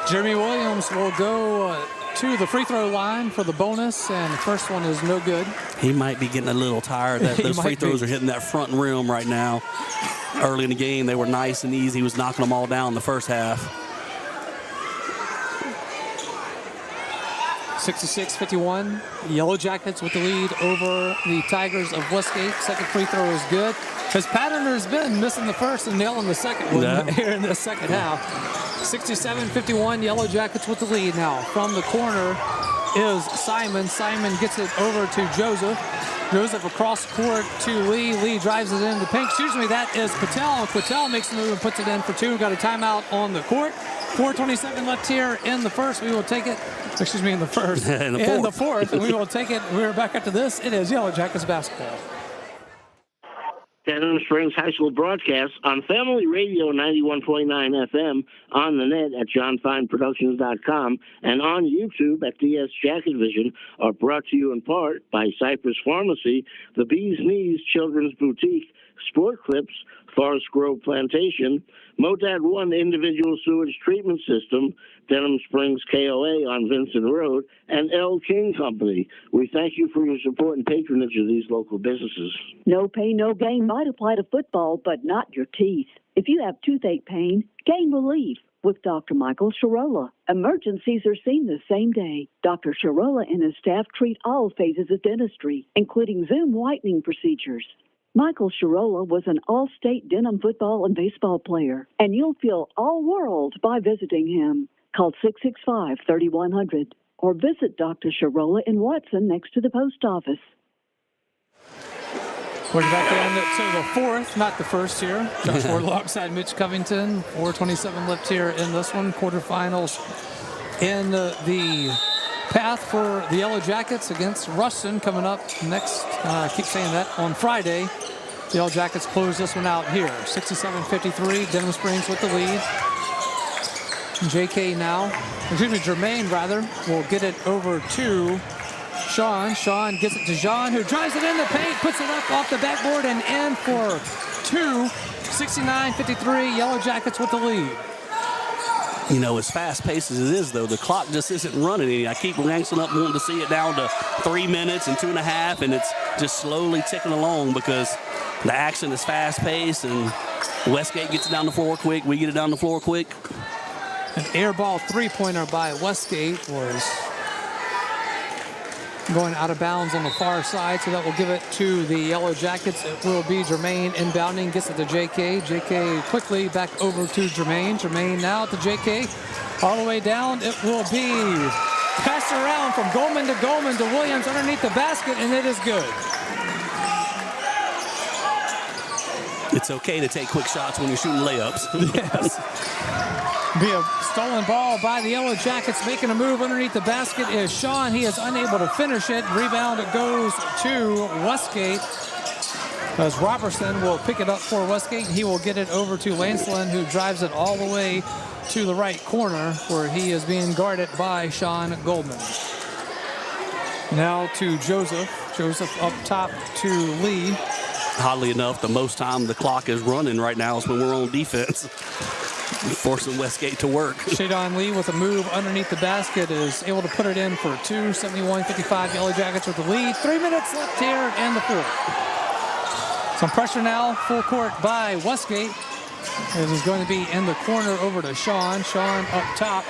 Jeremy Williams will go to the free throw line for the bonus, and the first one is no good. He might be getting a little tired. Those free throws are hitting that front rim right now. Early in the game, they were nice and easy. He was knocking them all down in the first half. 66-51. Yellow Jackets with the lead over the Tigers of Westgate. Second free throw is good. His pattern has been missing the first and nailing the second one here in the second half. 67-51, Yellow Jackets with the lead now. From the corner is Simon. Simon gets it over to Joseph. Joseph across court to Lee. Lee drives it in the paint. Excuse me, that is Patel. Patel makes the move and puts it in for two. Got a timeout on the court. 4:27 left here in the first. We will take it. Excuse me, in the first. in the fourth. We will take it. We're back after this. It is Yellow Jackets basketball. Denham Springs High School broadcasts on Family Radio 91.9 FM, on the net at johnfineproductions.com, and on YouTube at DS Jacket Vision are brought to you in part by Cypress Pharmacy, the Bee's Knees Children's Boutique, Sport Clips, Forest Grove Plantation, Modad 1 Individual Sewage Treatment System, Denham Springs KOA on Vincent Road, and L. King Company. We thank you for your support and patronage of these local businesses. No pain, no gain might apply to football, but not your teeth. If you have toothache pain, gain relief with Dr. Michael Sharola. Emergencies are seen the same day. Dr. Sharola and his staff treat all phases of dentistry, including Zoom whitening procedures. Michael Sharola was an all-state Denham football and baseball player, and you'll feel all-world by visiting him. Call 665-3100 or visit Dr. Sharola in Watson next to the post office. We're back into the fourth, not the first here. Josh Ward alongside Mitch Covington. 4:27 left here in this one. Quarterfinals in the path for the Yellow Jackets against Ruston coming up next. I keep saying that, on Friday. The Yellow Jackets close this one out here. 67-53, Denham Springs with the lead. Jermaine rather, will get it over to Sean. Sean gives it to John, who drives it in the paint, puts it up off the backboard and in for two. 69-53, Yellow Jackets with the lead. You know, as fast-paced as it is, though, the clock just isn't running any. I keep glancing up, wanting to see it down to 3 minutes and 2.5, and it's just slowly ticking along because the action is fast-paced, and Westgate gets it down the floor quick. We get it down the floor quick. An air ball three-pointer by Westgate was going out of bounds on the far side, so that will give it to the Yellow Jackets. It will be Jermaine inbounding, gets it to JK. JK quickly back over to Jermaine. Jermaine now to JK. All the way down, it will be passed around from Goldman to Williams underneath the basket, and it is good. It's okay to take quick shots when you're shooting layups. Yes. Be a stolen ball by the Yellow Jackets. Making a move underneath the basket is Sean. He is unable to finish it. Rebound, it goes to Westgate, as Robertson will pick it up for Westgate. He will get it over to Lancelin, who drives it all the way to the right corner, where he is being guarded by Sean Goldman. Now to Joseph. Joseph up top to Lee. Oddly enough, the most time the clock is running right now is when we're on defense. Forcing Westgate to work. Shadon Lee with a move underneath the basket is able to put it in for two. 71-55, Yellow Jackets with the lead. 3 minutes left here in the fourth. Some pressure now, full court by Westgate. It is going to be in the corner over to Sean. Sean up top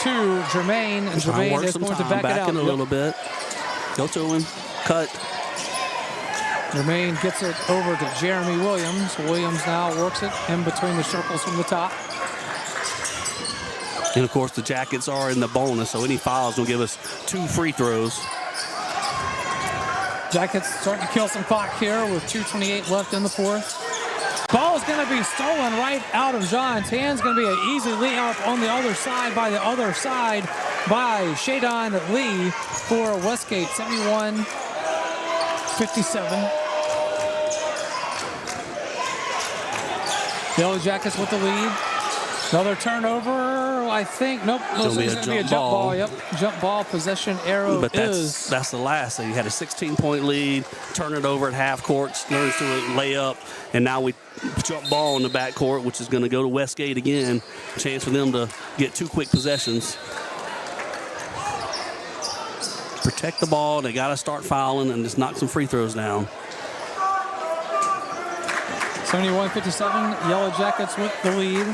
to Jermaine, and Jermaine is going to back it out. A little bit. Go to him. Cut. Jermaine gets it over to Jeremy Williams. Williams now works it in between the circles from the top. And, of course, the Jackets are in the bonus, so any fouls will give us 2 free throws. Jackets starting to kill some clock here with 2:28 left in the fourth. Ball is going to be stolen right out of John's hands. Going to be an easy layup on the other side by Shadon Lee for Westgate. 71-57. Yellow Jackets with the lead. Another turnover, I think. Nope. It's going to be a jump ball. Yep. Jump ball possession arrow. But that's the last thing. You had a 16-point lead, turn it over at half court, learns to lay up, and now we jump ball in the back court, which is going to go to Westgate again. Chance for them to get 2 quick possessions. Protect the ball. They got to start fouling and just knock some free throws down. 71-57, Yellow Jackets with the lead.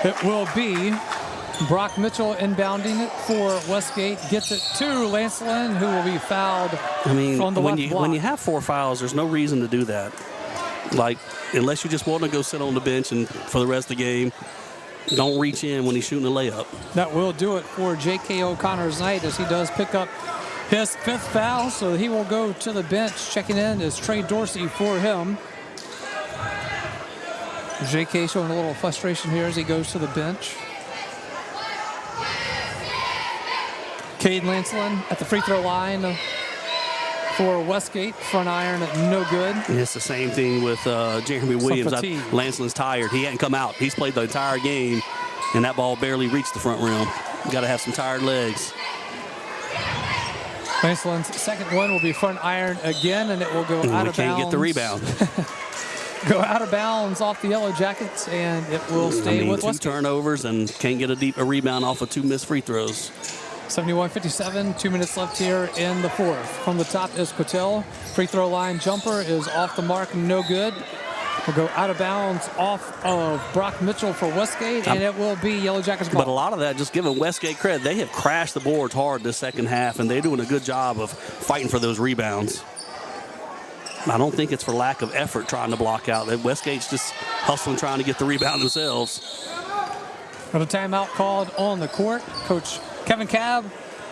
It will be Brock Mitchell inbounding it for Westgate. Gets it to Lancelin, who will be fouled on the left block. When you have 4 fouls, there's no reason to do that. Like, unless you just want to go sit on the bench and for the rest of the game, don't reach in when he's shooting a layup. That will do it for J.K. O'Connor's night, as he does pick up his 5th foul, so he will go to the bench. Checking in is Trey Dorsey for him. J.K. showing a little frustration here as he goes to the bench. Cade Lancelin at the free throw line for Westgate. Front iron, no good. And it's the same thing with Jeremy Williams. fatigue. Lanceland's tired. He hadn't come out. He's played the entire game, and that ball barely reached the front rim. You got to have some tired legs. Lanceland's second one will be front iron again, and it will go out of bounds. We can't get the rebound. Go out of bounds off the Yellow Jackets, and it will stay with Westgate. 2 turnovers and can't get a rebound off of 2 missed free throws. 71-57, 2 minutes left here in the fourth. From the top is Quattel. Free throw line jumper is off the mark, no good. Will go out of bounds off of Brock Mitchell for Westgate, and it will be Yellow Jackets ball. But a lot of that, just giving Westgate credit, they have crashed the boards hard this second half, and they're doing a good job of fighting for those rebounds. I don't think it's for lack of effort trying to block out. Westgate's just hustling, trying to get the rebound themselves. Got a timeout called on the court. Coach Kevin Cab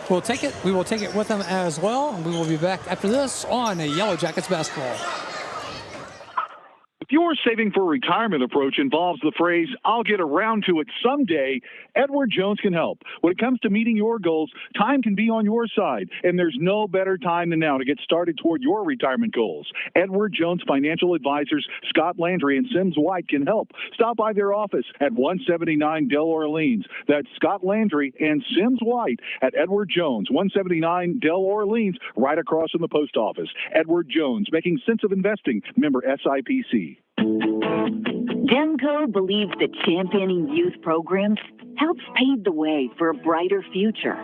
will take it. We will take it with him as well, and we will be back after this on Yellow Jackets basketball. If your saving for retirement approach involves the phrase, "I'll get around to it someday," Edward Jones can help. When it comes to meeting your goals, time can be on your side, and there's no better time than now to get started toward your retirement goals. Edward Jones Financial Advisors Scott Landry and Sims White can help. Stop by their office at 179 Del Orleans. That's Scott Landry and Sims White at Edward Jones, 179 Del Orleans, right across from the post office. Edward Jones, making sense of investing. Member SIPC. Demco believes that championing youth programs helps pave the way for a brighter future.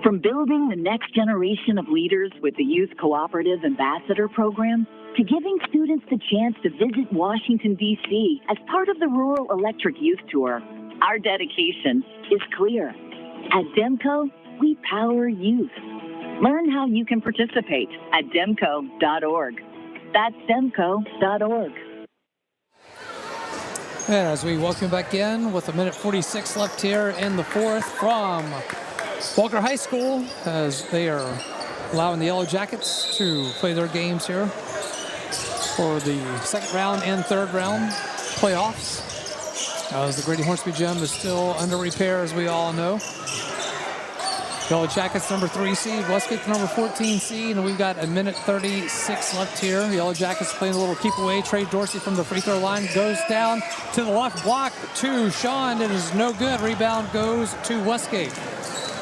From building the next generation of leaders with the Youth Cooperative Ambassador Program to giving students the chance to visit Washington, D.C. as part of the Rural Electric Youth Tour, our dedication is clear. At Demco, we power youth. Learn how you can participate at demco.org. That's demco.org. And as we welcome back in with 1:46 left here in the fourth from Walker High School, as they are allowing the Yellow Jackets to play their games here for the second round and third round playoffs. As the Grady Hornsby Gym is still under repair, as we all know. Yellow Jackets number 3 seed, Westgate the number 14 seed, and we've got 1:36 left here. Yellow Jackets playing a little keep away. Trey Dorsey from the free throw line goes down to the left block to Sean. It is no good. Rebound goes to Westgate.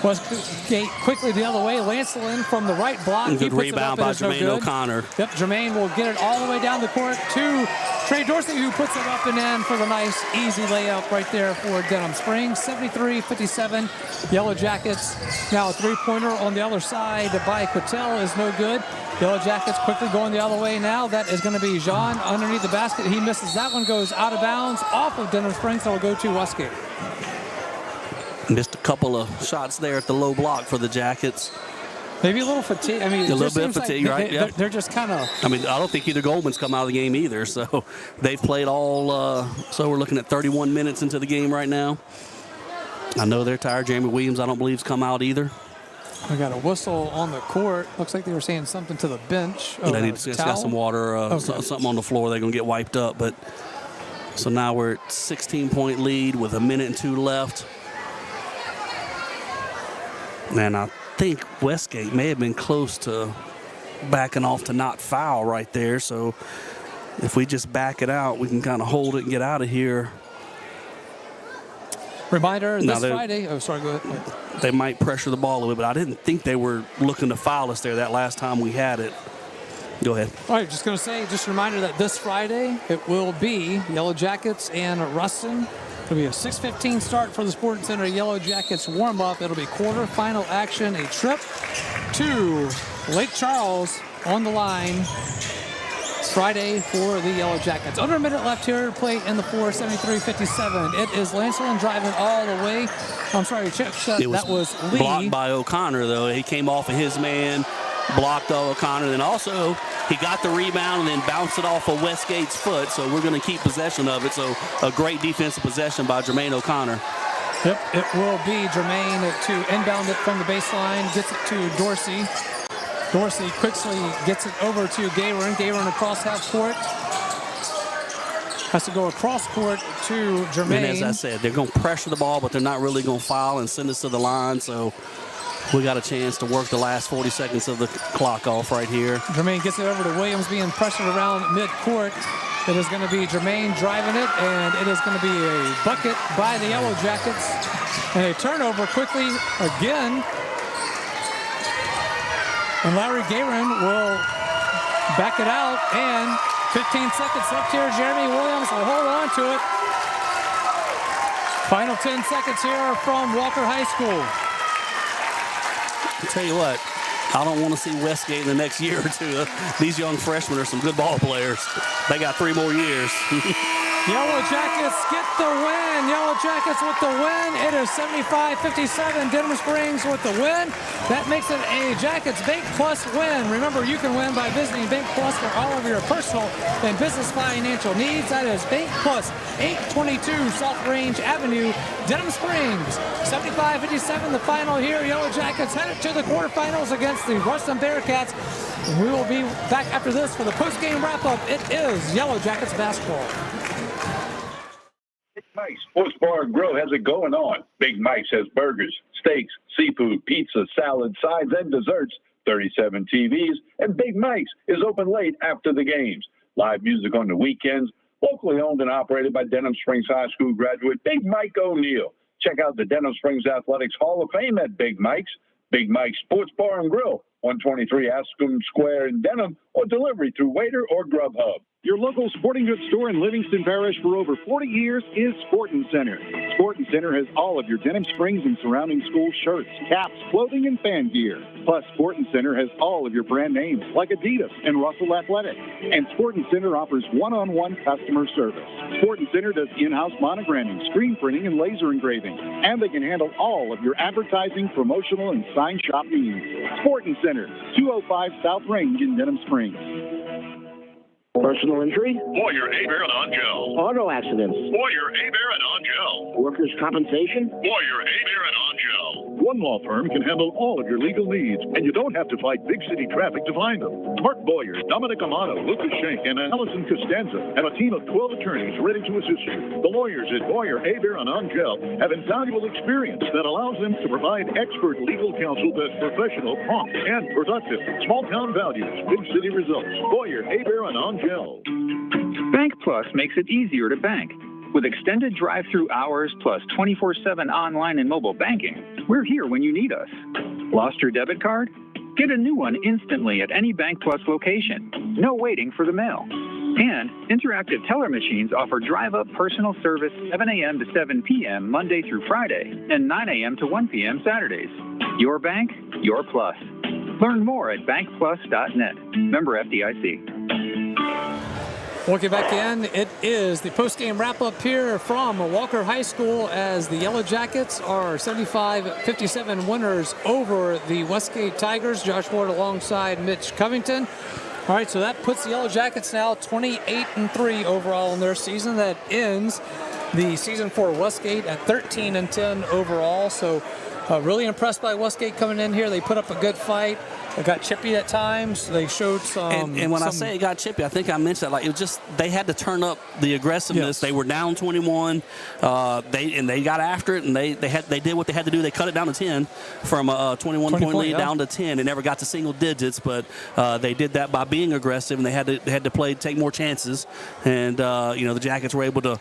Westgate quickly the other way. Lancelin from the right block. Good rebound by Jermaine O'Connor. Yep, Jermaine will get it all the way down the court to Trey Dorsey, who puts it up and in for the nice, easy layup right there for Denham Springs. 73-57, Yellow Jackets. Now a three-pointer on the other side by Quattel is no good. Yellow Jackets quickly going the other way now. That is going to be Jean underneath the basket. He misses. That one goes out of bounds off of Denham Springs. That will go to Westgate. Missed a couple of shots there at the low block for the Jackets. Maybe a little fatigue. I mean, a little bit of fatigue, right? Yeah. They're just kind of. I mean, I don't think either Goldman's come out of the game either. So they've played all. So we're looking at 31 minutes into the game right now. I know they're tired. Jeremy Williams, I don't believe, has come out either. We got a whistle on the court. Looks like they were saying something to the bench. They need to got some water, something on the floor. They're going to get wiped up. But so now we're at 16-point lead with 1:02 left. And I think Westgate may have been close to backing off to not foul right there. So if we just back it out, we can kind of hold it and get out of here. Reminder, this Friday. Oh, sorry, go ahead. They might pressure the ball a little bit. I didn't think they were looking to foul us there that last time we had it. Go ahead. All right, just going to say, just a reminder that this Friday it will be Yellow Jackets and Ruston. It'll be a 6:15 start for the Sporting Center Yellow Jackets warm-up. It'll be quarterfinal action, a trip to Lake Charles on the line Friday for the Yellow Jackets. Under a minute left here to play in the fourth, 73-57. It is Lancelin driving all the way. I'm sorry, chip shot. That was Lee. Blocked by O'Connor, though. He came off of his man, blocked O'Connor, then also he got the rebound and then bounced it off of Westgate's foot, so we're going to keep possession of it. So a great defensive possession by Jermaine O'Connor. Yep, it will be Jermaine to inbound it from the baseline, gets it to Dorsey. Dorsey quickly gets it over to Gayron. Gayron across half court. Has to go across court to Jermaine. And as I said, they're going to pressure the ball, but they're not really going to foul and send us to the line. So we got a chance to work the last 40 seconds of the clock off right here. Jermaine gets it over to Williams, being pressured around midcourt. It is going to be Jermaine driving it, and it is going to be a bucket by the Yellow Jackets. And a turnover quickly again. And Larry Guerin will back it out, and 15 seconds left here. Jeremy Williams will hold on to it. Final 10 seconds here from Walker High School. I'll tell you what, I don't want to see Westgate in the next year or two. These young freshmen are some good ball players. They got 3 more years. Yellow Jackets get the win. Yellow Jackets with the win. It is 75-57. Denham Springs with the win. That makes it a Jackets Bank Plus win. Remember, you can win by visiting Bank Plus for all of your personal and business financial needs. That is Bank Plus, 822 South Range Avenue, Denham Springs. 75-57, the final here. Yellow Jackets headed to the quarterfinals against the Ruston Bearcats. We will be back after this for the post-game wrap-up. It is Yellow Jackets basketball. Big Mike's Sports Bar and Grill has it going on. Big Mike's has burgers, steaks, seafood, pizza, salad, sides, and desserts, 37 TVs, and Big Mike's is open late after the games. Live music on the weekends, locally owned and operated by Denham Springs High School graduate Big Mike O'Neill. Check out the Denham Springs Athletics Hall of Fame at Big Mike's. Big Mike's Sports Bar and Grill, 123 Ascom Square in Denham, or delivery through Waiter or Grubhub. Your local sporting goods store in Livingston Parish for over 40 years is Sportin' Center. Sportin' Center has all of your Denham Springs and surrounding school shirts, caps, clothing, and fan gear. Plus, Sportin' Center has all of your brand names like Adidas and Russell Athletic. And Sportin' Center offers one-on-one customer service. Sportin' Center does in-house monogramming, screen printing, and laser engraving. And they can handle all of your advertising, promotional, and sign shop needs. Sportin' Center, 205 South Range in Denham Springs. Personal injury? Boyer, Abear, and Angel. Auto accidents? Boyer, Abear, and Angel. Workers' compensation? Boyer, Abear, and Angel. One law firm can handle all of your legal needs, and you don't have to fight big city traffic to find them. Mark Boyer, Dominic Amano, Lucas Schenk, and Allison Costanza have a team of 12 attorneys ready to assist you. The lawyers at Boyer, Abear, and Angel have invaluable experience that allows them to provide expert legal counsel that's professional, prompt, and productive. Small town values, big city results. Boyer, Abear, and Angel. Bank Plus makes it easier to bank. With extended drive-through hours plus 24/7 online and mobile banking, we're here when you need us. Lost your debit card? Get a new one instantly at any Bank Plus location. No waiting for the mail. And interactive teller machines offer drive-up personal service 7 a.m. to 7 p.m. Monday through Friday and 9 a.m. to 1 p.m. Saturdays. Your bank, your plus. Learn more at bankplus.net. Member FDIC. Welcome back in. It is the post-game wrap-up here from Walker High School as the Yellow Jackets are 75-57 winners over the Westgate Tigers. Josh Ward alongside Mitch Covington. All right, so that puts the Yellow Jackets now 28-3 overall in their season. That ends the season for Westgate at 13-10 overall. So really impressed by Westgate coming in here. They put up a good fight. They got chippy at times. They showed some. And when I say it got chippy, I think I mentioned that. Like, it was just they had to turn up the aggressiveness. Yes. They were down 21. They got after it, and they did what they had to do. They cut it down to 10 from a 21-point lead down to 10. They never got to single digits, but they did that by being aggressive, and they had to take more chances. And the Jackets were able to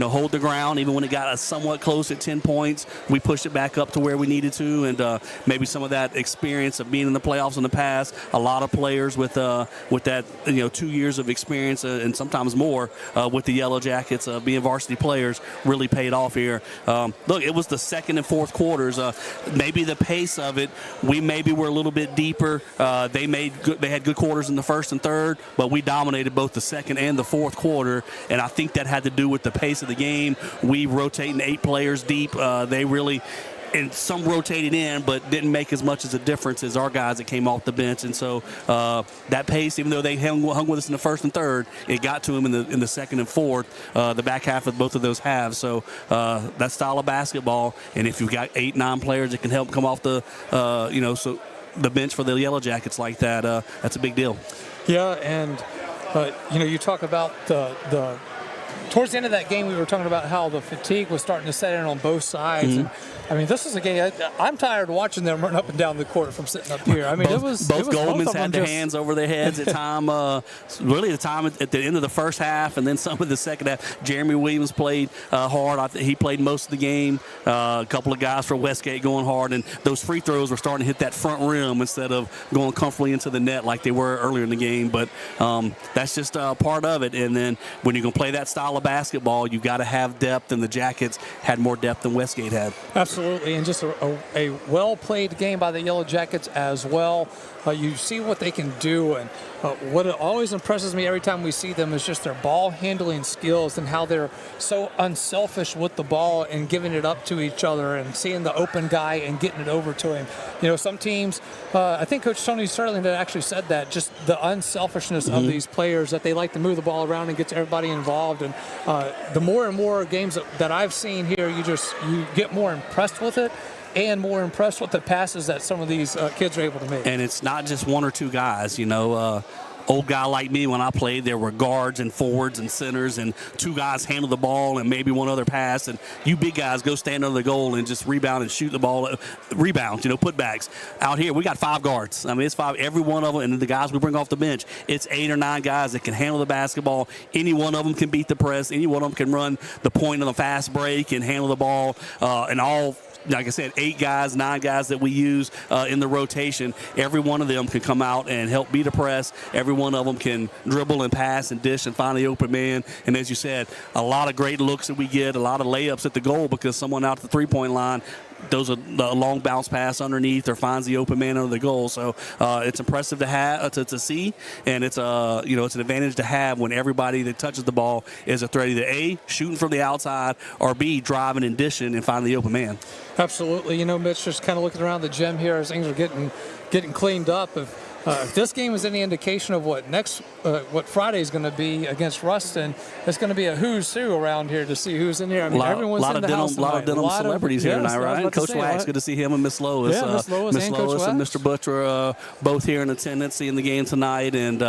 hold the ground even when it got us somewhat close at 10 points. We pushed it back up to where we needed to, and maybe some of that experience of being in the playoffs in the past. A lot of players with that 2 years of experience and sometimes more with the Yellow Jackets being varsity players really paid off here. Look, it was the second and fourth quarters. Maybe the pace of it, we maybe were a little bit deeper. They had good quarters in the first and third, but we dominated both the second and the fourth quarter, and I think that had to do with the pace of the game. We rotating 8 players deep. They really, and some rotated in, but didn't make as much as a difference as our guys that came off the bench. And so that pace, even though they hung with us in the first and third, it got to them in the second and fourth, the back half of both of those halves. So that style of basketball, and if you've got 8, 9 players that can help come off the the bench for the Yellow Jackets like that, that's a big deal. Yeah, and you talk about the towards the end of that game, we were talking about how the fatigue was starting to set in on both sides. And, I mean, this is a game. I'm tired of watching them run up and down the court from sitting up here. I mean, both Goldmans had their hands over their heads at time. Really, the time at the end of the first half, and then some of the second half. Jeremy Williams played hard. He played most of the game. A couple of guys for Westgate going hard, and those free throws were starting to hit that front rim instead of going comfortably into the net like they were earlier in the game. But that's just part of it. And then when you're going to play that style of basketball, you've got to have depth, and the Jackets had more depth than Westgate had. Absolutely, and just a well-played game by the Yellow Jackets as well. You see what they can do, and what always impresses me every time we see them is just their ball handling skills and how they're so unselfish with the ball and giving it up to each other and seeing the open guy and getting it over to him. You know, some teams, I think Coach Tony Sterling had actually said that, just the unselfishness of these players, that they like to move the ball around and get everybody involved. And the more and more games that I've seen here, you get more impressed with it, and more impressed with the passes that some of these kids are able to make. And it's not just one or two guys. You know, old guy like me, when I played, there were guards and forwards and centers, and two guys handle the ball and maybe one other pass. And you big guys go stand under the goal and just rebound and shoot the ball. Rebounds, putbacks. Out here, we got 5 guards. I mean, it's 5, every one of them. And the guys we bring off the bench, it's 8 or 9 guys that can handle the basketball. Any one of them can beat the press. Any one of them can run the point on a fast break and handle the ball. And all, like I said, 8 guys, 9 guys that we use in the rotation. Every one of them can come out and help beat a press. Every one of them can dribble and pass and dish and find the open man. And as you said, a lot of great looks that we get, a lot of layups at the goal because someone out at the three-point line those are a long bounce pass underneath or finds the open man under the goal. So it's impressive to have to see, and it's it's an advantage to have when everybody that touches the ball is a threat, either A, shooting from the outside, or B, driving and dishing and finding the open man. Absolutely. Mitch, just kind of looking around the gym here as things are getting cleaned up. If this game is any indication of what Friday is going to be against Ruston, it's going to be a who's who around here to see who's in here. I mean, everyone's in the house tonight. A lot of Denham celebrities here tonight, right? Coach Wax, good to see him, and Miss Lois. Yeah, Miss Lois and Mr. Butcher, both here in attendance, seeing the game tonight. And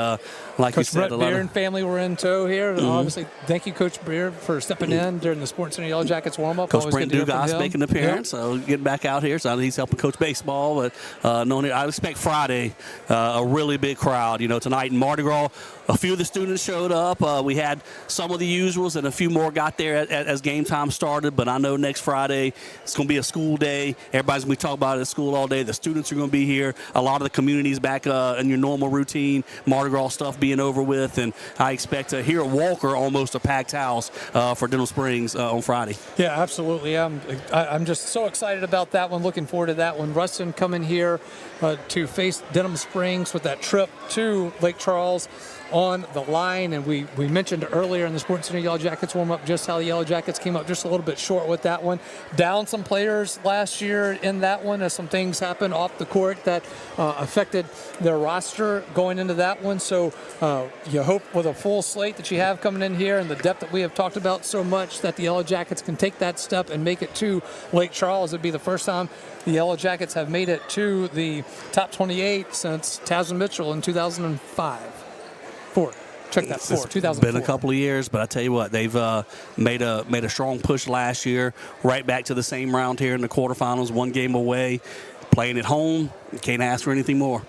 like Coach you said, Brett Beard and family were in tow here. Mm-hmm. Obviously, thank you, Coach Beard, for stepping in during the Sports Center Yellow Jackets warm-up. Coach Brent Dugas making an appearance, so getting back out here. So he's helping coach baseball. But I expect Friday a really big crowd. Tonight in Mardi Gras, a few of the students showed up. We had some of the usuals, and a few more got there as game time started. But I know next Friday it's going to be a school day. Everybody's going to be talking about it at school all day. The students are going to be here. A lot of the community's back in your normal routine. Mardi Gras stuff being over with, and I expect here at Walker almost a packed house for Denham Springs on Friday. Yeah, absolutely. I'm just so excited about that one. Looking forward to that one. Ruston coming here to face Denham Springs with that trip to Lake Charles on the line. And we mentioned earlier in the Sports Center Yellow Jackets warm-up just how the Yellow Jackets came up just a little bit short with that one. Down some players last year in that one as some things happened off the court that affected their roster going into that one. So you hope with a full slate that you have coming in here and the depth that we have talked about so much that the Yellow Jackets can take that step and make it to Lake Charles. It'd be the first time the Yellow Jackets have made it to the top 28 since Tasman Mitchell in 2005. Check that, 2004. It's been a couple of years, but I tell you what, they've made a strong push last year, right back to the same round here in the quarterfinals, one game away, playing at home. Can't ask for anything more.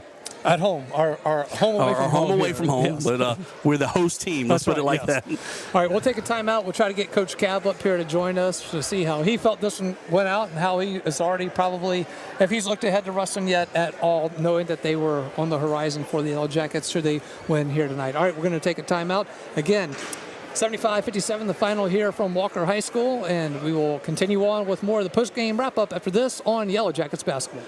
At home, our home away from home. Yes. But we're the host team. Let's put it like that. All right, we'll take a timeout. We'll try to get Coach Cab up here to join us to see how he felt this one went out and how he is already probably, if he's looked ahead to Ruston yet at all, knowing that they were on the horizon for the Yellow Jackets should they win here tonight. All right, we're going to take a timeout. Again, 75-57, the final here from Walker High School, and we will continue on with more of the post-game wrap-up after this on Yellow Jackets basketball.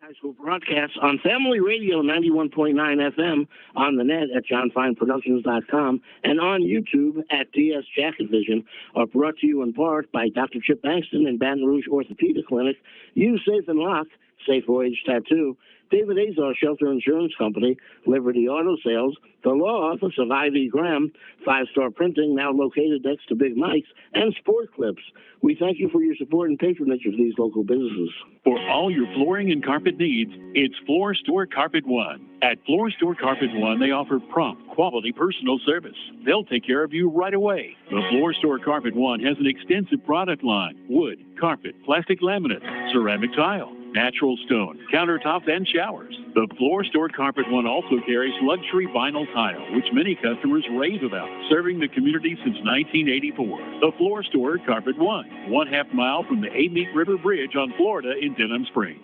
High school broadcasts on Family Radio 91.9 FM, on the net at johnfineproductions.com, and on YouTube at DS Jacket Vision, are brought to you in part by Dr. Chip Bankston and Baton Rouge Orthopedic Clinic. Use Safe and Lock. Safe Voyage Tattoo, David Azar Shelter Insurance Company, Liberty Auto Sales, the Law Office of Ivy Graham, 5 Star Printing, now located next to Big Mike's, and Sport Clips. We thank you for your support and patronage of these local businesses. For all your flooring and carpet needs, it's Floor Store Carpet One. At Floor Store Carpet One, they offer prompt, quality personal service. They'll take care of you right away. The Floor Store Carpet One has an extensive product line: wood, carpet, plastic laminate, ceramic tile, natural stone, countertops, and showers. The Floor Store Carpet One also carries luxury vinyl tile, which many customers rave about, serving the community since 1984. The Floor Store Carpet One, 1/2 mile from the Amite River Bridge on Florida in Denham Springs.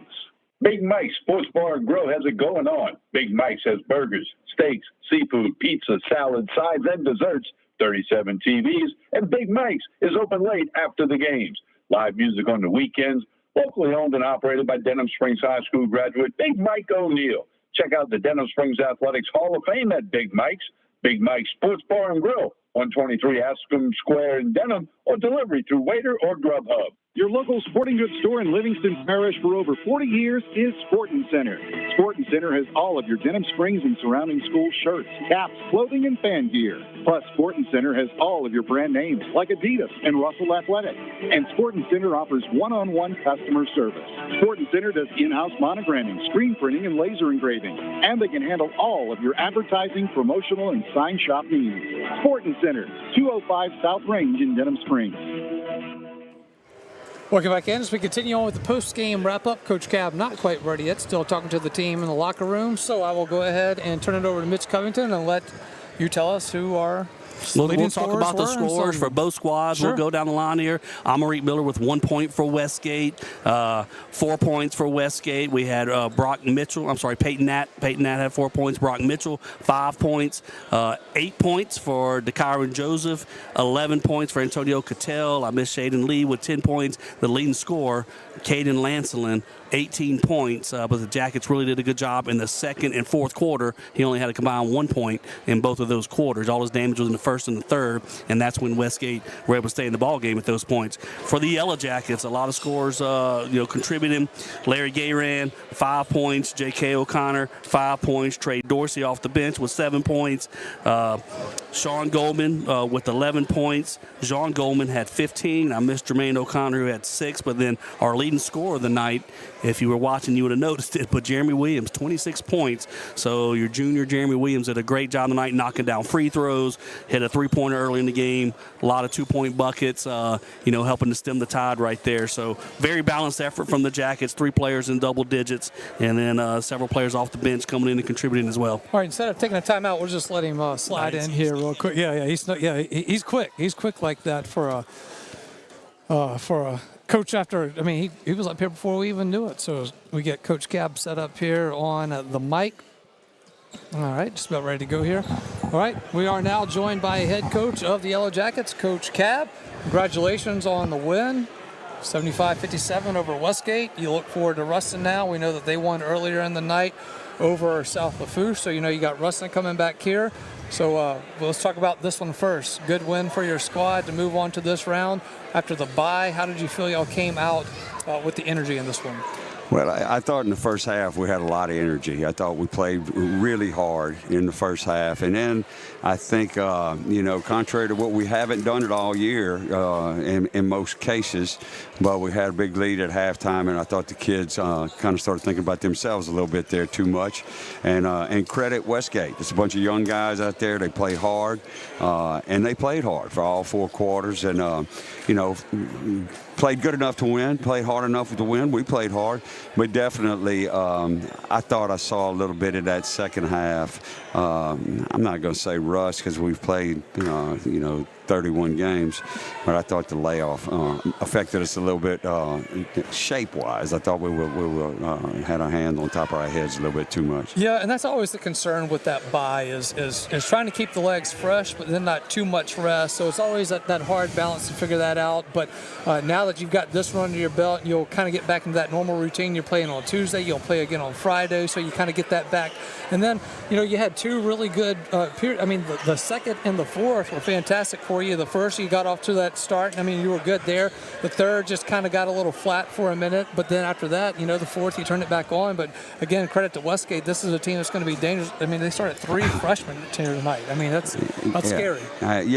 Big Mike's Sports Bar and Grill has it going on. Big Mike's has burgers, steaks, seafood, pizza, salad, sides, and desserts, 37 TVs, and Big Mike's is open late after the games. Live music on the weekends, locally owned and operated by Denham Springs High School graduate Big Mike O'Neill. Check out the Denham Springs Athletics Hall of Fame at Big Mike's. Big Mike's Sports Bar and Grill, 123 Ascom Square in Denham, or delivery through Waiter or Grubhub. Your local sporting goods store in Livingston Parish for over 40 years is Sporting Center. Sporting Center has all of your Denham Springs and surrounding school shirts, caps, clothing, and fan gear. Plus, Sporting Center has all of your brand names like Adidas and Russell Athletic. And Sporting Center offers one-on-one customer service. Sporting Center does in-house monogramming, screen printing, and laser engraving. And they can handle all of your advertising, promotional, and sign shop needs. Sporting Center, 205 South Range in Denham Springs. Welcome back in as we continue on with the post-game wrap-up. Coach Cab not quite ready yet, still talking to the team in the locker room. So I will go ahead and turn it over to Mitch Covington and let you tell us who are We'll talk about the scores for both squads. Sure. We'll go down the line here. Amarique Miller with 1 point for Westgate, 4 points for Westgate. We had Peyton Nat. Peyton Nat had 4 points. Brock Mitchell, 5 points. 8 points for DeKyron Joseph. 11 points for Antonio Cattell. I missed Shaden Lee with 10 points. The leading scorer, Caden Lancelin, 18 points, but the Jackets really did a good job in the second and fourth quarter. He only had a combined 1 point in both of those quarters. All his damage was in the first and the third, and that's when Westgate were able to stay in the ball game at those points. For the Yellow Jackets, a lot of scores contributing. Larry Gayran, 5 points. J.K. O'Connor, 5 points. Trey Dorsey off the bench with 7 points. Sean Goldman with 11 points. Sean Goldman had 15. I missed Jermaine O'Connor, who had 6, but then our leading scorer of the night, if you were watching, you would have noticed it, but Jeremy Williams, 26 points. So your junior Jeremy Williams did a great job tonight knocking down free throws, hit a three-pointer early in the game, a lot of two-point buckets, helping to stem the tide right there. So very balanced effort from the Jackets, 3 players in double digits, and then several players off the bench coming in and contributing as well. All right, instead of taking a timeout, we'll just let him slide in here real quick. He's quick. He's quick like that for a coach after, he was up here before we even knew it. So we get Coach Cab set up here on the mic. All right, just about ready to go here. All right, we are now joined by head coach of the Yellow Jackets, Coach Cab. Congratulations on the win, 75-57 over Westgate. You look forward to Ruston now. We know that they won earlier in the night over South Lafourche, so you got Ruston coming back here. So let's talk about this one first. Good win for your squad to move on to this round. After the bye, how did you feel y'all came out with the energy in this one? Well, I thought in the first half we had a lot of energy. I thought we played really hard in the first half. And then I think, contrary to what we haven't done it all year in most cases, but we had a big lead at halftime, and I thought the kids kind of started thinking about themselves a little bit there too much. And credit Westgate. It's a bunch of young guys out there. They play hard, and they played hard for all 4 quarters. And, played good enough to win, played hard enough to win. We played hard, but definitely I thought I saw a little bit of that second half. I'm not going to say rust because we've played, 31 games, but I thought the layoff affected us a little bit shape-wise. I thought we had our hand on top of our heads a little bit too much. Yeah, and that's always the concern with that bye is trying to keep the legs fresh, but then not too much rest. So it's always that hard balance to figure that out. But now that you've got this one under your belt, you'll kind of get back into that normal routine. You're playing on Tuesday, you'll play again on Friday, so you kind of get that back. And then, you had 2 really good periods. The second and the fourth were fantastic for for you. The first, you got off to that start. I mean, you were good there. The third just kind of got a little flat for a minute, but then after that, the fourth, you turned it back on. But again, credit to Westgate. This is a team that's going to be dangerous. I mean, they started 3 freshmen tonight. I mean, that's scary. And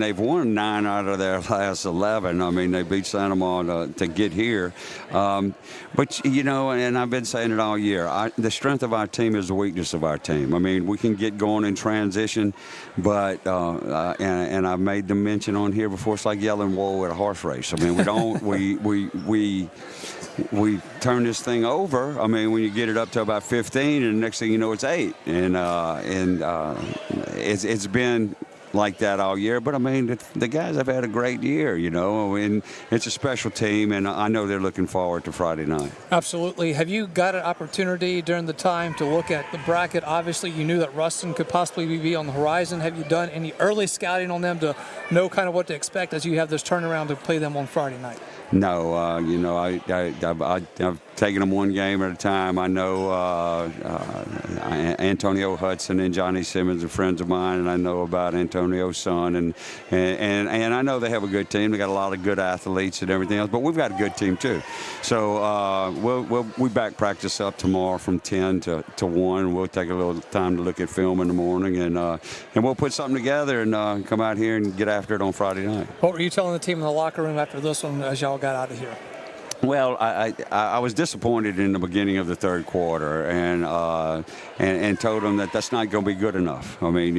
they've won 9 out of their last 11. I mean, they beat Santa Monica to get here. But, and I've been saying it all year, the strength of our team is the weakness of our team. I mean, we can get going in transition, but, and I've made the mention on here before, it's like yelling whoa at a horse race. I mean, we don't, we turn this thing over. I mean, when you get it up to about 15, and the next thing you know, it's 8. And it's been like that all year. But, I mean, the guys have had a great year, and it's a special team, and I know they're looking forward to Friday night. Absolutely. Have you got an opportunity during the time to look at the bracket? Obviously, you knew that Ruston could possibly be on the horizon. Have you done any early scouting on them to know kind of what to expect as you have this turnaround to play them on Friday night? No, I've taken them one game at a time. I know Antonio Hudson and Johnny Simmons are friends of mine, and I know about Antonio's son, and I know they have a good team. They got a lot of good athletes and everything else, but we've got a good team too. So we back practice up tomorrow from 10 to 1. We'll take a little time to look at film in the morning, and we'll put something together and come out here and get after it on Friday night. What were you telling the team in the locker room after this one as y'all got out of here? Well, I was disappointed in the beginning of the third quarter, and told them that that's not going to be good enough. I mean,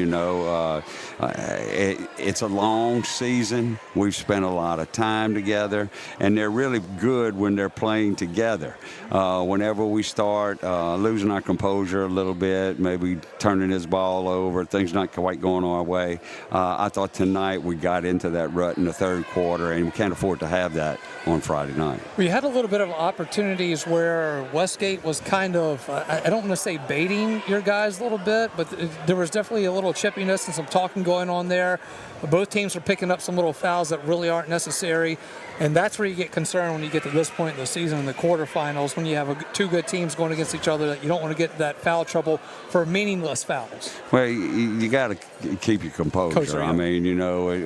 it's a long season. We've spent a lot of time together, and they're really good when they're playing together. Whenever we start losing our composure a little bit, maybe turning his ball over, things not quite going our way, I thought tonight we got into that rut in the third quarter, and we can't afford to have that on Friday night. We had a little bit of opportunities where Westgate was kind of, I don't want to say baiting your guys a little bit, but there was definitely a little chippiness and some talking going on there. Both teams are picking up some little fouls that really aren't necessary, and that's where you get concerned when you get to this point in the season in the quarterfinals, when you have two good teams going against each other, that you don't want to get that foul trouble for meaningless fouls. Well, you got to keep your composure. I mean,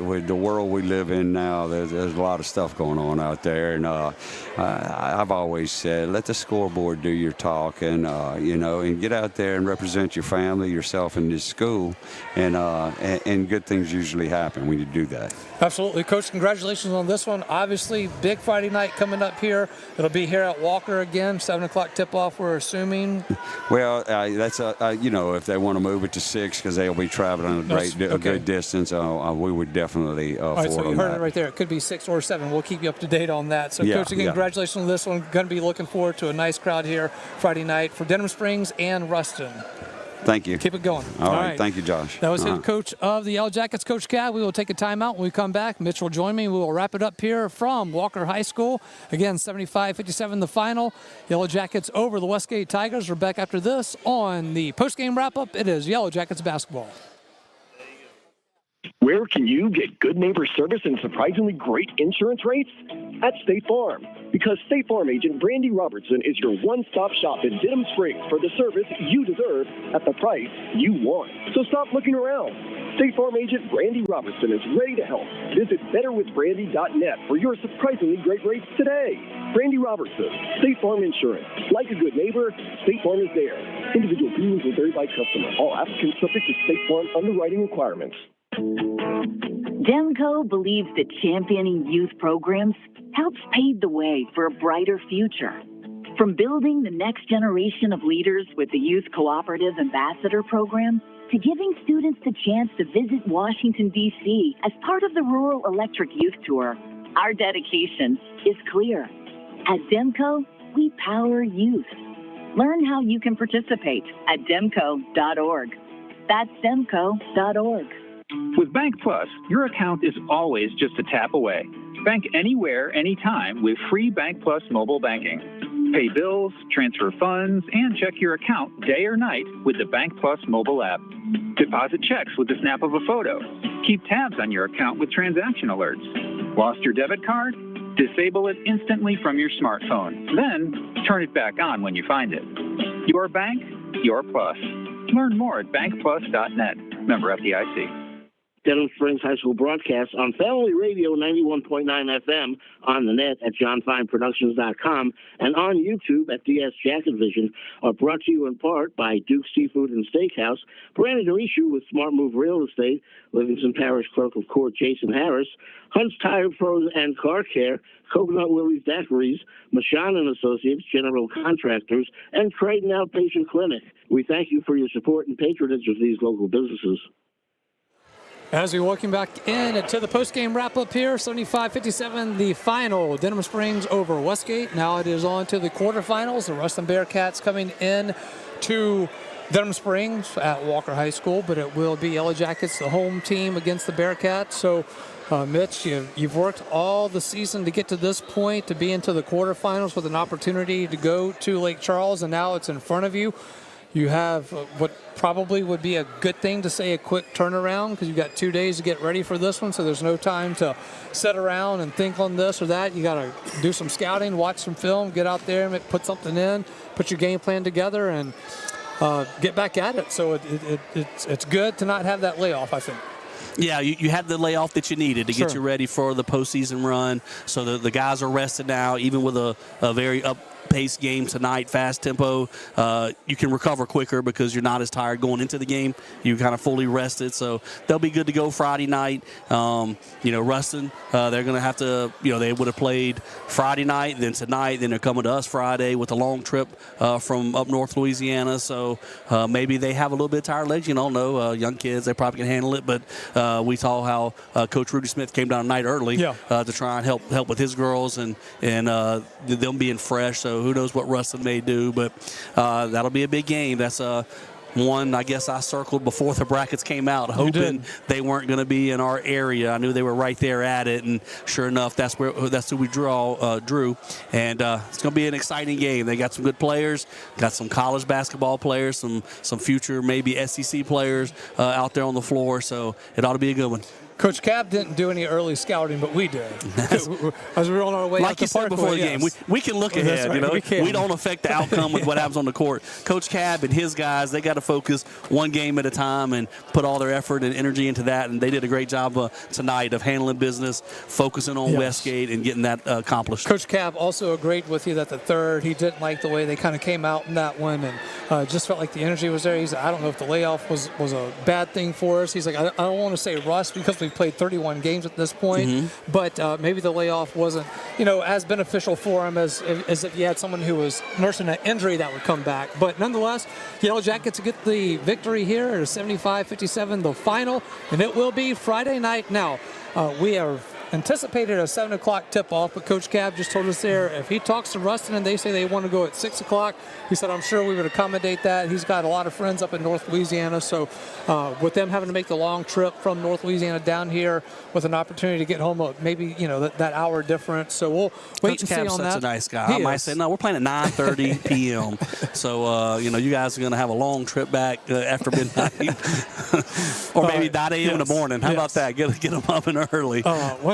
with the world we live in now, there's a lot of stuff going on out there, and I've always said, let the scoreboard do your talking, and get out there and represent your family, yourself, and this school, and good things usually happen when you do that. Absolutely. Coach, congratulations on this one. Obviously, big Friday night coming up here. It'll be here at Walker again, 7 o'clock tip-off, we're assuming. Well, that's, if they want to move it to 6 because they'll be traveling a good distance, we would definitely All right, so you heard that. it right there. It could be 6 or 7. We'll keep you up to date on that. So, Coach, again, congratulations on this one. Going to be looking forward to a nice crowd here Friday night for Denham Springs and Ruston. Thank you. Keep it going. All right. Thank you, Josh. That was head coach of the Yellow Jackets, Coach Cat. We will take a timeout. When we come back, Mitch will join me. We will wrap it up here from Walker High School. Again, 75-57 the final. Yellow Jackets over the Westgate Tigers. We're back after this on the postgame wrap-up. It is Yellow Jackets basketball. Where can you get good neighbor service and surprisingly great insurance rates? At State Farm. Because State Farm agent Brandy Robertson is your one-stop shop in Denham Springs for the service you deserve at the price you want. So stop looking around. State Farm agent Brandy Robertson is ready to help. Visit betterwithbrandy.net for your surprisingly great rates today. Brandy Robertson, State Farm Insurance. Like a good neighbor, State Farm is there. Individual premiums will vary by customer. All applicants subject to State Farm underwriting requirements. Demco believes that championing youth programs helps pave the way for a brighter future. From building the next generation of leaders with the Youth Cooperative Ambassador Program to giving students the chance to visit Washington, D.C. as part of the Rural Electric Youth Tour, our dedication is clear. At Demco, we power youth. Learn how you can participate at demco.org. That's demco.org. With Bank Plus, your account is always just a tap away. Bank anywhere, anytime with free Bank Plus mobile banking. Pay bills, transfer funds, and check your account day or night with the Bank Plus mobile app. Deposit checks with the snap of a photo. Keep tabs on your account with transaction alerts. Lost your debit card? Disable it instantly from your smartphone. Then turn it back on when you find it. Your bank, your plus. Learn more at bankplus.net. Member FDIC. Denham Springs High School broadcast on Family Radio 91.9 FM, on the net at johnfineproductions.com, and on YouTube at DS Jacket Vision are brought to you in part by Duke Seafood and Steakhouse, Brandon Orishu with Smart Move Real Estate, Livingston Parish Clerk of Court Jason Harris, Hunt's Tire Pros and Car Care, Coconut Willie's Daiquiris, Mashan and Associates, General Contractors, and Creighton Outpatient Clinic. We thank you for your support and patronage of these local businesses. As we welcome back in to the post-game wrap-up here, 75-57, the final, Denham Springs over Westgate. Now it is on to the quarterfinals. The Ruston Bearcats coming in to Denham Springs at Walker High School, but it will be Yellow Jackets, the home team, against the Bearcats. So, Mitch, you've worked all the season to get to this point, to be into the quarterfinals with an opportunity to go to Lake Charles, and now it's in front of you. You have what probably would be a good thing to say a quick turnaround, because you've got 2 days to get ready for this one, so there's no time to sit around and think on this or that. You got to do some scouting, watch some film, get out there and put something in, put your game plan together, and get back at it. So it's good to not have that layoff, I think. Yeah, you had the layoff that you needed to get you ready for the postseason run. So the guys are rested now, even with a very up-paced game tonight, fast tempo. You can recover quicker because you're not as tired going into the game. You kind of fully rested, so they'll be good to go Friday night. Ruston, they're going to have to, they would have played Friday night, then tonight, then they're coming to us Friday with a long trip from up north Louisiana. So maybe they have a little bit of tired legs. You don't know. Young kids, they probably can handle it, but we saw how Coach Rudy Smith came down night early to try and help with his girls and them being fresh. So who knows what Ruston may do, but that'll be a big game. That's one I guess I circled before the brackets came out, hoping they weren't going to be in our area. I knew they were right there at it, and sure enough, that's who we drew. And it's going to be an exciting game. They got some good players, got some college basketball players, some future maybe SEC players out there on the floor, so it ought to be a good one. Coach Cab didn't do any early scouting, but we did. As we were on our way like out the you said before the game, we can look ahead. Right, we don't affect the outcome with what happens on the court. Coach Cab and his guys, they got to focus one game at a time and put all their effort and energy into that. And they did a great job tonight of handling business, focusing on Westgate, and getting that accomplished. Coach Cab also agreed with you that the third, he didn't like the way they kind of came out in that one, and just felt like the energy was there. He said, I don't know if the layoff was a bad thing for us. He's like, I don't want to say rust because we've played 31 games at this point, but maybe the layoff wasn't, as beneficial for him as if you had someone who was nursing an injury that would come back. But nonetheless, Yellow Jackets get the victory here at 75-57, the final, and it will be Friday night. Now, we have anticipated a 7 o'clock tip-off, but Coach Cab just told us there, if he talks to Ruston and they say they want to go at 6 o'clock, he said, I'm sure we would accommodate that. He's got a lot of friends up in North Louisiana, so with them having to make the long trip from North Louisiana down here with an opportunity to get home, maybe, that hour difference. So we'll wait Coach and Cab's see on such that. a nice guy. I might say, no, we're playing at 9:30 p.m. So, you guys are going to have a long trip back after midnight. Or maybe 9 a.m. in the morning. How about that? Get them up and early.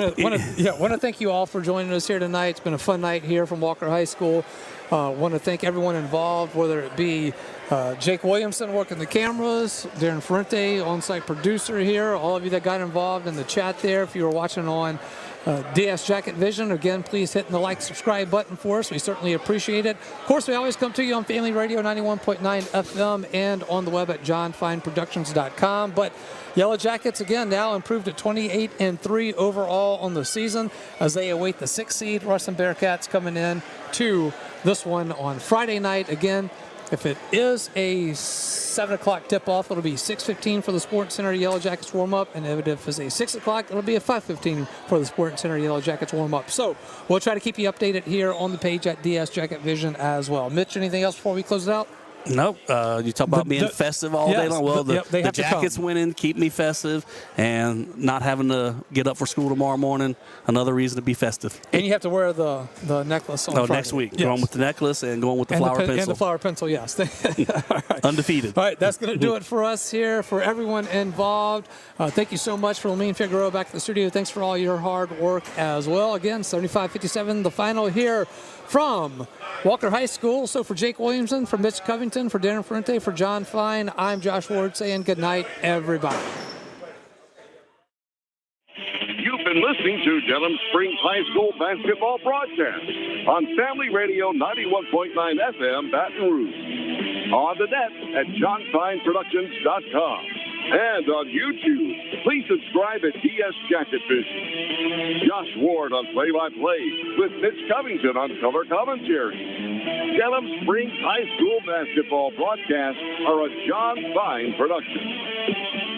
Want to thank you all for joining us here tonight. It's been a fun night here from Walker High School. Want to thank everyone involved, whether it be Jake Williamson working the cameras, Darren Ferrante, on-site producer here, all of you that got involved in the chat there. If you were watching on DS Jacket Vision, again, please hit the like, subscribe button for us. We certainly appreciate it. Of course, we always come to you on Family Radio 91.9 FM and on the web at johnfineproductions.com. But Yellow Jackets, again, now improved at 28-3 overall on the season as they await the 6th seed. Ruston Bearcats coming in to this one on Friday night. Again, if it is a 7 o'clock tip-off, it'll be 6:15 for the Sports Center Yellow Jackets warm-up. And if it's a 6 o'clock, it'll be a 5:15 for the Sports Center Yellow Jackets warm-up. So we'll try to keep you updated here on the page at DS Jacket Vision as well. Mitch, anything else before we close it out? Nope. You talk about being festive all day long. Well, the Jackets winning keep me festive, and not having to get up for school tomorrow morning, another reason to be festive. And you have to wear the necklace on Friday. Next week. Yes. Going with the necklace and going with the flower pencil. And the flower pencil, yes. All right. Undefeated. All right, that's going to do it for us here, for everyone involved. Thank you so much for Lamine Figueroa back at the studio. Thanks for all your hard work as well. Again, 75-57, the final here from Walker High School. So for Jake Williamson, for Mitch Covington, for Darren Ferrante, for John Fine, I'm Josh Ward saying good night, everybody. listening to Denham Springs High School basketball broadcast on Family Radio 91.9 FM Baton Rouge. On the net at johnfineproductions.com. And on YouTube, please subscribe at DS Jacket Vision. Josh Ward on play-by-play with Mitch Covington on color commentary. Denham Springs High School basketball broadcasts are a John Fine production.